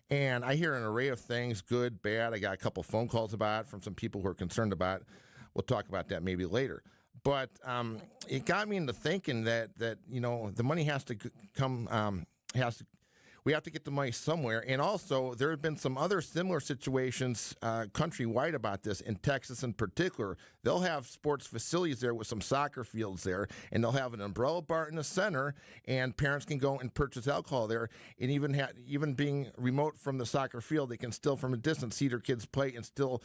And I hear an array of things, good, bad. I got a couple phone calls about it from some people who are concerned about it. We'll talk about that maybe later. But it got me into thinking that the money has to come, we have to get the money somewhere. And also, there have been some other similar situations countrywide about this, in Texas in particular. They'll have sports facilities there with some soccer fields there, and they'll have an umbrella bar in the center, and parents can go and purchase alcohol there. And even being remote from the soccer field, they can still, from a distance, see their kids play and still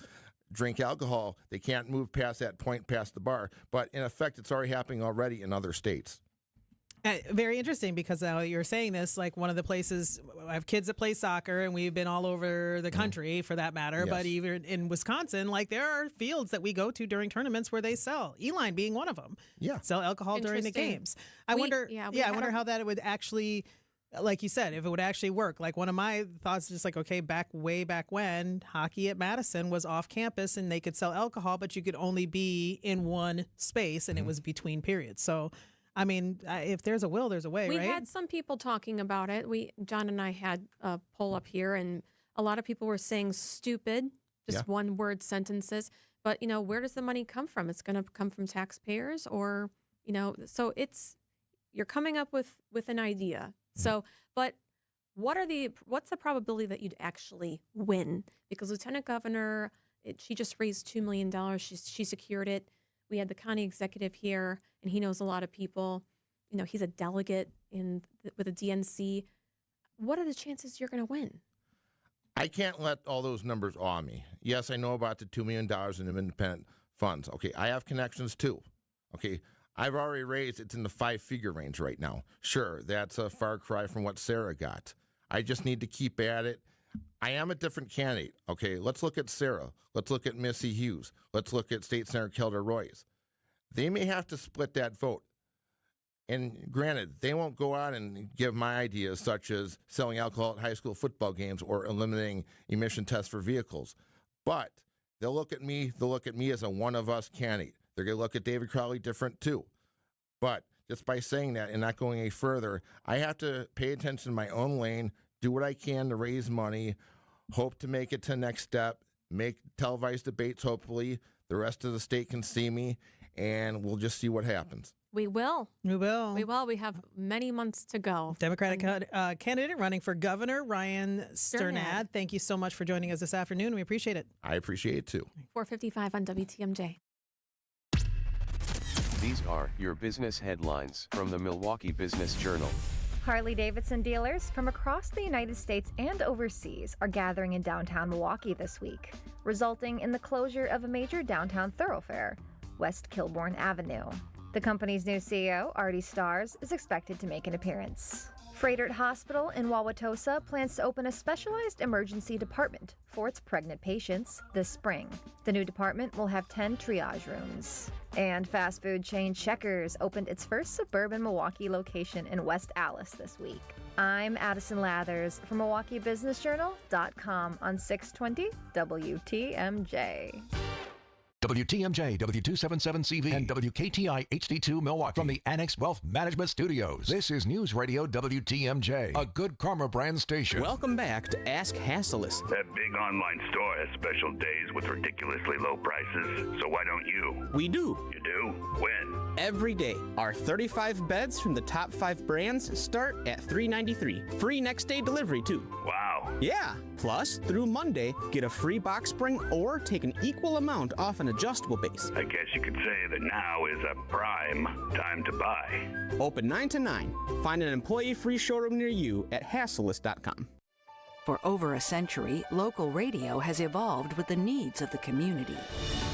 drink alcohol. They can't move past that point, past the bar. But in effect, it's already happening already in other states. Very interesting, because now you're saying this, like one of the places, I have kids that play soccer, and we've been all over the country for that matter. Yes. But even in Wisconsin, like there are fields that we go to during tournaments where they sell, Eline being one of them. Yeah. Sell alcohol during the games. I wonder how that would actually, like you said, if it would actually work. Like one of my thoughts is just like, okay, way back when hockey at Madison was off campus and they could sell alcohol, but you could only be in one space and it was between periods. So, I mean, if there's a will, there's a way, we right? had some people talking about it. John and I had a poll up here, and a lot of people were saying stupid, just one word sentences. But, where does the money come from? It's going to come from taxpayers or, so you're coming up with an idea. So, but what's the probability that you'd actually win? Because Lieutenant Governor, she just raised $2 million. She secured it. We had the county executive here, and he knows a lot of people. He's a delegate with the DNC. What are the chances you're going to win? I can't let all those numbers awe me. Yes, I know about the $2 million in independent funds. Okay, I have connections too. Okay, I've already raised, it's in the 5-figure range right now. Sure, that's a far cry from what Sarah got. I just need to keep at it. I am a different candidate. Okay, let's look at Sarah. Let's look at Missy Hughes. Let's look at State Senator Kelda Royce. They may have to split that vote. And granted, they won't go out and give my ideas such as selling alcohol at high school football games or eliminating emission tests for vehicles. But they'll look at me as a one-of-us candidate. They're going to look at David Crowley different too. But just by saying that and not going any further, I have to pay attention to my own lane, do what I can to raise money, hope to make it to the next step, make televised debates, hopefully. The rest of the state can see me, and we'll just see what happens. We will. We will. We will. We have many months to go. Democratic candidate running for governor, Ryan Sternad. Thank you so much for joining us this afternoon. We appreciate it. I appreciate it too. 4:55 on WTMJ. These are your business headlines from the Milwaukee Business Journal. Harley-Davidson dealers from across the United States and overseas are gathering in downtown Milwaukee this week, resulting in the closure of a major downtown thoroughfare, West Kilbourne Avenue. The company's new CEO, Artie Stars, is expected to make an appearance. Fredert Hospital in Wauwatosa plans to open a specialized emergency department for its pregnant patients this spring. The new department will have 10 triage rooms. And fast food chain Checkers opened its first suburban Milwaukee location in West Allis this week. I'm Addison Lathers from MilwaukeeBusinessJournal.com on 620 WTMJ. WTMJ, W277CV, and WKTI HD2 Milwaukee from the Annex Wealth Management Studios. This is News Radio WTMJ, a good karma brand station. Welcome back to Ask Hasselus. That big online store has special days with ridiculously low prices. So why don't you? We do. You do? When? Every day. Our 35 beds from the top 5 brands start at $393. Free next day delivery, too. Wow. Yeah. Plus, through Monday, get a free box spring or take an equal amount off an adjustable base. I guess you could say that now is a prime time to buy. Open 9 to 9. Find an employee-free showroom near you at Hasselus.com. For over a century, local radio has evolved with the needs of the community.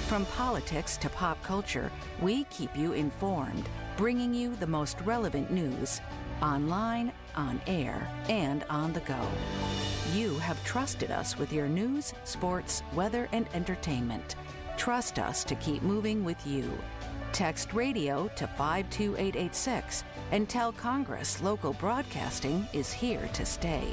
From politics to pop culture, we keep you informed, bringing you the most relevant news, online, on air, and on the go. You have trusted us with your news, sports, weather, and entertainment. Trust us to keep moving with you. Text radio to 52886 and tell Congress local broadcasting is here to stay.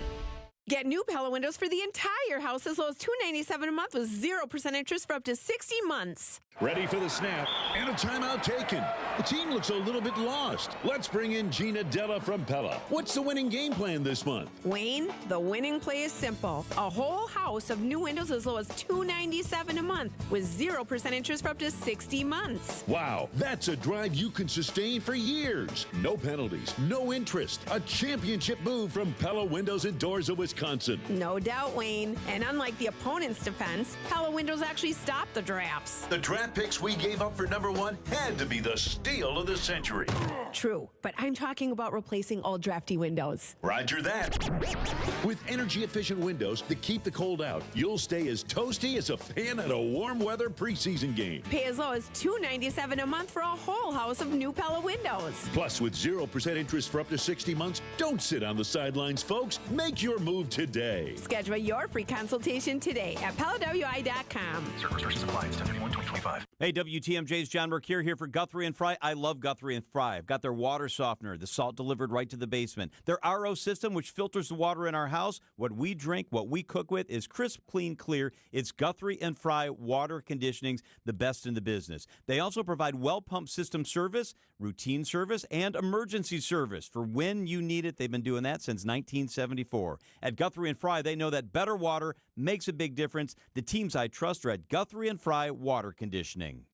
Get new Pella windows for the entire house as low as $297 a month with 0% interest for up to 60 months. Ready for the snap and a timeout taken. The team looks a little bit lost. Let's bring in Gina Della from Pella. What's the winning game plan this month? Wayne, the winning play is simple. A whole house of new windows as low as $297 a month with 0% interest for up to 60 months. Wow, that's a drive you can sustain for years. No penalties, no interest. A championship move from Pella Windows and Doors of Wisconsin. No doubt, Wayne. And unlike the opponent's defense, Pella Windows actually stopped the drafts. The draft picks we gave up for number 1 had to be the steal of the century. True, but I'm talking about replacing old drafty windows. Roger that. With energy-efficient windows that keep the cold out, you'll stay as toasty as a fan at a warm weather preseason game. Pay as low as $297 a month for a whole house of new Pella windows. Plus, with 0% interest for up to 60 months, don't sit on the sidelines, folks. Make your move today. Schedule your free consultation today at PellaWI.com. Certain restrictions apply. 10/31/2025. Hey, WTMJ's John Mercure here for Guthrie and Fry. I love Guthrie and Fry. I've got their water softener, the salt delivered right to the basement. Their RO system, which filters the water in our house. What we drink, what we cook with is crisp, clean, clear. It's Guthrie and Fry water conditionings, the best in the business. They also provide well pump system service, routine service, and emergency service for when you need it. They've been doing that since 1974. At At Guthrie and Fry, they know that better water makes a big difference. The teams I trust are at Guthrie and Fry Water Conditioning.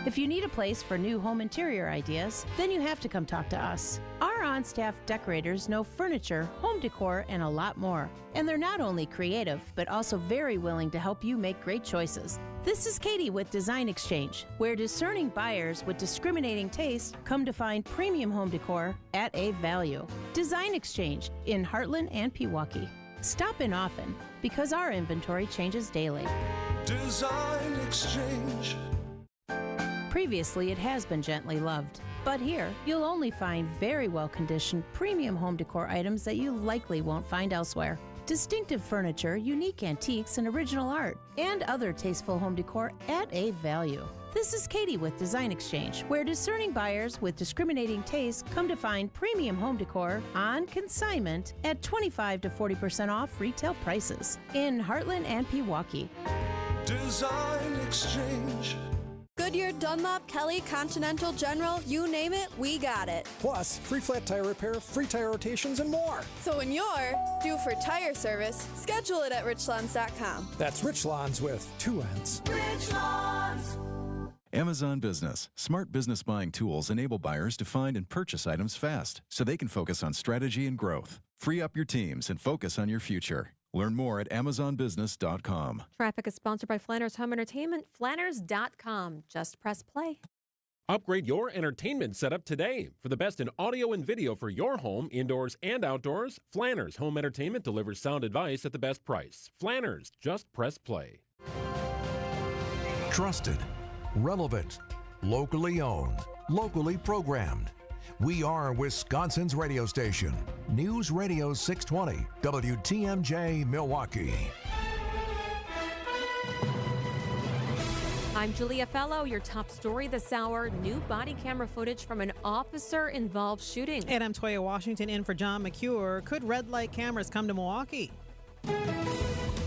If you need a place for new home interior ideas, then you have to come talk to us. Our on-staff decorators know furniture, home decor, and a lot more. And they're not only creative, but also very willing to help you make great choices. This is Katie with Design Exchange, where discerning buyers with discriminating taste come to find premium home decor at a value. Design Exchange in Heartland and Pewaukee. Stop in often because our inventory changes daily. Design Exchange. Previously, it has been gently loved, but here you'll only find very well-conditioned premium home decor items that you likely won't find elsewhere. Distinctive furniture, unique antiques, and original art, and other tasteful home decor at a value. This is Katie with Design Exchange, where discerning buyers with discriminating taste come to find premium home decor on consignment at 25 to 40% off retail prices in Heartland and Pewaukee. Design Exchange. Goodyear, Dunlop, Kelly, Continental, General, you name it, we got it. Plus, free flat tire repair, free tire rotations, and more. So when you're due for tire service, schedule it at richlawns.com. That's Rich Lawns with 2 N's. Rich Lawns. Amazon Business. Smart business buying tools enable buyers to find and purchase items fast so they can focus on strategy and growth. Free up your teams and focus on your future. Learn more at amazonbusiness.com. Traffic is sponsored by Flanners Home Entertainment, flanners.com. Just press play. Upgrade your entertainment setup today. For the best in audio and video for your home, indoors and outdoors, Flanners Home Entertainment delivers sound advice at the best price. Flanners, just press play. Trusted, relevant, locally owned, locally programmed. We are Wisconsin's radio station. News Radio 620, WTMJ Milwaukee. I'm Julia Fello. Your top story this hour, new body camera footage from an officer-involved shooting. And I'm Toya Washington in for John McCure. Could red light cameras come to Milwaukee?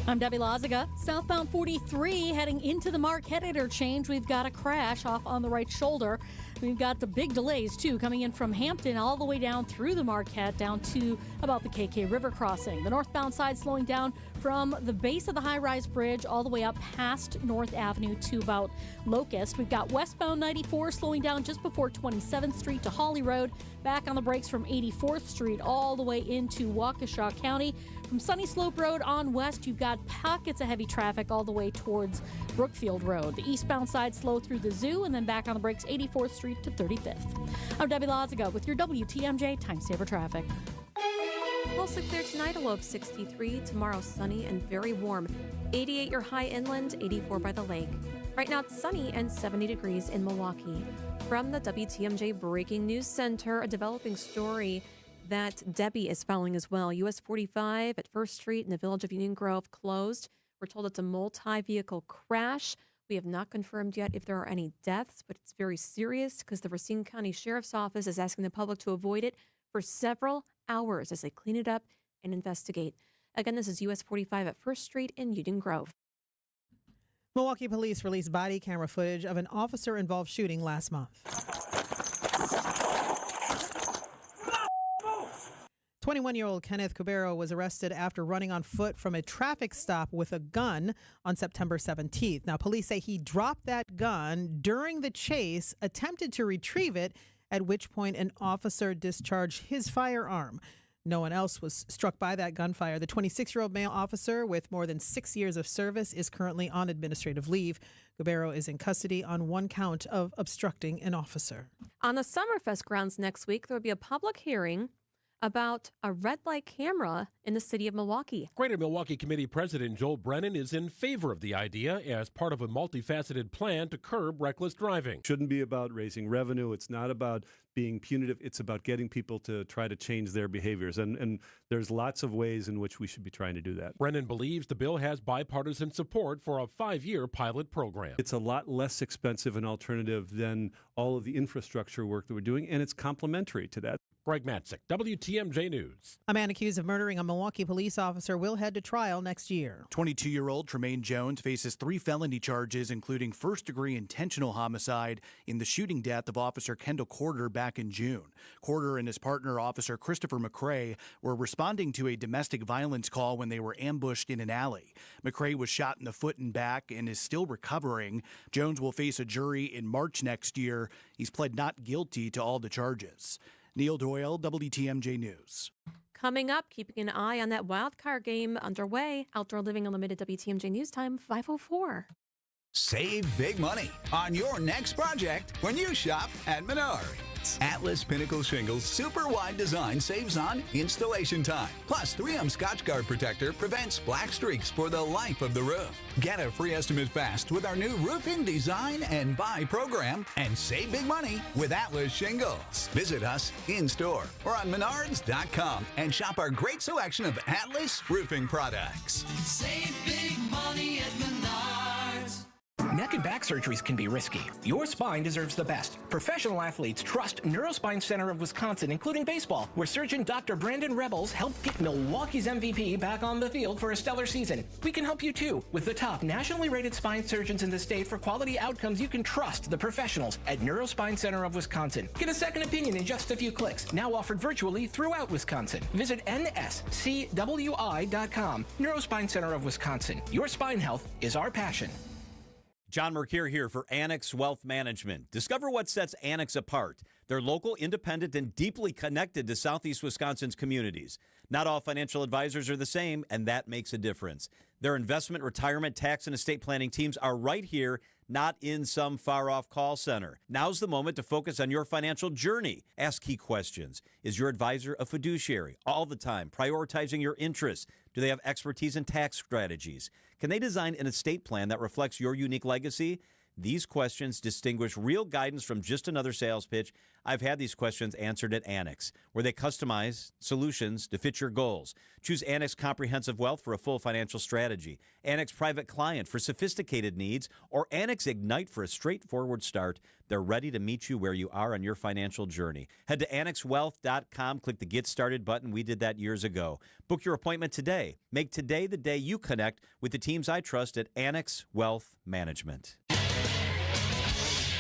I'm Debbie Lazaga. Southbound 43 heading into the Marquette interchange. We've got a crash off on the right shoulder. We've got the big delays, too, coming in from Hampton all the way down through the Marquette down to about the KK River crossing. The northbound side slowing down from the base of the high-rise bridge all the way up past North Avenue to about Locust. We've got westbound 94 slowing down just before 27th Street to Hawley Road. Back on the brakes from 84th Street all the way into Waukesha County. From Sunny Slope Road on west, you've got pockets of heavy traffic all the way towards Brookfield Road. The eastbound side slow through the zoo, and then back on the brakes 84th Street to 35th. I'm Debbie Lazaga with your WTMJ Time Saver Traffic. Mostly clear tonight, a low of 63. Tomorrow, sunny and very warm. 88 your high inland, 84 by the lake. Right now, it's sunny and 70 degrees in Milwaukee. From the WTMJ Breaking News Center, a developing story that Debbie is following as well. US 45 at 1st Street in the village of Union Grove closed. We're told it's a multi-vehicle crash. We have not confirmed yet if there are any deaths, but it's very serious because the Racine County Sheriff's Office is asking the public to avoid it for several hours as they clean it up and investigate. Again, this is US 45 at 1st Street in Union Grove. Milwaukee police released body camera footage of an officer-involved shooting last month. 21-year-old Kenneth Cubero was arrested after running on foot from a traffic stop with a gun on September 17th. Now, police say he dropped that gun during the chase, attempted to retrieve it, at which point an officer discharged his firearm. No one else was struck by that gunfire. The 26-year-old male officer with more than 6 years of service is currently on administrative leave. Cubero is in custody on one count of obstructing an officer. On the Summerfest grounds next week, there will be a public hearing about a red light camera in the city of Milwaukee. Greater Milwaukee Committee President Joel Brennan is in favor of the idea as part of a multifaceted plan to curb reckless driving. Shouldn't be about raising revenue. It's not about being punitive. It's about getting people to try to change their behaviors. And there's lots of ways in which we should be trying to do that. Brennan believes the bill has bipartisan support for a 5-year pilot program. It's a lot less expensive an alternative than all of the infrastructure work that we're doing, and it's complementary to that. Greg Matzik, WTMJ News. A man accused of murdering a Milwaukee police officer will head to trial next year. 22-year-old Tremaine Jones faces 3 felony charges, including first-degree intentional homicide in the shooting death of Officer Kendall Corder back back in June. Corder and his partner, Officer Christopher McCrae, were responding to a domestic violence call when they were ambushed in an alley. McCrae was shot in the foot and back and is still recovering. Jones will face a jury in March next year. He's pled not guilty to all the charges. Neil Doyle, WTMJ News. Coming up, keeping an eye on that wild card game underway. Outdoor Living Unlimited WTMJ News Time, 5:04. Save big money on your next project when you shop at Menards. Atlas Pinnacle Shingles super wide design saves on installation time. Plus, 3M Scotch Guard Protector prevents black streaks for the life of the roof. Get a free estimate fast with our new roofing design and buy program and save big money with Atlas Shingles. Visit us in store or on Menards.com and shop our great selection of Atlas roofing products. Save big money at Menards. Neck and back surgeries can be risky. Your spine deserves the best. Professional athletes trust Neurospine Center of Wisconsin, including baseball, where surgeon Dr. Brandon Rebels helped get Milwaukee's MVP back on the field for a stellar season. We can help you too, with the top nationally rated spine surgeons in the state for quality outcomes. You can trust the professionals at Neurospine Center of Wisconsin. Get a second opinion in just a few clicks. Now offered virtually throughout Wisconsin. Visit nscwi.com. Neurospine Center of Wisconsin. Your spine health is our passion. John Mercure here for Annex Wealth Management. Discover what sets Annex apart. They're local, independent, and deeply connected to Southeast Wisconsin's communities. Not all financial advisors are the same, and that makes a difference. Their investment, retirement, tax, and estate planning teams are right here, not in some far-off call center. Now's the moment to focus on your financial journey. Ask key questions. Is your advisor a fiduciary? All the time, prioritizing your interests. Do they have expertise in tax strategies? Can they design an estate plan that reflects your unique legacy? These questions distinguish real guidance from just another sales pitch. I've had these questions answered at Annex, where they customize solutions to fit your goals. Choose Annex Comprehensive Wealth for a full financial strategy, Annex Private Client for sophisticated needs, or Annex Ignite for a straightforward start. They're ready to meet you where you are on your financial journey. Head to annexwealth.com, click the Get Started button. We did that years ago. Book your appointment today. Make today the day you connect with the teams I trust at Annex Wealth Management.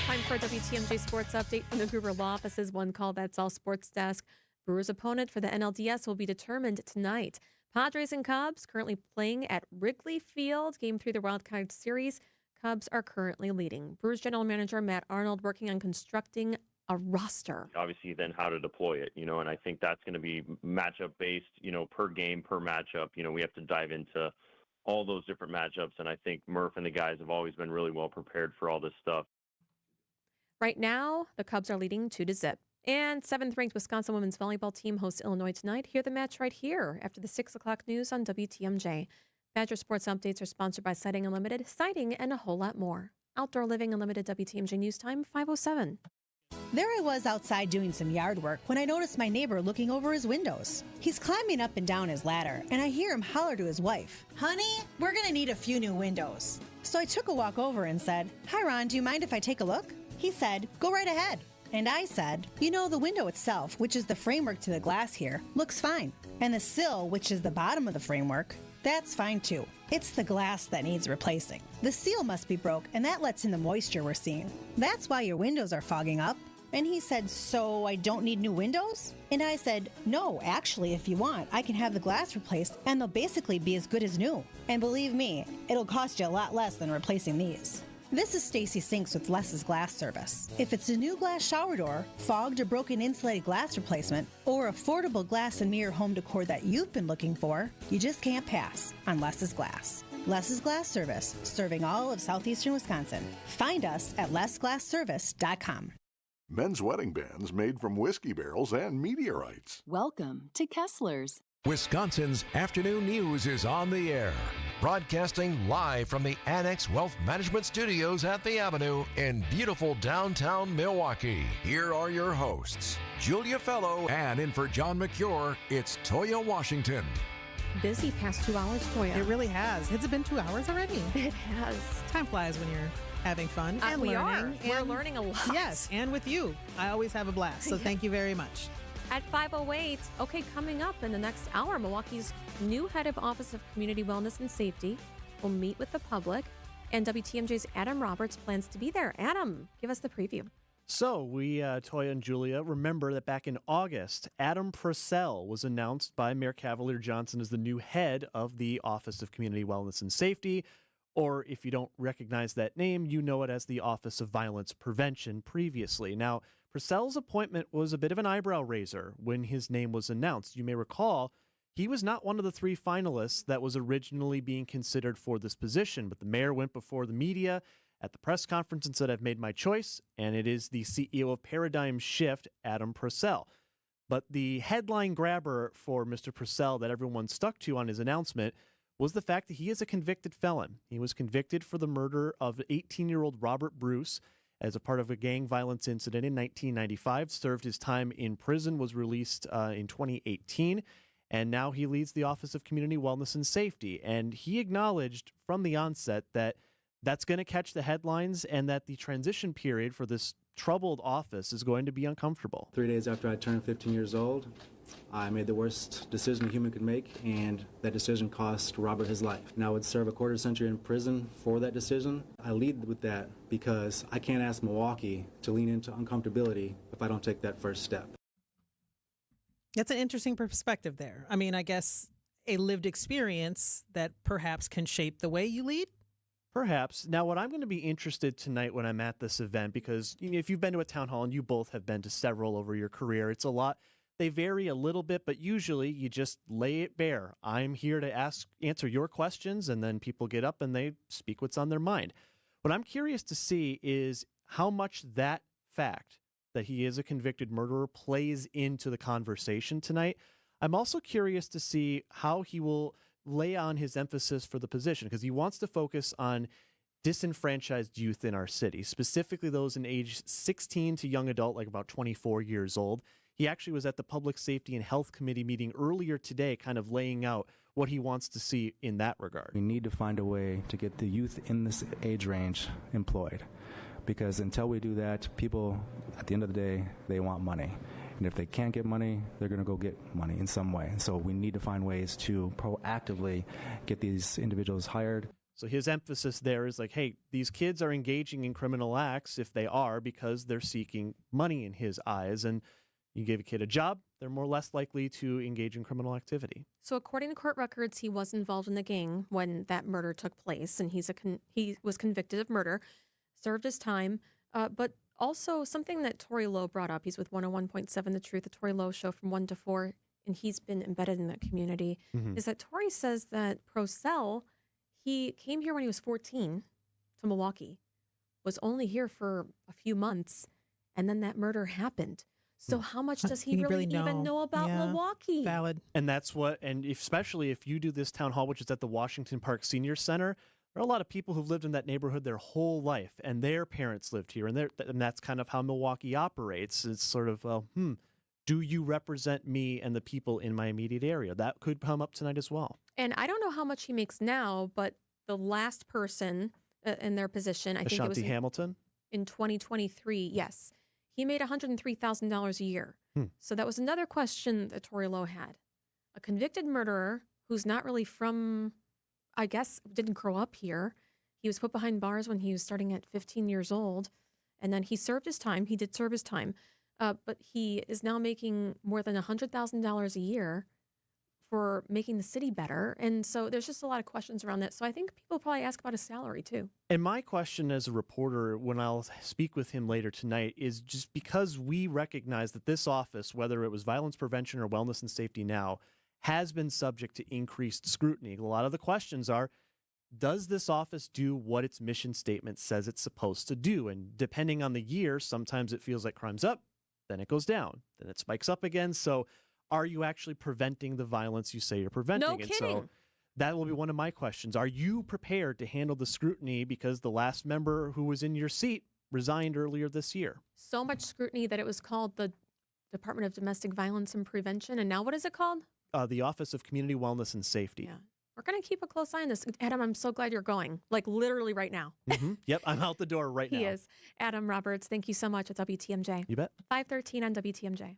Time for a WTMJ Sports Update from the Gruber Law Office's One Call That's All Sports Desk. Brewers' opponent for the NLDS will be determined tonight. Padres and Cubs currently playing at Wrigley Field. Game 3 of the Wild Card Series. Cubs are currently leading. Brewers General Manager Matt Arnold working on constructing a roster. Obviously, then how to deploy it, and I think that's going to be matchup based, per game, per matchup. We have to dive into all those different matchups, and I think Murph and the guys have always been really well prepared for all this stuff. Right now, the Cubs are leading 2-0. And 7th-ranked Wisconsin women's volleyball team hosts Illinois tonight. Hear the match right here after the 6 o'clock news on WTMJ. Badger Sports Updates are sponsored by Siding Unlimited, Siding, and a whole lot more. Outdoor Living Unlimited WTMJ News Time, 5:07. There I was outside doing some yard work when I noticed my neighbor looking over his windows. He's climbing up and down his ladder, and I hear him holler to his wife, "Honey, we're gonna need a few new windows." So I took a walk over and said, "Hi, Ron, do you mind if I take a look?" He said, "Go right ahead." And I said, the window itself, which is the framework to the glass here, looks fine. And the sill, which is the bottom of the framework, that's fine too. It's the glass that needs replacing. The seal must be broke, and that lets in the moisture we're seeing. That's why your windows are fogging up. And he said, "So I don't need new windows?" And I said, "No, actually, if you want, I can have the glass replaced, and they'll basically be as good as new. And believe me, it'll cost you a lot less than replacing these." This is Stacy Sinks with Less's Glass Service. If it's a new glass shower door, fogged or broken insulated glass replacement, or affordable glass and mirror home decor that you've been looking for, you just can't pass on Less's Glass. Less's Glass Service, serving all of southeastern Wisconsin. Find us at lessglassservice.com. Men's wedding bands made from whiskey barrels and meteorites. Welcome to Kessler's. Wisconsin's afternoon news is on the air. Broadcasting live from the Annex Wealth Management Studios at the Avenue in beautiful downtown Milwaukee. Here are your hosts, Julia Fello, and in for John McCure, it's Toya Washington. Busy past 2 hours, Toya. It really has. Has it been 2 hours already? It has. Time flies when you're having fun and we learning. We're learning a lot. Yes, and with you. I always have a blast, so thank you very much. At 5:08, okay, coming up in the next hour, Milwaukee's new head of Office of Community Wellness and Safety will meet with the public, and WTMJ's Adam Roberts plans to be there. Adam, give us the preview. So we, Toya and Julia, remember that back in August, Adam Purcell was announced by Mayor Cavalier Johnson as the new head of the Office of Community Wellness and Safety, or if you don't recognize that name, you know it as the Office of Violence Prevention previously. Now, Purcell's appointment was a bit of an eyebrow raiser when his name was announced. You may recall he was not one of the 3 finalists that was originally being considered for this position, but the mayor went before the media at the press conference and said, I've made my choice, and it is the CEO of Paradigm Shift, Adam Purcell. But the headline grabber for Mr. Purcell that everyone stuck to on his announcement was the fact that he is a convicted felon. He was convicted for the murder of 18-year-old Robert Bruce as a part of a gang violence incident in 1995, served his time in prison, was released in 2018, and now he leads the Office of Community Wellness and Safety. And he acknowledged from the onset that that's going to catch the headlines and that the transition period for this troubled office is going to be uncomfortable. 3 days after I turned 15 years old, I made the worst decision a human could make, and that decision cost Robert his life. And I would serve a quarter century in prison for that decision. I lead with that because I can't ask Milwaukee to lean into uncomfortability if I don't take that first step. That's an interesting perspective there. I mean, I guess a lived experience that perhaps can shape the way you lead. Perhaps. Now, what I'm going to be interested tonight when I'm at this event, because if you've been to a town hall, and you both have been to several over your career, it's a lot. They vary a little bit, but usually you just lay it bare. I'm here to answer your questions, and then people get up and they speak what's on their mind. What I'm curious to see is how much that fact that he is a convicted murderer plays into the conversation tonight. I'm also curious to see how he will lay on his emphasis for the position, because he wants to focus on disenfranchised youth in our city, specifically those in age 16 to young adult, like about 24 years old. He actually was at the Public Safety and Health Committee meeting earlier today, kind of laying out what he wants to see in that regard. We need to find a way to get the youth in this age range employed, because until we do that, people, at the end of the day, they want money. And if they can't get money, they're going to go get money in some way. So we need to find ways to proactively get these individuals hired. So his emphasis there is like, hey, these kids are engaging in criminal acts if they are because they're seeking money in his eyes. And you give a kid a job, they're more or less likely to engage in criminal activity. So according to court records, he was involved in the gang when that murder took place, and he was convicted of murder, served his time, but also, something that Tori Lowe brought up, he's with 101.7 The Truth, the Tori Lowe show from 1 to 4, and he's been embedded in that community, is that Tori says that Purcell, he came here when he was 14 to Milwaukee, was only here for a few months, and then that murder happened. So how much does he really even know about Milwaukee? Valid. And that's what, and especially if you do this town hall, which is at the Washington Park Senior Center, there are a lot of people who've lived in that neighborhood their whole life, and their parents lived here, and that's kind of how Milwaukee operates. It's sort of, well, do you represent me and the people in my immediate area? That could come up tonight as well. And I don't know how much he makes now, but the last person in their position, I think it was Hamilton? In 2023, yes. He made $103,000 a year. So that was another question that Tori Lowe had. A convicted murderer who's not really from, I guess, didn't grow up here. He was put behind bars when he was starting at 15 years old. And then he served his time. He did serve his time. But he is now making more than $100,000 a year for making the city better. And so there's just a lot of questions around that. So I think people probably ask about his salary too. And my question as a reporter, when I'll speak with him later tonight, is just because we recognize that this office, whether it was violence prevention or wellness and safety now, has been subject to increased scrutiny. A lot of the questions are, does this office do what its mission statement says it's supposed to do? And depending on the year, sometimes it feels like crime's up, then it goes down, then it spikes up again. So are you actually preventing the violence you say you're preventing? No kidding. And so that will be one of my questions. Are you prepared to handle the scrutiny because the last member who was in your seat resigned earlier this year? So much scrutiny that it was called the Department of Domestic Violence and Prevention. And now what is it called? The Office of Community Wellness and Safety. Yeah. We're going to keep a close eye on this. Adam, I'm so glad you're going. Like literally right now. Yep, I'm out the door right now. He is. Adam Roberts, thank you so much at WTMJ. You bet. 5:13 on WTMJ.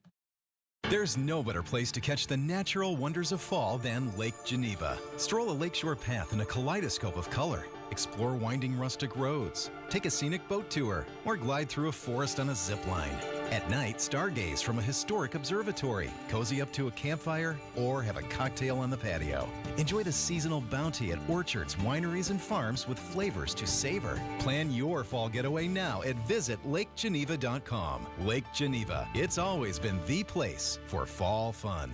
There's no better place to catch the natural wonders of fall than Lake Geneva. Stroll a lakeshore path in a kaleidoscope of color. Explore winding rustic roads. Take a scenic boat tour or glide through a forest on a zip line. At night, stargaze from a historic observatory, cozy up to a campfire, or have a cocktail on the patio. Enjoy the seasonal bounty at orchards, wineries, and farms with flavors to savor. Plan your fall getaway now at visitlakegeneva.com. Lake Geneva. It's always been the place for fall fun.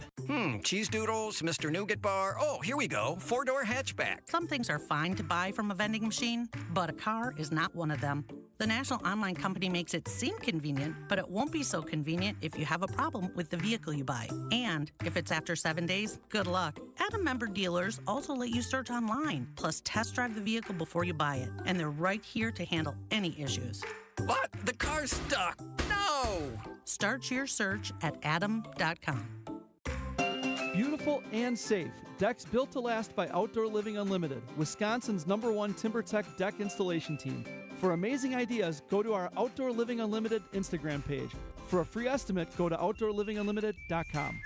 Cheese doodles, Mr. Nougat Bar. Oh, here we go. 4-door hatchback. Some things are fine to buy from a vending machine, but a car is not one of them. The national online company makes it seem convenient, but it won't be so convenient if you have a problem with the vehicle you buy. And if it's after 7 days, good luck. Adam member dealers also let you search online, plus test drive the vehicle before you buy it. And they're right here to handle any issues. What? The car's stuck. No! Start your search at adam.com. Beautiful and safe. Decks built to last by Outdoor Living Unlimited, Wisconsin's #1 TimberTech deck installation team. For amazing ideas, go to our Outdoor Living Unlimited Instagram page. For a free estimate, go to OutdoorLivingUnlimited.com.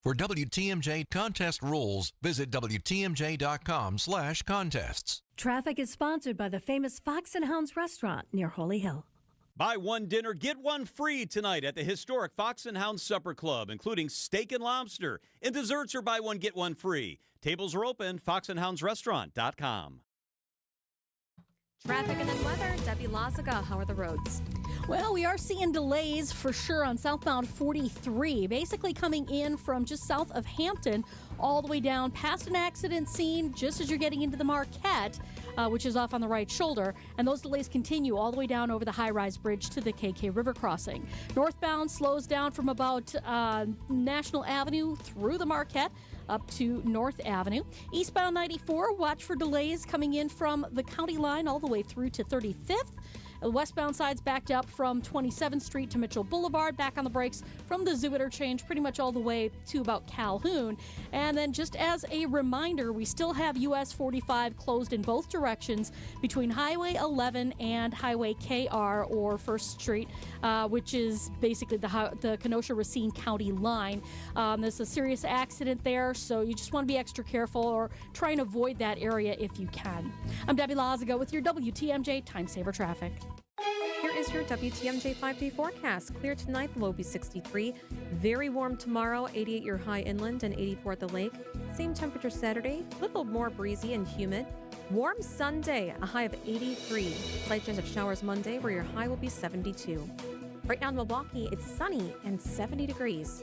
For WTMJ contest rules, visit WTMJ.com/contests. Traffic is sponsored by the famous Fox and Hounds restaurant near Holy Hill. Buy one dinner, get one free tonight at the historic Fox and Hounds Supper Club, including steak and lobster. And desserts are buy one, get one free. Tables are open, foxandhoundsrestaurant.com. Traffic and then weather. Debbie Lazaga, how are the roads? Well, we are seeing delays for sure on southbound 43, basically coming in from just south of Hampton all the way down past an accident scene just as you're getting into the Marquette, which is off on the right shoulder. And those delays continue all the way down over the high-rise bridge to the KK River crossing. Northbound slows down from about National Avenue through the Marquette up to North Avenue. Eastbound 94, watch for delays coming in from the county line all the way through to 35th. The westbound side's backed up from 27th Street to Mitchell Boulevard, back on the brakes from the Zoo interchange pretty much all the way to about Calhoun. And then just as a reminder, we still have US 45 closed in both directions between Highway 11 and Highway KR or 1st Street, which is basically the Kenosha-Racine County line. There's a serious accident there, so you just want to be extra careful or try and avoid that area if you can. I'm Debbie Lazaga with your WTMJ Time Saver Traffic. Here is your WTMJ 5-day forecast. Clear tonight, the low be 63. Very warm tomorrow, 88 your high inland and 84 at the lake. Same temperature Saturday, a little more breezy and humid. Warm Sunday, a high of 83. Slight chance of showers Monday, where your high will be 72. Right now in Milwaukee, it's sunny and 70 degrees.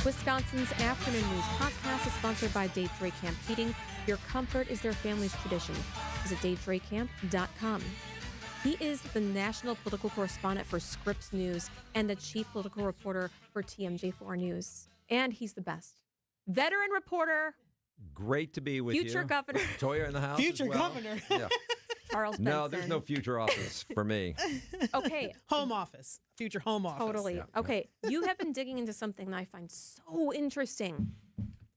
Wisconsin's Afternoon News podcast is sponsored by Dave Drake Camp Heating. Your comfort is their family's tradition. Visit DaveDrakeCamp.com. He is the national political correspondent for Scripps News and the chief political reporter for TMJ4 News. And he's the best. Veteran reporter. Great to be with you. Future governor. Toya in the house. Future as well. governor. Yeah. Charles Benson. No, there's no future office for me. Okay. Home office. Future home office. Totally. Yeah. Okay. You have been digging into something that I find so interesting.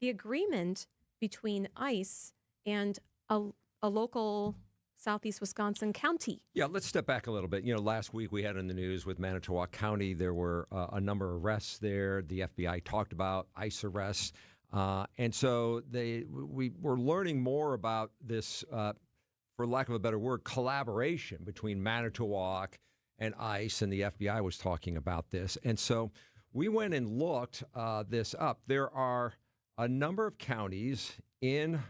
The agreement between ICE and a local southeast Wisconsin county. Yeah, let's step back a little bit. You know, last week we had in the news with Manitowoc County, there were a number of arrests there. The FBI talked about ICE arrests. And so we were learning more about this, for lack of a better word, collaboration between Manitowoc and ICE, and the FBI was talking about this. And so we went and looked this up. There are a number of counties in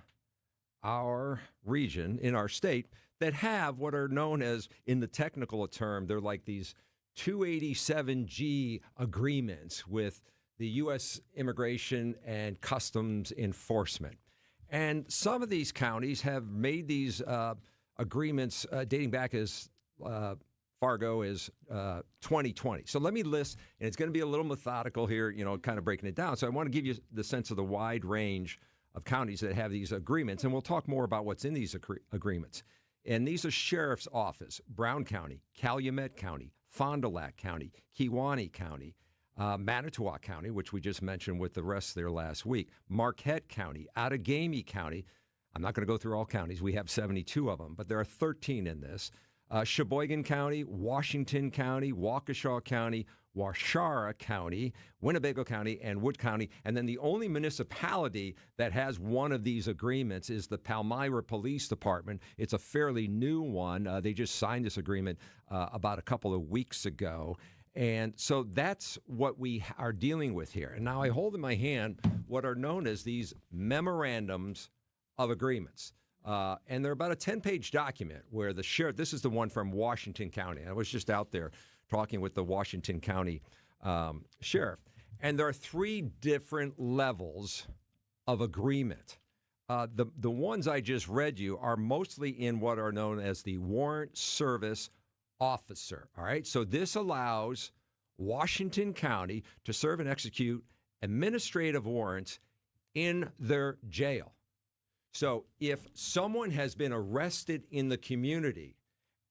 our region, in our state, that have what are known as, in the technical term, they're like these 287G agreements with the U.S. Immigration and Customs Enforcement. And some of these counties have made these agreements dating back as far ago as 2020. So let me list, and it's going to be a little methodical here, you know, kind of breaking it down. So I want to give you the sense of the wide range of counties that have these agreements, and we'll talk more about what's in these agreements. And these are Sheriff's Office, Brown County, Calumet County, Fond du Lac County, Kewaunee County, Manitowoc County, which we just mentioned with the rest there last week, Marquette County, Outagamie County. I'm not going to go through all counties. We have 72 of them, but there are 13 in this. Sheboygan County, Washington County, Waukesha County, Waushara County, Winnebago County, and Wood County. And then the only municipality that has one of these agreements is the Palmyra Police Department. It's a fairly new one. They just signed this agreement about a couple of weeks ago. And so that's what we are dealing with here. And now I hold in my hand what are known as these memorandums of agreements. And they're about a 10-page document where the sheriff, this is the one from Washington County. I was just out there talking with the Washington County sheriff. And there are 3 different levels of agreement. The ones I just read you are mostly in what are known as the warrant service officer. All right. So this allows Washington County to serve and execute administrative warrants in their jail. So if someone has been arrested in the community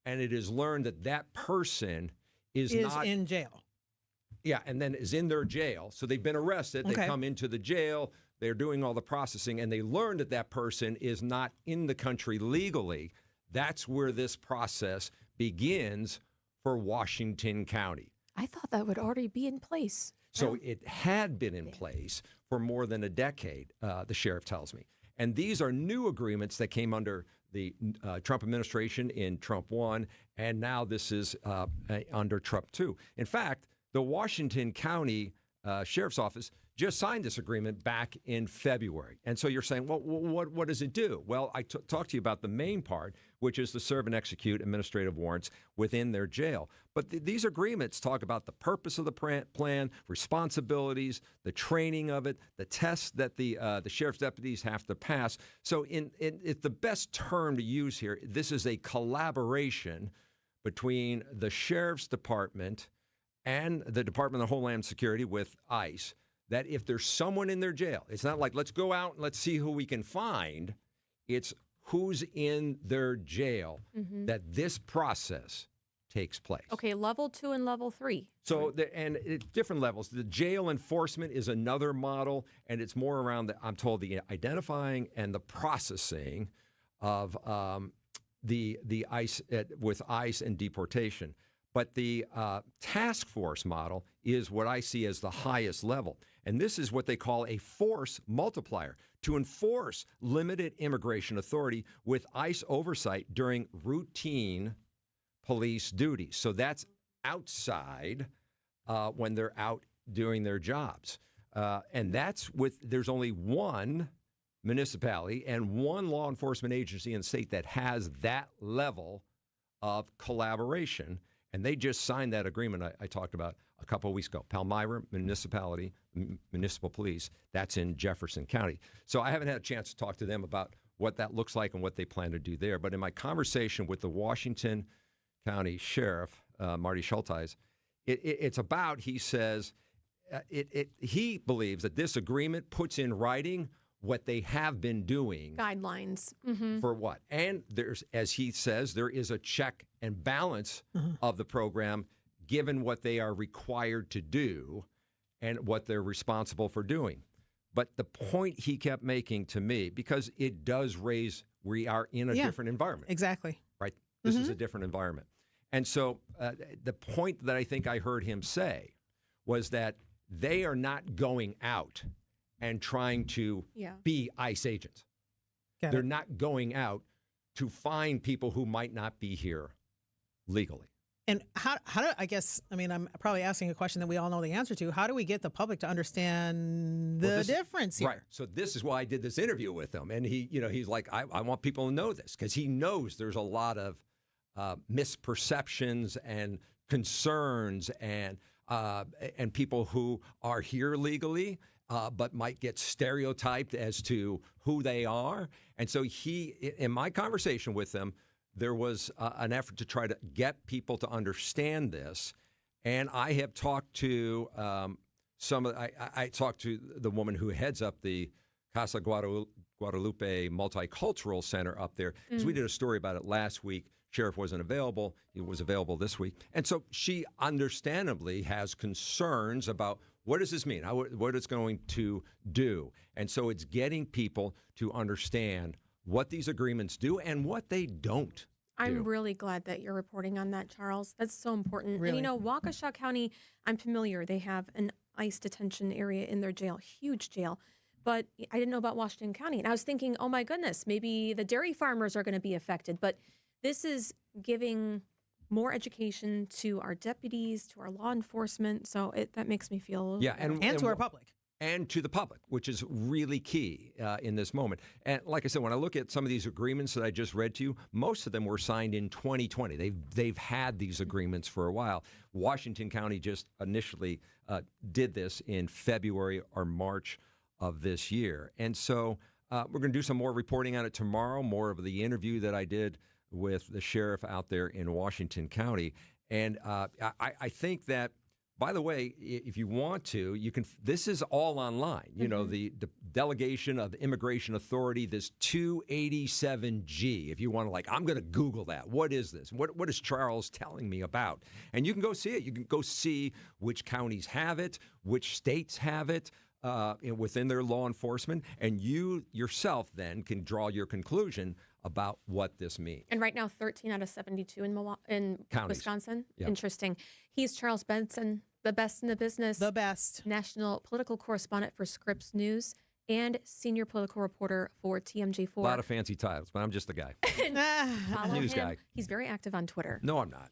and it is learned that that person is not in jail. Yeah, and then is in their jail. So they've been arrested. They come into the jail. They're doing all the processing, and they learn that that person is not in the country legally. That's where this process begins for Washington County. I thought that would already be in place. So it had been in place for more than a decade, the sheriff tells me. And these are new agreements that came under the Trump administration in Trump 1, and now this is under Trump 2. In fact, the Washington County Sheriff's Office just signed this agreement back in February. And so you're saying, well, what does it do? Well, I talked to you about the main part, which is to serve and execute administrative warrants within their jail. But these agreements talk about the purpose of the plan, responsibilities, the training of it, the tests that the sheriff's deputies have to pass. So it's the best term to use here. This is a collaboration between the sheriff's department and the Department of Homeland Security with ICE, that if there's someone in their jail, it's not like, let's go out and let's see who we can find. It's who's in their jail that this process takes place. Okay, level 2 and level 3. So, different levels. The jail enforcement is another model, and it's more around, I'm told, the identifying and the processing of the ICE, with ICE and deportation. But the task force model is what I see as the highest level. And this is what they call a force multiplier, to enforce limited immigration authority with ICE oversight during routine police duties. So that's outside when they're out doing their jobs. And that's there's only one municipality and one law enforcement agency in the state that has that level of collaboration. And they just signed that agreement I talked about a couple of weeks ago. Palmyra Municipality, Municipal Police, that's in Jefferson County. So I haven't had a chance to talk to them about what that looks like and what they plan to do there. But in my conversation with the Washington County Sheriff, Marty Schulteis, it's about, he says, he believes that this agreement puts in writing what they have been doing. Guidelines. For what? And there's, as he says, there is a check and balance of the program given what they are required to do and what they're responsible for doing. But the point he kept making to me, because it does raise, we are in a different environment. Exactly. Right? This is a different environment. And so the point that I think I heard him say was that they are not going out and trying to be ICE agents. They're not going out to find people who might not be here legally. And how do, I guess, I mean, I'm probably asking a question that we all know the answer to. How do we get the public to understand the difference here? Right. So this is why I did this interview with him. And he's like, I want people to know this, because he knows there's a lot of misperceptions and concerns and people who are here legally, but might get stereotyped as to who they are. And so in my conversation with him, there was an effort to try to get people to understand this. And I have talked to I talked to the woman who heads up the Casa Guadalupe Multicultural Center up there, because we did a story about it last week. Sheriff wasn't available. He was available this week. And so she understandably has concerns about what does this mean, what it's going to do. And so it's getting people to understand what these agreements do and what they don't I'm really glad that you're reporting on that, Charles. That's so important. Really? And Waukesha County, I'm familiar. They have an ICE detention area in their jail, huge jail. But I didn't know about Washington County. And I was thinking, oh my goodness, maybe the dairy farmers are going to be affected. But this is giving more education to our deputies, to our law enforcement. So that makes me feel and to our public. And to the public, which is really key in this moment. And like I said, when I look at some of these agreements that I just read to you, most of them were signed in 2020. They've had these agreements for a while. Washington County just initially did this in February or March of this year. And so we're going to do some more reporting on it tomorrow, more of the interview that I did with the sheriff out there in Washington County. And I think that, by the way, if you want to, you can. This is all online. You know, the Delegation of Immigration Authority, this 287G. If you want to, I'm going to Google that. What is this? What is Charles telling me about? And you can go see it. You can go see which counties have it, which states have it within their law enforcement, and you yourself then can draw your conclusion about what this means. And right now, 13 out of 72 in Wisconsin. Yep. Interesting. He's Charles Benson, the best in the business. The best. National political correspondent for Scripps News and senior political reporter for TMJ4. A lot of fancy titles, but I'm just a guy. Follow News him. guy. He's very active on Twitter. No, I'm not.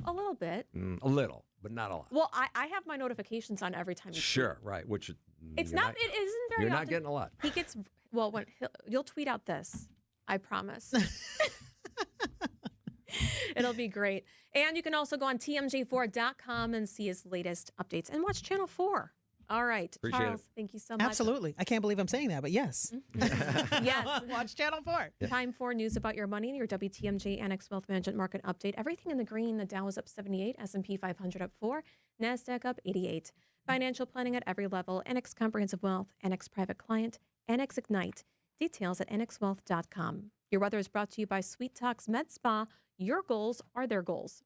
A little bit. A little, but not a lot. Well, I have my notifications on every time you Sure, right. Which it's not. It isn't very. You're often. not getting a lot. He gets when you'll tweet out this. I promise. It'll be great. And you can also go on tmj4.com and see his latest updates and watch Channel 4. All right. Appreciate Charles, it. thank you so much. Absolutely. I can't believe I'm saying that, but yes. Yes. Watch Channel 4. Time for news about your money, your WTMJ Annex Wealth Management Market Update. Everything in the green. The Dow is up 78, S&P 500 up 4, NASDAQ up 88. Financial planning at every level. Annex Comprehensive Wealth, Annex Private Client, Annex Ignite. Details at annexwealth.com. Your weather is brought to you by Sweet Talks Med Spa. Your goals are their goals.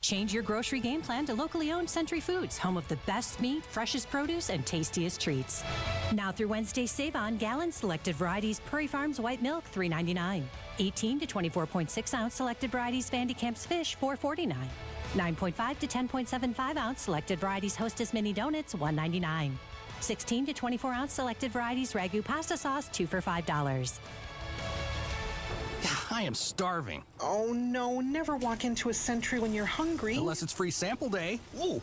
Change your grocery game plan to locally owned Century Foods, home of the best meat, freshest produce, and tastiest treats. Now through Wednesday, save on gallon selected varieties Prairie Farms White Milk, $3.99. 18 to 24.6 ounce selected varieties Vandy Camp's Fish, $4.49. 9.5 to 10.75 ounce selected varieties Hostess Mini Donuts, $1.99. 16 to 24 ounce selected varieties Ragu Pasta Sauce, 2 for $5. I am starving. Oh, no. Never walk into a Century when you're hungry. Unless it's free sample day. Ooh.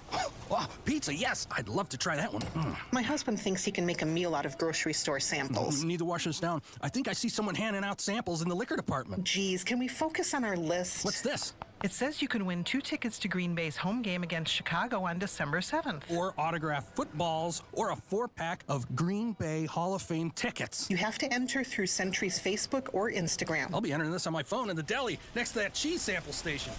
Oh, pizza, yes. I'd love to try that one. My husband thinks he can make a meal out of grocery store samples. Need to wash this down. I think I see someone handing out samples in the liquor department. Geez, can we focus on our list? What's this? It says you can win 2 tickets to Green Bay's home game against Chicago on December 7th. Or autographed footballs, or a 4-pack of Green Bay Hall of Fame tickets. You have to enter through Century's Facebook or Instagram. I'll be entering this on my phone in the deli next to that cheese sample station.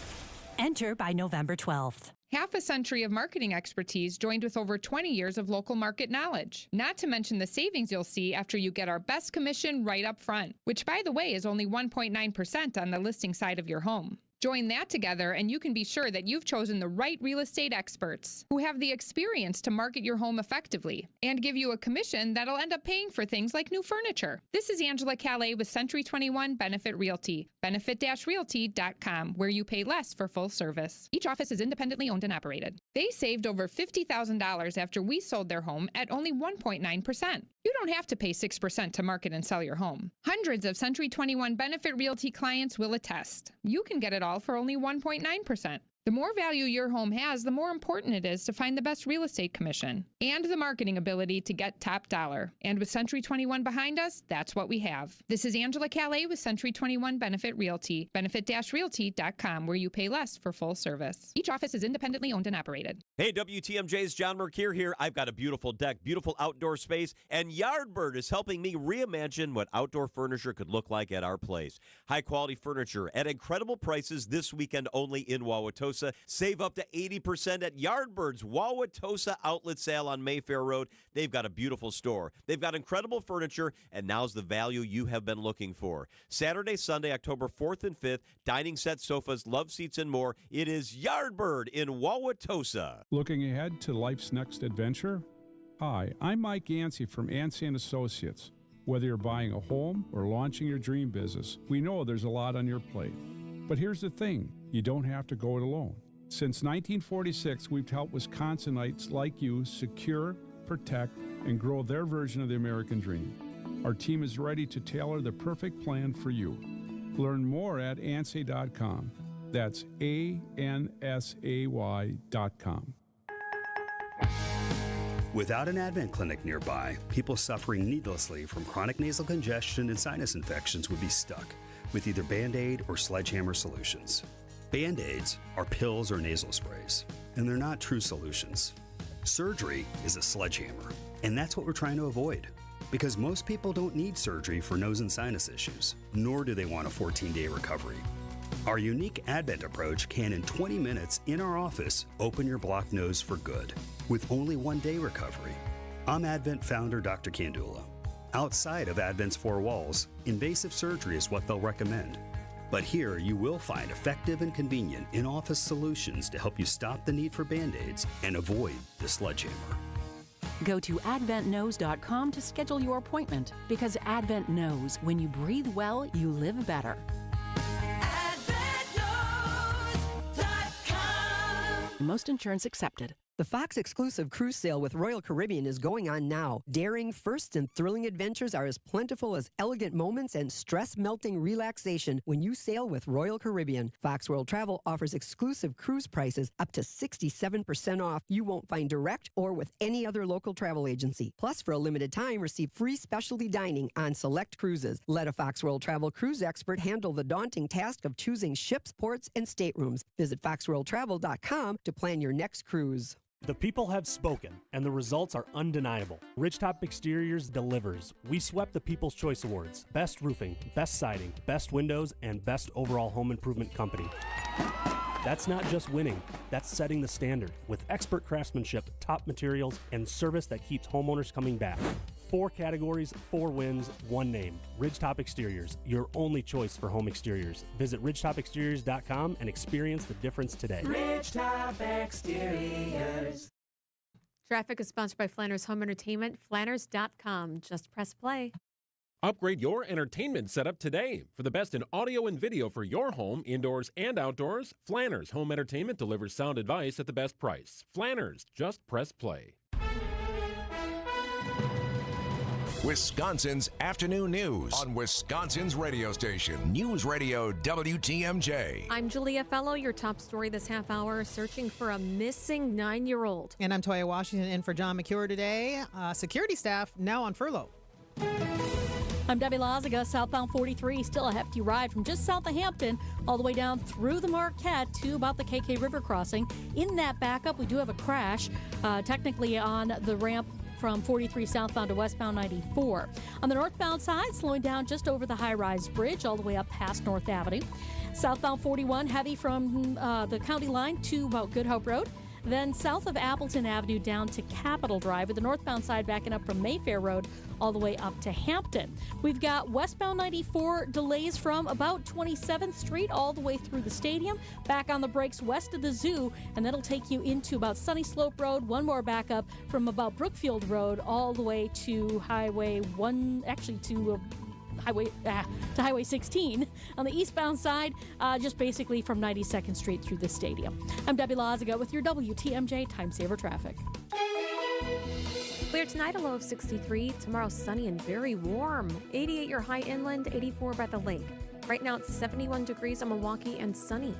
Enter by November 12th. Half a century of marketing expertise joined with over 20 years of local market knowledge. Not to mention the savings you'll see after you get our best commission right up front, which, by the way, is only 1.9% on the listing side of your home. Join that together and you can be sure that you've chosen the right real estate experts who have the experience to market your home effectively and give you a commission that'll end up paying for things like new furniture. This is Angela Calais with Century 21 Benefit Realty, benefit-realty.com, where you pay less for full service. Each office is independently owned and operated. They saved over $50,000 after we sold their home at only 1.9%. You don't have to pay 6% to market and sell your home. Hundreds of Century 21 Benefit Realty clients will attest. You can get it all for only 1.9%. The more value your home has, the more important it is to find the best real estate commission and the marketing ability to get top dollar. And with Century 21 behind us, that's what we have. This is Angela Calais with Century 21 Benefit Realty, benefit-realty.com, where you pay less for full service. Each office is independently owned and operated. Hey, WTMJ's John Mercure here. I've got a beautiful deck, beautiful outdoor space, and Yardbird is helping me reimagine what outdoor furniture could look like at our place. High-quality furniture at incredible prices this weekend only in Wauwatosa. Save up to 80% at Yardbird's Wauwatosa outlet sale on Mayfair Road. They've got a beautiful store. They've got incredible furniture, and now's the value you have been looking for. Saturday, Sunday, October 4th and 5th, dining sets, sofas, love seats, and more. It is Yardbird in Wauwatosa. Looking ahead to life's next adventure? Hi, I'm Mike Yancey from Yancey & Associates. Whether you're buying a home or launching your dream business, we know there's a lot on your plate. But here's the thing, you don't have to go it alone. Since 1946, we've helped Wisconsinites like you secure, protect, and grow their version of the American dream. Our team is ready to tailor the perfect plan for you. Learn more at ansay.com. That's ANSAY.com. Without an Advent clinic nearby, people suffering needlessly from chronic nasal congestion and sinus infections would be stuck with either Band-Aid or sledgehammer solutions. Band-Aids are pills or nasal sprays, and they're not true solutions. Surgery is a sledgehammer, and that's what we're trying to avoid. Because most people don't need surgery for nose and sinus issues, nor do they want a 14-day recovery. Our unique Advent approach can, in 20 minutes in our office, open your blocked nose for good, with only 1-day recovery. I'm Advent founder Dr. Kandula. Outside of Advent's four walls, invasive surgery is what they'll recommend. But here you will find effective and convenient in-office solutions to help you stop the need for Band-Aids and avoid the sledgehammer. Go to adventknows.com to schedule your appointment, because Advent knows when you breathe well, you live better. Most insurance accepted. The Fox exclusive cruise sale with Royal Caribbean is going on now. Daring, first, and thrilling adventures are as plentiful as elegant moments and stress-melting relaxation when you sail with Royal Caribbean. Fox World Travel offers exclusive cruise prices up to 67% off you won't find direct or with any other local travel agency. Plus, for a limited time, receive free specialty dining on select cruises. Let a Fox World Travel cruise expert handle the daunting task of choosing ships, ports, and staterooms. Visit foxworldtravel.com to plan your next cruise. The people have spoken, and the results are undeniable. Ridgetop Exteriors delivers. We swept the People's Choice Awards: Best Roofing, Best Siding, Best Windows, and Best Overall Home Improvement Company. That's not just winning, that's setting the standard with expert craftsmanship, top materials, and service that keeps homeowners coming back. 4 categories, 4 wins, 1 name. Ridgetop Exteriors, your only choice for home exteriors. Visit ridgetopexteriors.com and experience the difference today. Ridgetop Exteriors. Traffic is sponsored by Flanders Home Entertainment, Flanders.com. Just press play. Upgrade your entertainment setup today. For the best in audio and video for your home, indoors and outdoors, Flanders Home Entertainment delivers sound advice at the best price. Flanders, just press play. Wisconsin's afternoon news on Wisconsin's radio station, News Radio WTMJ. I'm Julia Fello. Your top story this half hour, searching for a missing 9-year-old. And I'm Toya Washington in for John McCure today. Security staff now on furlough. I'm Debbie Lazaga. Southbound 43, still a hefty ride from just south of Hampton all the way down through the Marquette to about the KK River crossing. In that backup, we do have a crash, technically on the ramp from 43 southbound to westbound 94. On the northbound side, slowing down just over the high-rise bridge all the way up past North Avenue. Southbound 41, heavy from the county line to about Good Hope Road. Then south of Appleton Avenue down to Capitol Drive, with the northbound side backing up from Mayfair Road all the way up to Hampton. We've got westbound 94 delays from about 27th Street all the way through the stadium, back on the brakes west of the zoo, and that'll take you into about Sunny Slope Road. One more backup from about Brookfield Road all the way to Highway 1, actually to Highway 16 on the eastbound side, just basically from 92nd Street through the stadium. I'm Debbie Lazaga with your WTMJ Time Saver Traffic. Clear tonight, a low of 63. Tomorrow, sunny and very warm. 88 your high inland, 84 by the lake. Right now, it's 71 degrees in Milwaukee and sunny.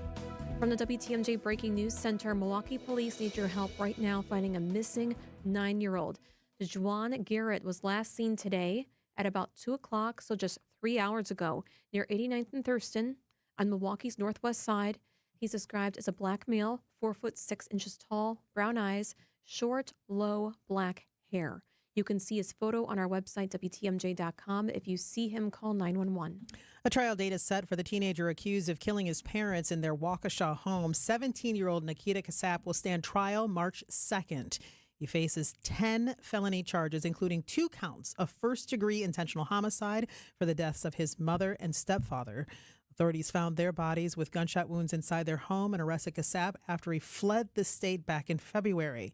From the WTMJ Breaking News Center, Milwaukee police need your help right now finding a missing 9-year-old. DeJuan Garrett was last seen today at about 2 o'clock, so just 3 hours ago, near 89th and Thurston on Milwaukee's northwest side. He's described as a black male, 4 foot 6 inches tall, brown eyes, short, low, black hair. You can see his photo on our website, WTMJ.com. If you see him, call 911. A trial date is set for the teenager accused of killing his parents in their Waukesha home. 17-year-old Nikita Kasap will stand trial March 2nd. He faces 10 felony charges, including 2 counts of first-degree intentional homicide for the deaths of his mother and stepfather. Authorities found their bodies with gunshot wounds inside their home and arrested Kasap after he fled the state back in February.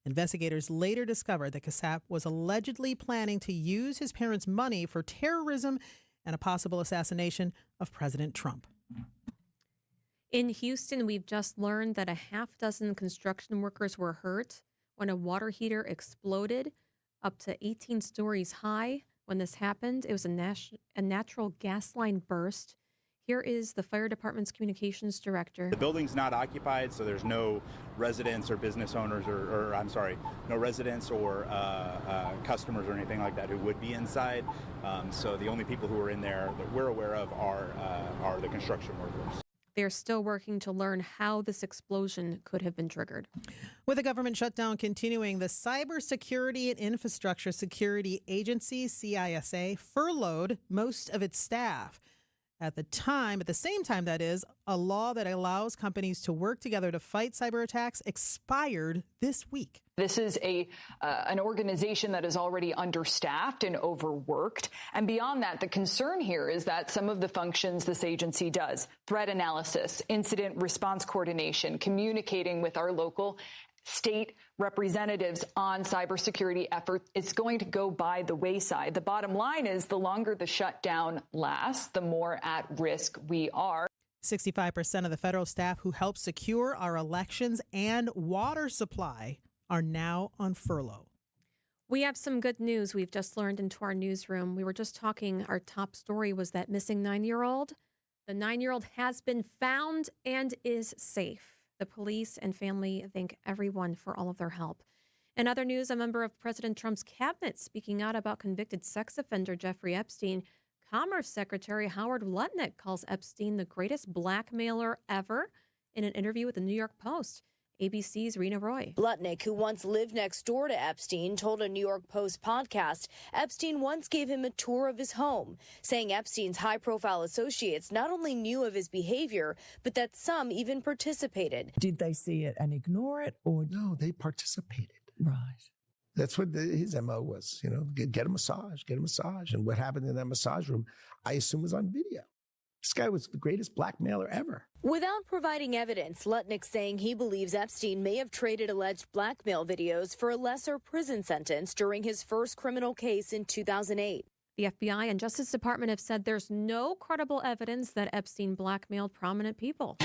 Investigators later discovered that Kassab was allegedly planning to use his parents' money for terrorism and a possible assassination of President Trump. In Houston, we've just learned that a half dozen construction workers were hurt when a water heater exploded up to 18 stories high. When this happened, it was a natural gas line burst. Here is the fire department's communications director. The building's not occupied, so there's no residents or business owners no residents or customers or anything like that who would be inside. So the only people who are in there that we're aware of are the construction workers. They're still working to learn how this explosion could have been triggered. With the government shutdown continuing, the Cybersecurity and Infrastructure Security Agency, CISA, furloughed most of its staff. At the same time, that is, a law that allows companies to work together to fight cyber attacks expired this week. This is an organization that is already understaffed and overworked. And beyond that, the concern here is that some of the functions this agency does, threat analysis, incident response coordination, communicating with our local state representatives on cybersecurity efforts, it's going to go by the wayside. The bottom line is the longer the shutdown lasts, the more at risk we are. 65% of the federal staff who help secure our elections and water supply are now on furlough. We have some good news we've just learned into our newsroom. We were just talking, our top story was that missing 9-year-old. The 9-year-old has been found and is safe. The police and family thank everyone for all of their help. In other news, a member of President Trump's cabinet speaking out about convicted sex offender Jeffrey Epstein. Commerce Secretary Howard Lutnick calls Epstein the greatest blackmailer ever in an interview with the New York Post. ABC's Rena Roy. Lutnick, who once lived next door to Epstein, told a New York Post podcast Epstein once gave him a tour of his home, saying Epstein's high-profile associates not only knew of his behavior, but that some even participated. Did they see it and ignore it, or no? They participated. Right. That's what his MO was. Get a massage, and what happened in that massage room, I assume, was on video. This guy was the greatest blackmailer ever. Without providing evidence, Lutnick saying he believes Epstein may have traded alleged blackmail videos for a lesser prison sentence during his first criminal case in 2008. The FBI and Justice Department have said there's no credible evidence that Epstein blackmailed prominent people.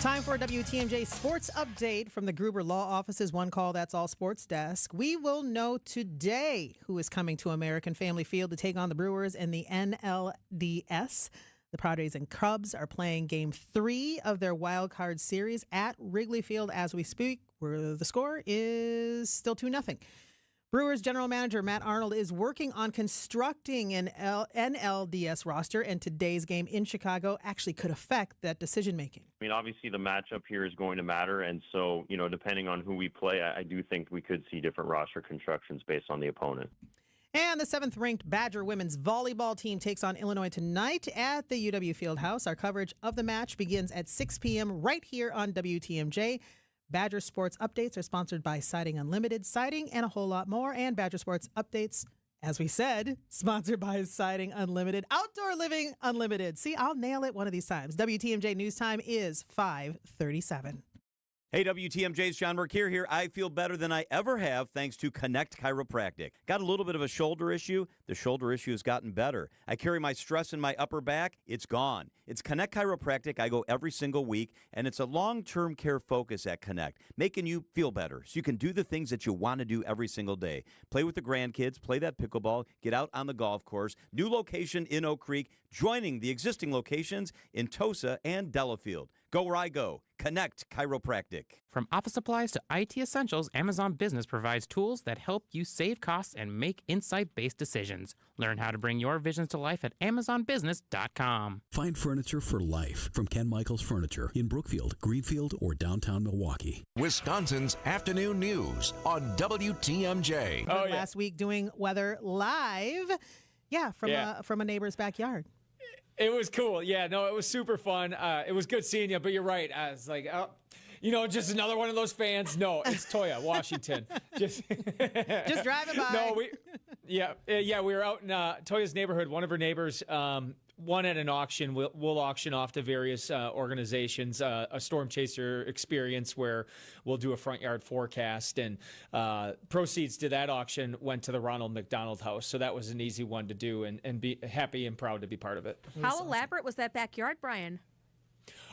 Time for a WTMJ sports update from the Gruber Law Office's One Call That's All Sports Desk. We will know today who is coming to American Family Field to take on the Brewers in the NLDS. The Padres and Cubs are playing Game 3 of their wild card series at Wrigley Field as we speak, where the score is still 2-0. Brewers general manager Matt Arnold is working on constructing an NLDS roster, and today's game in Chicago actually could affect that decision-making. I mean, obviously the matchup here is going to matter, and so, depending on who we play, I do think we could see different roster constructions based on the opponent. And the 7th-ranked Badger women's volleyball team takes on Illinois tonight at the UW Fieldhouse. Our coverage of the match begins at 6 p.m. right here on WTMJ. Badger Sports Updates are sponsored by Siding Unlimited, Siding and a whole lot more. And Badger Sports Updates, as we said, sponsored by Siding Unlimited, Outdoor Living Unlimited. See, I'll nail it one of these times. WTMJ News Time is 5:37. Hey, WTMJ's John Mercure here. I feel better than I ever have thanks to Connect Chiropractic. Got a little bit of a shoulder issue? The shoulder issue has gotten better. I carry my stress in my upper back. It's gone. It's Connect Chiropractic. I go every single week, and it's a long-term care focus at Connect, making you feel better so you can do the things that you want to do every single day. Play with the grandkids, play that pickleball, get out on the golf course. New location in Oak Creek, joining the existing locations in Tosa and Delafield. Go where I go. Connect Chiropractic. From office supplies to IT essentials, Amazon Business provides tools that help you save costs and make insight-based decisions. Learn how to bring your visions to life at AmazonBusiness.com. Find furniture for life from Ken Michaels Furniture in Brookfield, Greenfield, or downtown Milwaukee. Wisconsin's afternoon news on WTMJ. Last week doing weather live. From a neighbor's backyard. It was cool. Yeah, no, it was super fun. It was good seeing you, but you're right. I was like, just another one of those fans. No, it's Toya, Washington. Just driving by. No, we were out in Toya's neighborhood. One of her neighbors one at an auction. We'll auction off to various organizations. A storm chaser experience where we'll do a front yard forecast, and proceeds to that auction went to the Ronald McDonald House. So that was an easy one to do, and be happy and proud to be part of it. How elaborate was that backyard, Brian?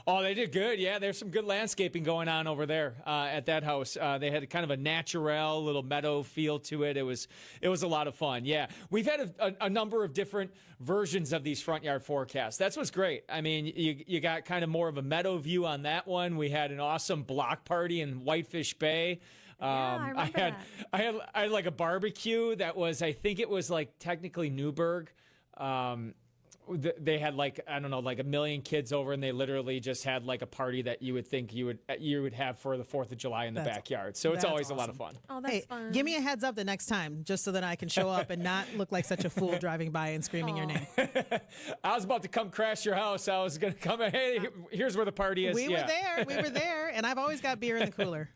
Oh, they did good. Yeah, there's some good landscaping going on over there at that house. They had kind of a natural little meadow feel to it. It was a lot of fun. Yeah, we've had a number of different versions of these front yard forecasts. That's what's great. I mean, you got kind of more of a meadow view on that one. We had an awesome block party in Whitefish Bay. I had like a barbecue that was, I think it was like technically Newburgh. They had like, I don't know, like 1 million kids over, and they literally just had like a party that you would think you would have for the 4th of July in the backyard. So it's always a lot of fun. Oh, that's fun. Give me a heads up the next time, just so that I can show up and not look like such a fool driving by and screaming your name. I was about to come crash your house. I was going to come, hey, here's where the party is. We were there, and I've always got beer in the cooler.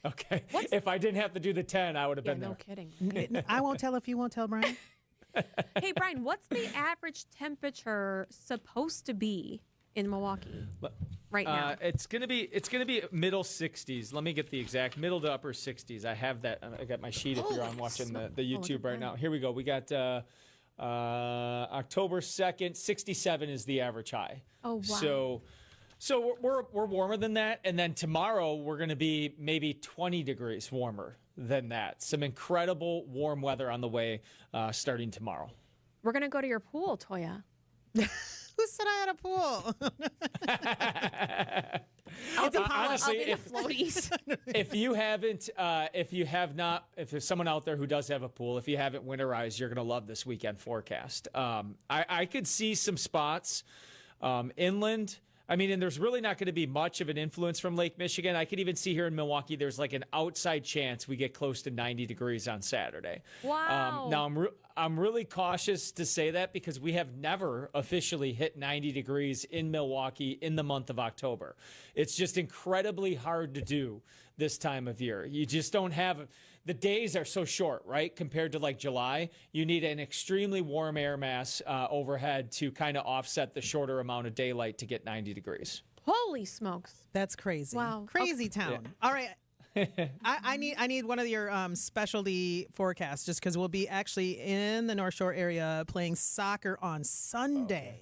Okay. If I didn't have to do the 10, I would have been there. No kidding. I won't tell if you won't tell, Brian. Hey, Brian, what's the average temperature supposed to be in Milwaukee right now? It's gonna be middle 60s. Let me get the exact middle to upper 60s. I have that. I got my sheet if you're on watching the YouTube right now. Here we go. We got October 2nd, 67 is the average high. Oh, wow. So we're warmer than that, and then tomorrow we're going to be maybe 20 degrees warmer than that. Some incredible warm weather on the way starting tomorrow. We're going to go to your pool, Toya. Who said I had a pool? Honestly, floaties. if there's someone out there who does have a pool, if you haven't winterized, you're going to love this weekend forecast. I could see some spots inland. I mean, and there's really not going to be much of an influence from Lake Michigan. I could even see here in Milwaukee, there's like an outside chance we get close to 90 degrees on Saturday. Wow. Now, I'm really cautious to say that because we have never officially hit 90 degrees in Milwaukee in the month of October. It's just incredibly hard to do this time of year. You just don't have... The days are so short, right? Compared to like July, you need an extremely warm air mass overhead to kind of offset the shorter amount of daylight to get 90 degrees. Holy smokes. That's crazy. Wow. Crazy town. Yeah. All right. I need one of your specialty forecasts just because we'll be actually in the North Shore area playing soccer on Sunday. Okay.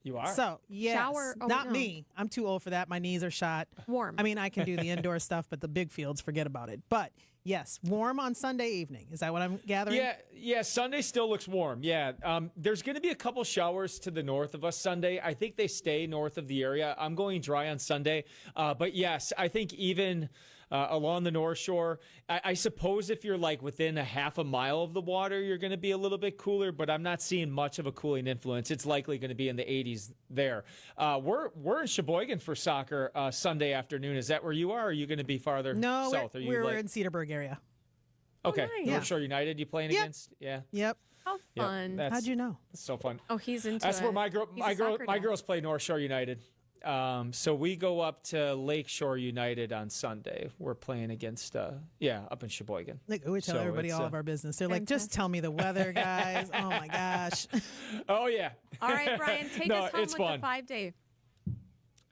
You are? So, yes. Shower? Oh, Not no. me. I'm too old for that. My knees are shot. Warm. I mean, I can do the indoor stuff, but the big fields, forget about it. But yes, warm on Sunday evening. Is that what I'm gathering? Yeah. Sunday still looks warm. Yeah. There's going to be a couple showers to the north of us Sunday. I think they stay north of the area. I'm going dry on Sunday. But yes, I think even along the North Shore, I suppose if you're like within a half a mile of the water, you're going to be a little bit cooler, but I'm not seeing much of a cooling influence. It's likely going to be in the 80s there. We're in Sheboygan for soccer Sunday afternoon. Is that where you are? Or are you going to be farther south? We're in Cedarburg area. Okay. nice. North Shore United you playing against? Yeah. Yep. How fun. How'd you know? That's so fun. Oh, he's into That's it. where He's a soccer my dad. girls play North Shore United. So we go up to Lakeshore United on Sunday. We're playing against, up in Sheboygan. Like, we tell So everybody it's, all of our business. They're like, just tell me the weather, guys. Oh, my gosh. Oh, yeah. All right, Brian, take us home it's with fun. the 5-day.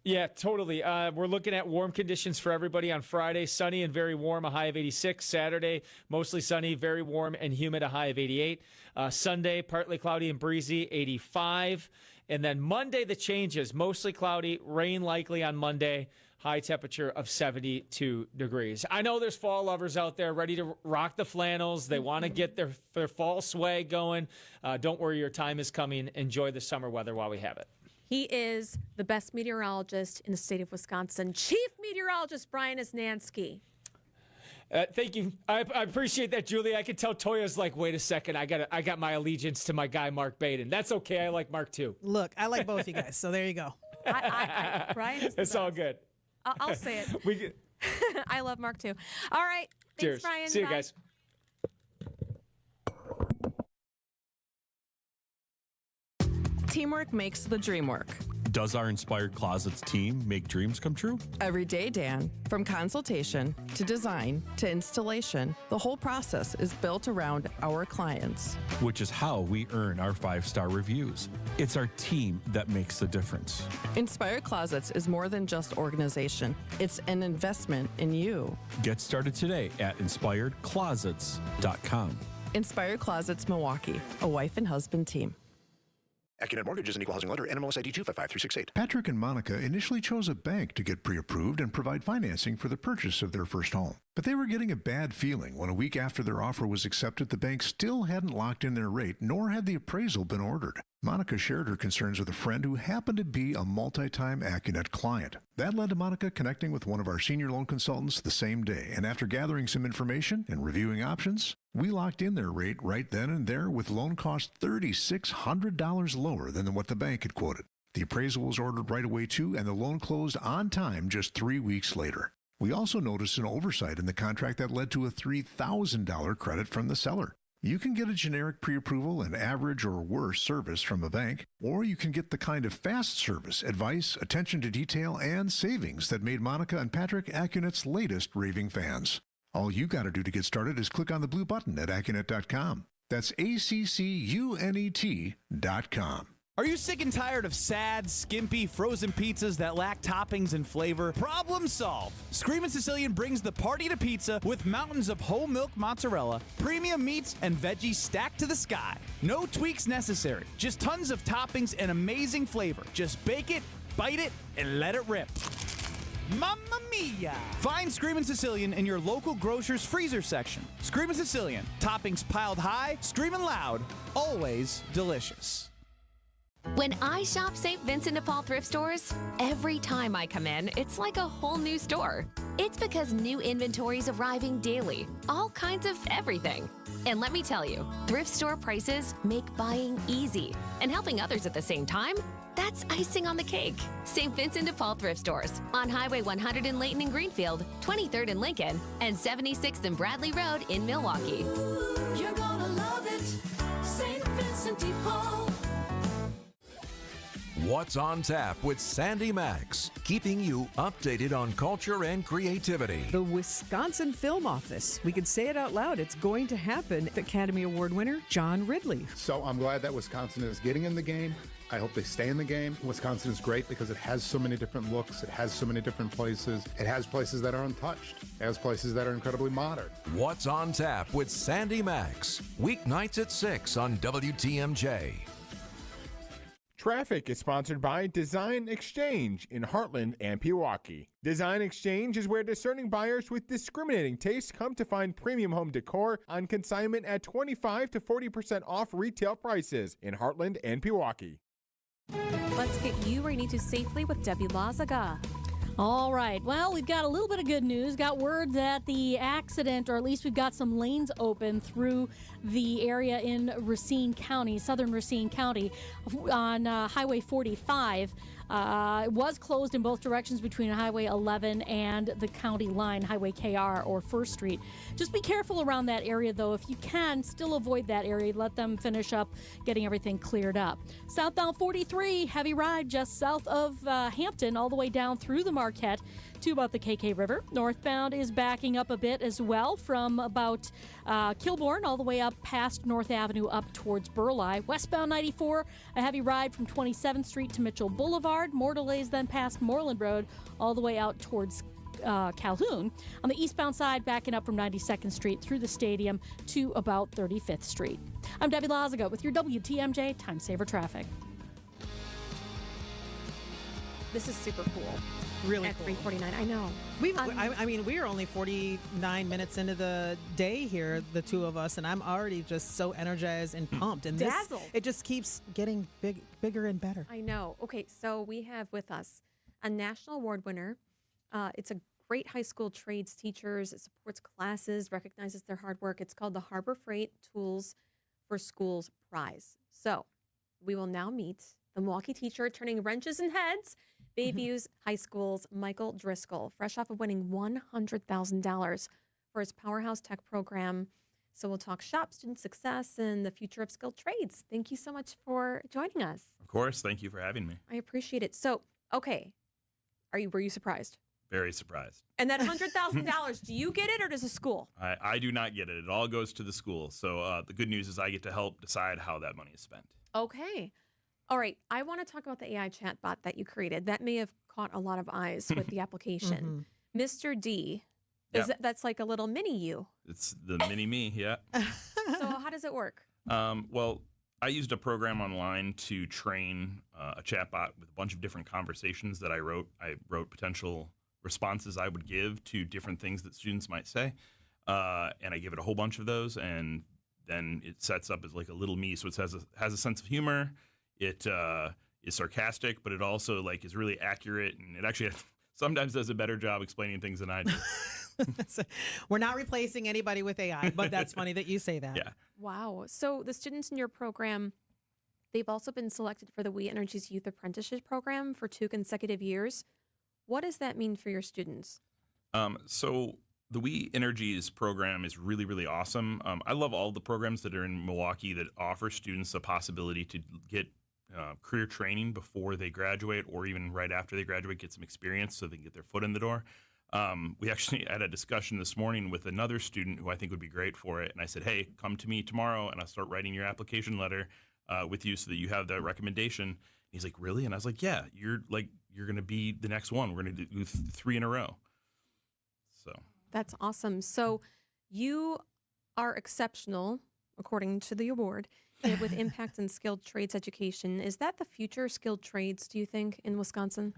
Yeah, totally. We're looking at warm conditions for everybody on Friday. Sunny and very warm, a high of 86. Saturday, mostly sunny, very warm and humid, a high of 88. Sunday, partly cloudy and breezy, 85. And then Monday, the changes, mostly cloudy, rain likely on Monday, high temperature of 72 degrees. I know there's fall lovers out there ready to rock the flannels. They want to get their fall swag going. Don't worry, your time is coming. Enjoy the summer weather while we have it. He is the best meteorologist in the state of Wisconsin. Chief Meteorologist Brian Isnansky. Thank you. I appreciate that, Julie. I could tell Toya's like, wait a second, I got my allegiance to my guy, Mark Baden. That's okay. I like Mark too. Look, I like both you guys, so there you go. Brian is the It's all best. good. I'll say it. I love Mark too. All right. Thanks, Cheers. Brian. See you Bye. guys. Teamwork makes the dream work. Does our Inspired Closets team make dreams come true? Every day, Dan. From consultation to design to installation, the whole process is built around our clients. Which is how we earn our 5-star reviews. It's our team that makes the difference. Inspired Closets is more than just organization. It's an investment in you. Get started today at inspiredclosets.com. Inspired Closets Milwaukee, a wife and husband team. AccuNet Mortgage is an equal housing lender. NMLS ID 255368. Patrick and Monica initially chose a bank to get pre-approved and provide financing for the purchase of their first home. But they were getting a bad feeling when a week after their offer was accepted, the bank still hadn't locked in their rate, nor had the appraisal been ordered. Monica shared her concerns with a friend who happened to be a multi-time AccuNet client. That led to Monica connecting with one of our senior loan consultants the same day, and after gathering some information and reviewing options, we locked in their rate right then and there with loan costs $3,600 lower than what the bank had quoted. The appraisal was ordered right away too, and the loan closed on time just 3 weeks later. We also noticed an oversight in the contract that led to a $3,000 credit from the seller. You can get a generic pre-approval and average or worse service from a bank, or you can get the kind of fast service, advice, attention to detail, and savings that made Monica and Patrick AccuNet's latest raving fans. All you got to do to get started is click on the blue button at AccuNet.com. That's ACCUNET.com. Are you sick and tired of sad, skimpy, frozen pizzas that lack toppings and flavor? Problem solved. Screamin' Sicilian brings the party to pizza with mountains of whole milk mozzarella, premium meats, and veggies stacked to the sky. No tweaks necessary. Just tons of toppings and amazing flavor. Just bake it, bite it, and let it rip. Mamma mia! Find Screamin' Sicilian in your local grocer's freezer section. Screamin' Sicilian. Toppings piled high, screaming loud, always delicious. When I shop St. Vincent de Paul thrift stores, every time I come in, it's like a whole new store. It's because new inventory is arriving daily, all kinds of everything. And let me tell you, thrift store prices make buying easy. And helping others at the same time, that's icing on the cake. St. Vincent de Paul thrift stores on Highway 100 in Layton and Greenfield, 23rd in Lincoln, and 76th and Bradley Road in Milwaukee. You're gonna love it, St. Vincent de Paul. What's on Tap with Sandy Max, keeping you updated on culture and creativity. The Wisconsin Film Office. We could say it out loud. It's going to happen. Academy Award winner John Ridley. So I'm glad that Wisconsin is getting in the game. I hope they stay in the game. Wisconsin is great because it has so many different looks. It has so many different places. It has places that are untouched. It has places that are incredibly modern. What's on Tap with Sandy Max, weeknights at 6 on WTMJ. Traffic is sponsored by Design Exchange in Heartland and Pewaukee. Design Exchange is where discerning buyers with discriminating tastes come to find premium home decor on consignment at 25 to 40% off retail prices in Heartland and Pewaukee. Let's get you where you need to safely with Debbie Lazaga. All right. Well, we've got a little bit of good news. Got word that the accident, or at least we've got some lanes open through the area in Racine County, southern Racine County, on Highway 45. It was closed in both directions between Highway 11 and the county line, Highway KR or 1st Street. Just be careful around that area, though. If you can, still avoid that area. Let them finish up getting everything cleared up. Southbound 43, heavy ride just south of Hampton, all the way down through the Marquette to about the KK River. Northbound is backing up a bit as well from about Kilbourne all the way up past North Avenue up towards Burleigh. Westbound 94, a heavy ride from 27th Street to Mitchell Boulevard. More delays then past Moreland Road all the way out towards Calhoun. On the eastbound side, backing up from 92nd Street through the stadium to about 35th Street. I'm Debbie Lazaga with your WTMJ Time Saver Traffic. This is super cool. Really at cool. 3:49. I know. I mean, we are only 49 minutes into the day here, the two of us, and I'm already just so energized and pumped. And dazzled. It just keeps getting bigger and better. I know. Okay, so we have with us a national award winner. It's a great high school trades teachers. It supports classes, recognizes their hard work. It's called the Harbor Freight Tools for Schools Prize. So we will now meet the Milwaukee teacher turning wrenches and heads, Bayview's High School's Michael Driscoll, fresh off of winning $100,000 for his Powerhouse Tech program So we'll talk shop, student success, and the future of skilled trades. Thank you so much for joining us. Of course. Thank you for having me. I appreciate it. So, okay, were you surprised? Very surprised. And that $100,000, do you get it or does the school? I do not get it. It all goes to the school. So the good news is I get to help decide how that money is spent. Okay. All right. I want to talk about the AI chatbot that you created. That may have caught a lot of eyes with the application. Mr. D, that's like a little mini you. It's the mini me, yeah. So how does it work? Well, I used a program online to train a chatbot with a bunch of different conversations that I wrote. I wrote potential responses I would give to different things that students might say. And I give it a whole bunch of those, and then it sets up as like a little me. So it has a sense of humor. It is sarcastic, but it also like is really accurate, and it actually sometimes does a better job explaining things than I do. We're not replacing anybody with AI, but that's funny that you say that. Yeah. Wow. So the students in your program, they've also been selected for the We Energy's Youth Apprenticeship Program for 2 consecutive years. What does that mean for your students? So the We Energies program is really, really awesome. I love all the programs that are in Milwaukee that offer students the possibility to get career training before they graduate, or even right after they graduate, get some experience so they can get their foot in the door. We actually had a discussion this morning with another student who I think would be great for it. And I said, hey, come to me tomorrow and I'll start writing your application letter with you so that you have that recommendation. And he's like, really? And I was like, yeah, you're going to be the next one. We're going to do 3 in a row. So That's awesome. So you are exceptional, according to the award, with impact and skilled trades education. Is that the future of skilled trades, do you think, in Wisconsin?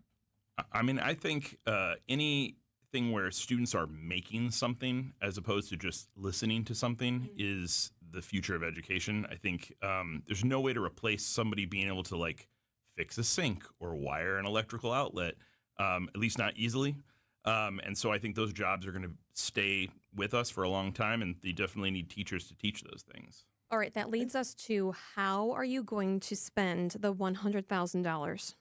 I mean, I think anything where students are making something as opposed to just listening to something is the future of education. I think there's no way to replace somebody being able to like fix a sink or wire an electrical outlet, at least not easily. And so I think those jobs are going to stay with us for a long time, and they definitely need teachers to teach those things. All right, that leads us to how are you going to spend the $100,000?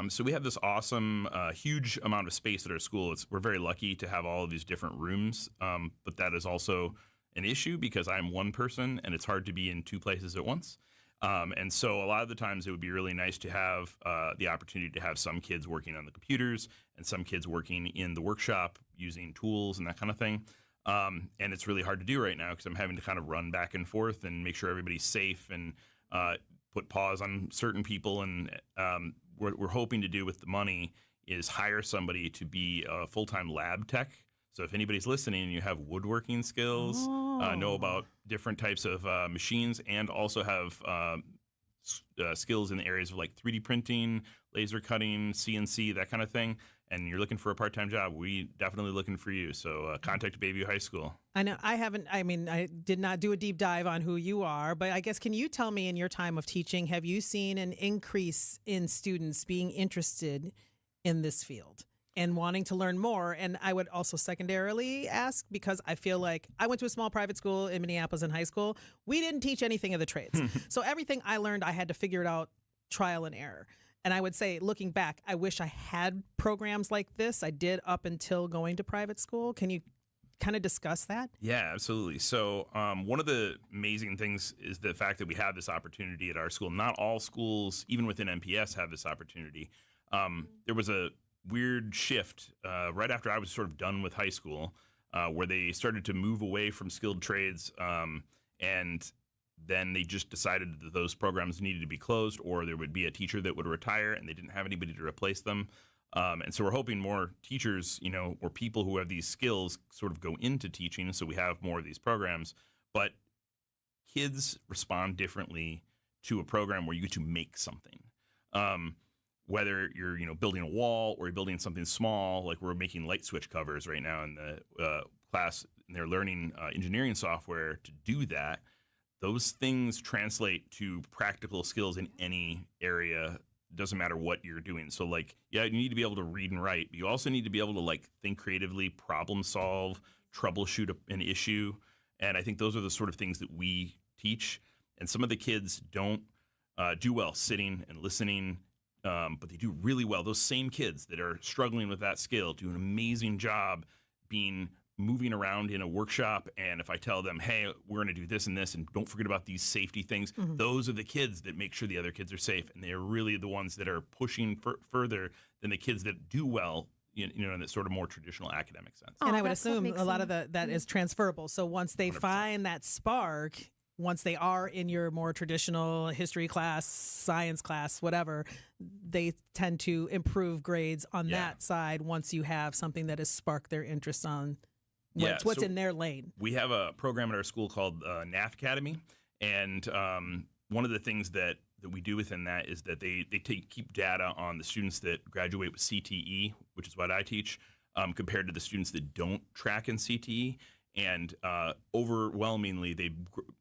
So we have this awesome, huge amount of space at our school. We're very lucky to have all of these different rooms, but that is also an issue because I'm one person and it's hard to be in 2 places at once. And so a lot of the times it would be really nice to have the opportunity to have some kids working on the computers and some kids working in the workshop using tools and that kind of thing. And it's really hard to do right now because I'm having to kind of run back and forth and make sure everybody's safe and put pause on certain people. And what we're hoping to do with the money is hire somebody to be a full-time lab tech. So if anybody's listening and you have woodworking skills, know about different types of machines, and also have skills in the areas of like 3D printing, laser cutting, CNC, that kind of thing, and you're looking for a part-time job, we definitely looking for you. So contact Bayview High School. I know I did not do a deep dive on who you are, but I guess can you tell me in your time of teaching, have you seen an increase in students being interested in this field and wanting to learn more? And I would also secondarily ask, because I feel like I went to a small private school in Minneapolis in high school. We didn't teach anything of the trades. So everything I learned, I had to figure it out trial and error. And I would say, looking back, I wish I had programs like this. I did up until going to private school. Can you kind of discuss that? Yeah, absolutely. So one of the amazing things is the fact that we have this opportunity at our school. Not all schools, even within MPS, have this opportunity. There was a weird shift right after I was sort of done with high school where they started to move away from skilled trades, and then they just decided that those programs needed to be closed, or there would be a teacher that would retire and they didn't have anybody to replace them. And so we're hoping more teachers, or people who have these skills sort of go into teaching, so we have more of these programs. But kids respond differently to a program where you get to make something. Whether you're, building a wall or you're building something small, like we're making light switch covers right now in the class, and they're learning engineering software to do that. Those things translate to practical skills in any area. Doesn't matter what you're doing. So you need to be able to read and write, but you also need to be able to think creatively, problem solve, troubleshoot an issue. And I think those are the sort of things that we teach. And some of the kids don't do well sitting and listening, but they do really well. Those same kids that are struggling with that skill do an amazing job being moving around in a workshop, and if I tell them, hey, we're going to do this and this, and don't forget about these safety things, those are the kids that make sure the other kids are safe, and they're really the ones that are pushing further than the kids that do well, in that sort of more traditional academic sense. And I would assume a lot of that is transferable. So once they 100%. find that spark, once they are in your more traditional history class, science class, whatever, they tend to improve grades on that side once you have something that has sparked their interest on what's so in their lane. We have a program at our school called NAF Academy, and one of the things that we do within that is that they keep data on the students that graduate with CTE, which is what I teach, compared to the students that don't track in CTE. And overwhelmingly,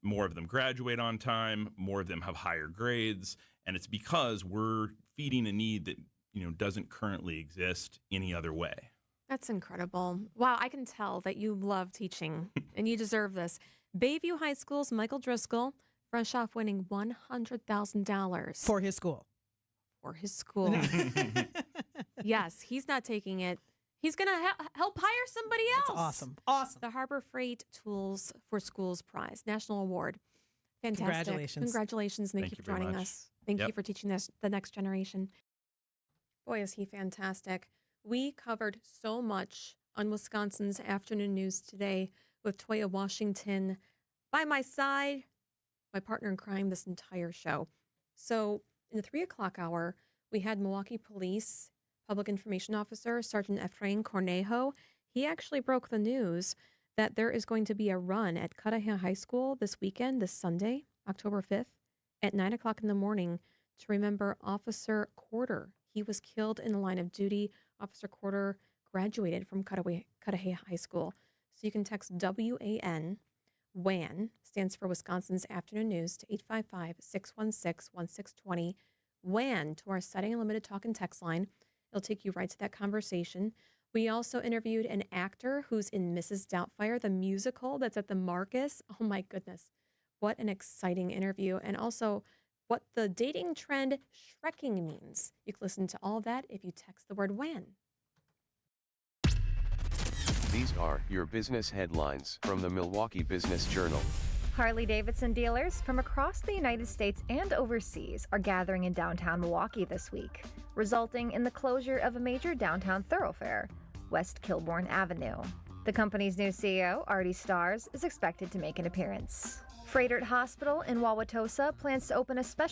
more of them graduate on time, more of them have higher grades, and it's because we're feeding a need that doesn't currently exist any other way. That's incredible. Wow, I can tell that you love teaching, and you deserve this. Bayview High School's Michael Driscoll, fresh off winning $100,000 for his school. For his school. Yes, he's not taking it. He's going to help hire somebody else. That's awesome. Awesome. The Harbor Freight Tools for Schools Prize, National Award. Fantastic. Congratulations. Thank you for joining us. Thank you for teaching us the next generation. Boy, is he fantastic. We covered so much on Wisconsin's afternoon news today with Toya Washington by my side, my partner in crime this entire show. So in the 3 o'clock hour, we had Milwaukee Police Public Information Officer Sergeant Efrain Cornejo. He actually broke the news that there is going to be a run at Cudahy High School this weekend, this Sunday, October 5th, at 9 o'clock in the morning to remember Officer Corder. He was killed in the line of duty. Officer Corder graduated from Cudahy High School. So you can text WAN, WAN, stands for Wisconsin's Afternoon News, to 855-616-1620. WAN to our Setting Unlimited talk and text line. It'll take you right to that conversation. We also interviewed an actor who's in Mrs. Doubtfire, the musical that's at the Marcus. Oh my goodness. What an exciting interview. And also what the dating trend Shrekking means. You can listen to all of that if you text the word WAN. These are your business headlines from the Milwaukee Business Journal. Harley-Davidson dealers from across the United States and overseas are gathering in downtown Milwaukee this week, resulting in the closure of a major downtown thoroughfare, West Kilbourne Avenue. The company's new CEO, Artie Stars, is expected to make an appearance. Frederick Hospital in Wauwatosa plans to open a special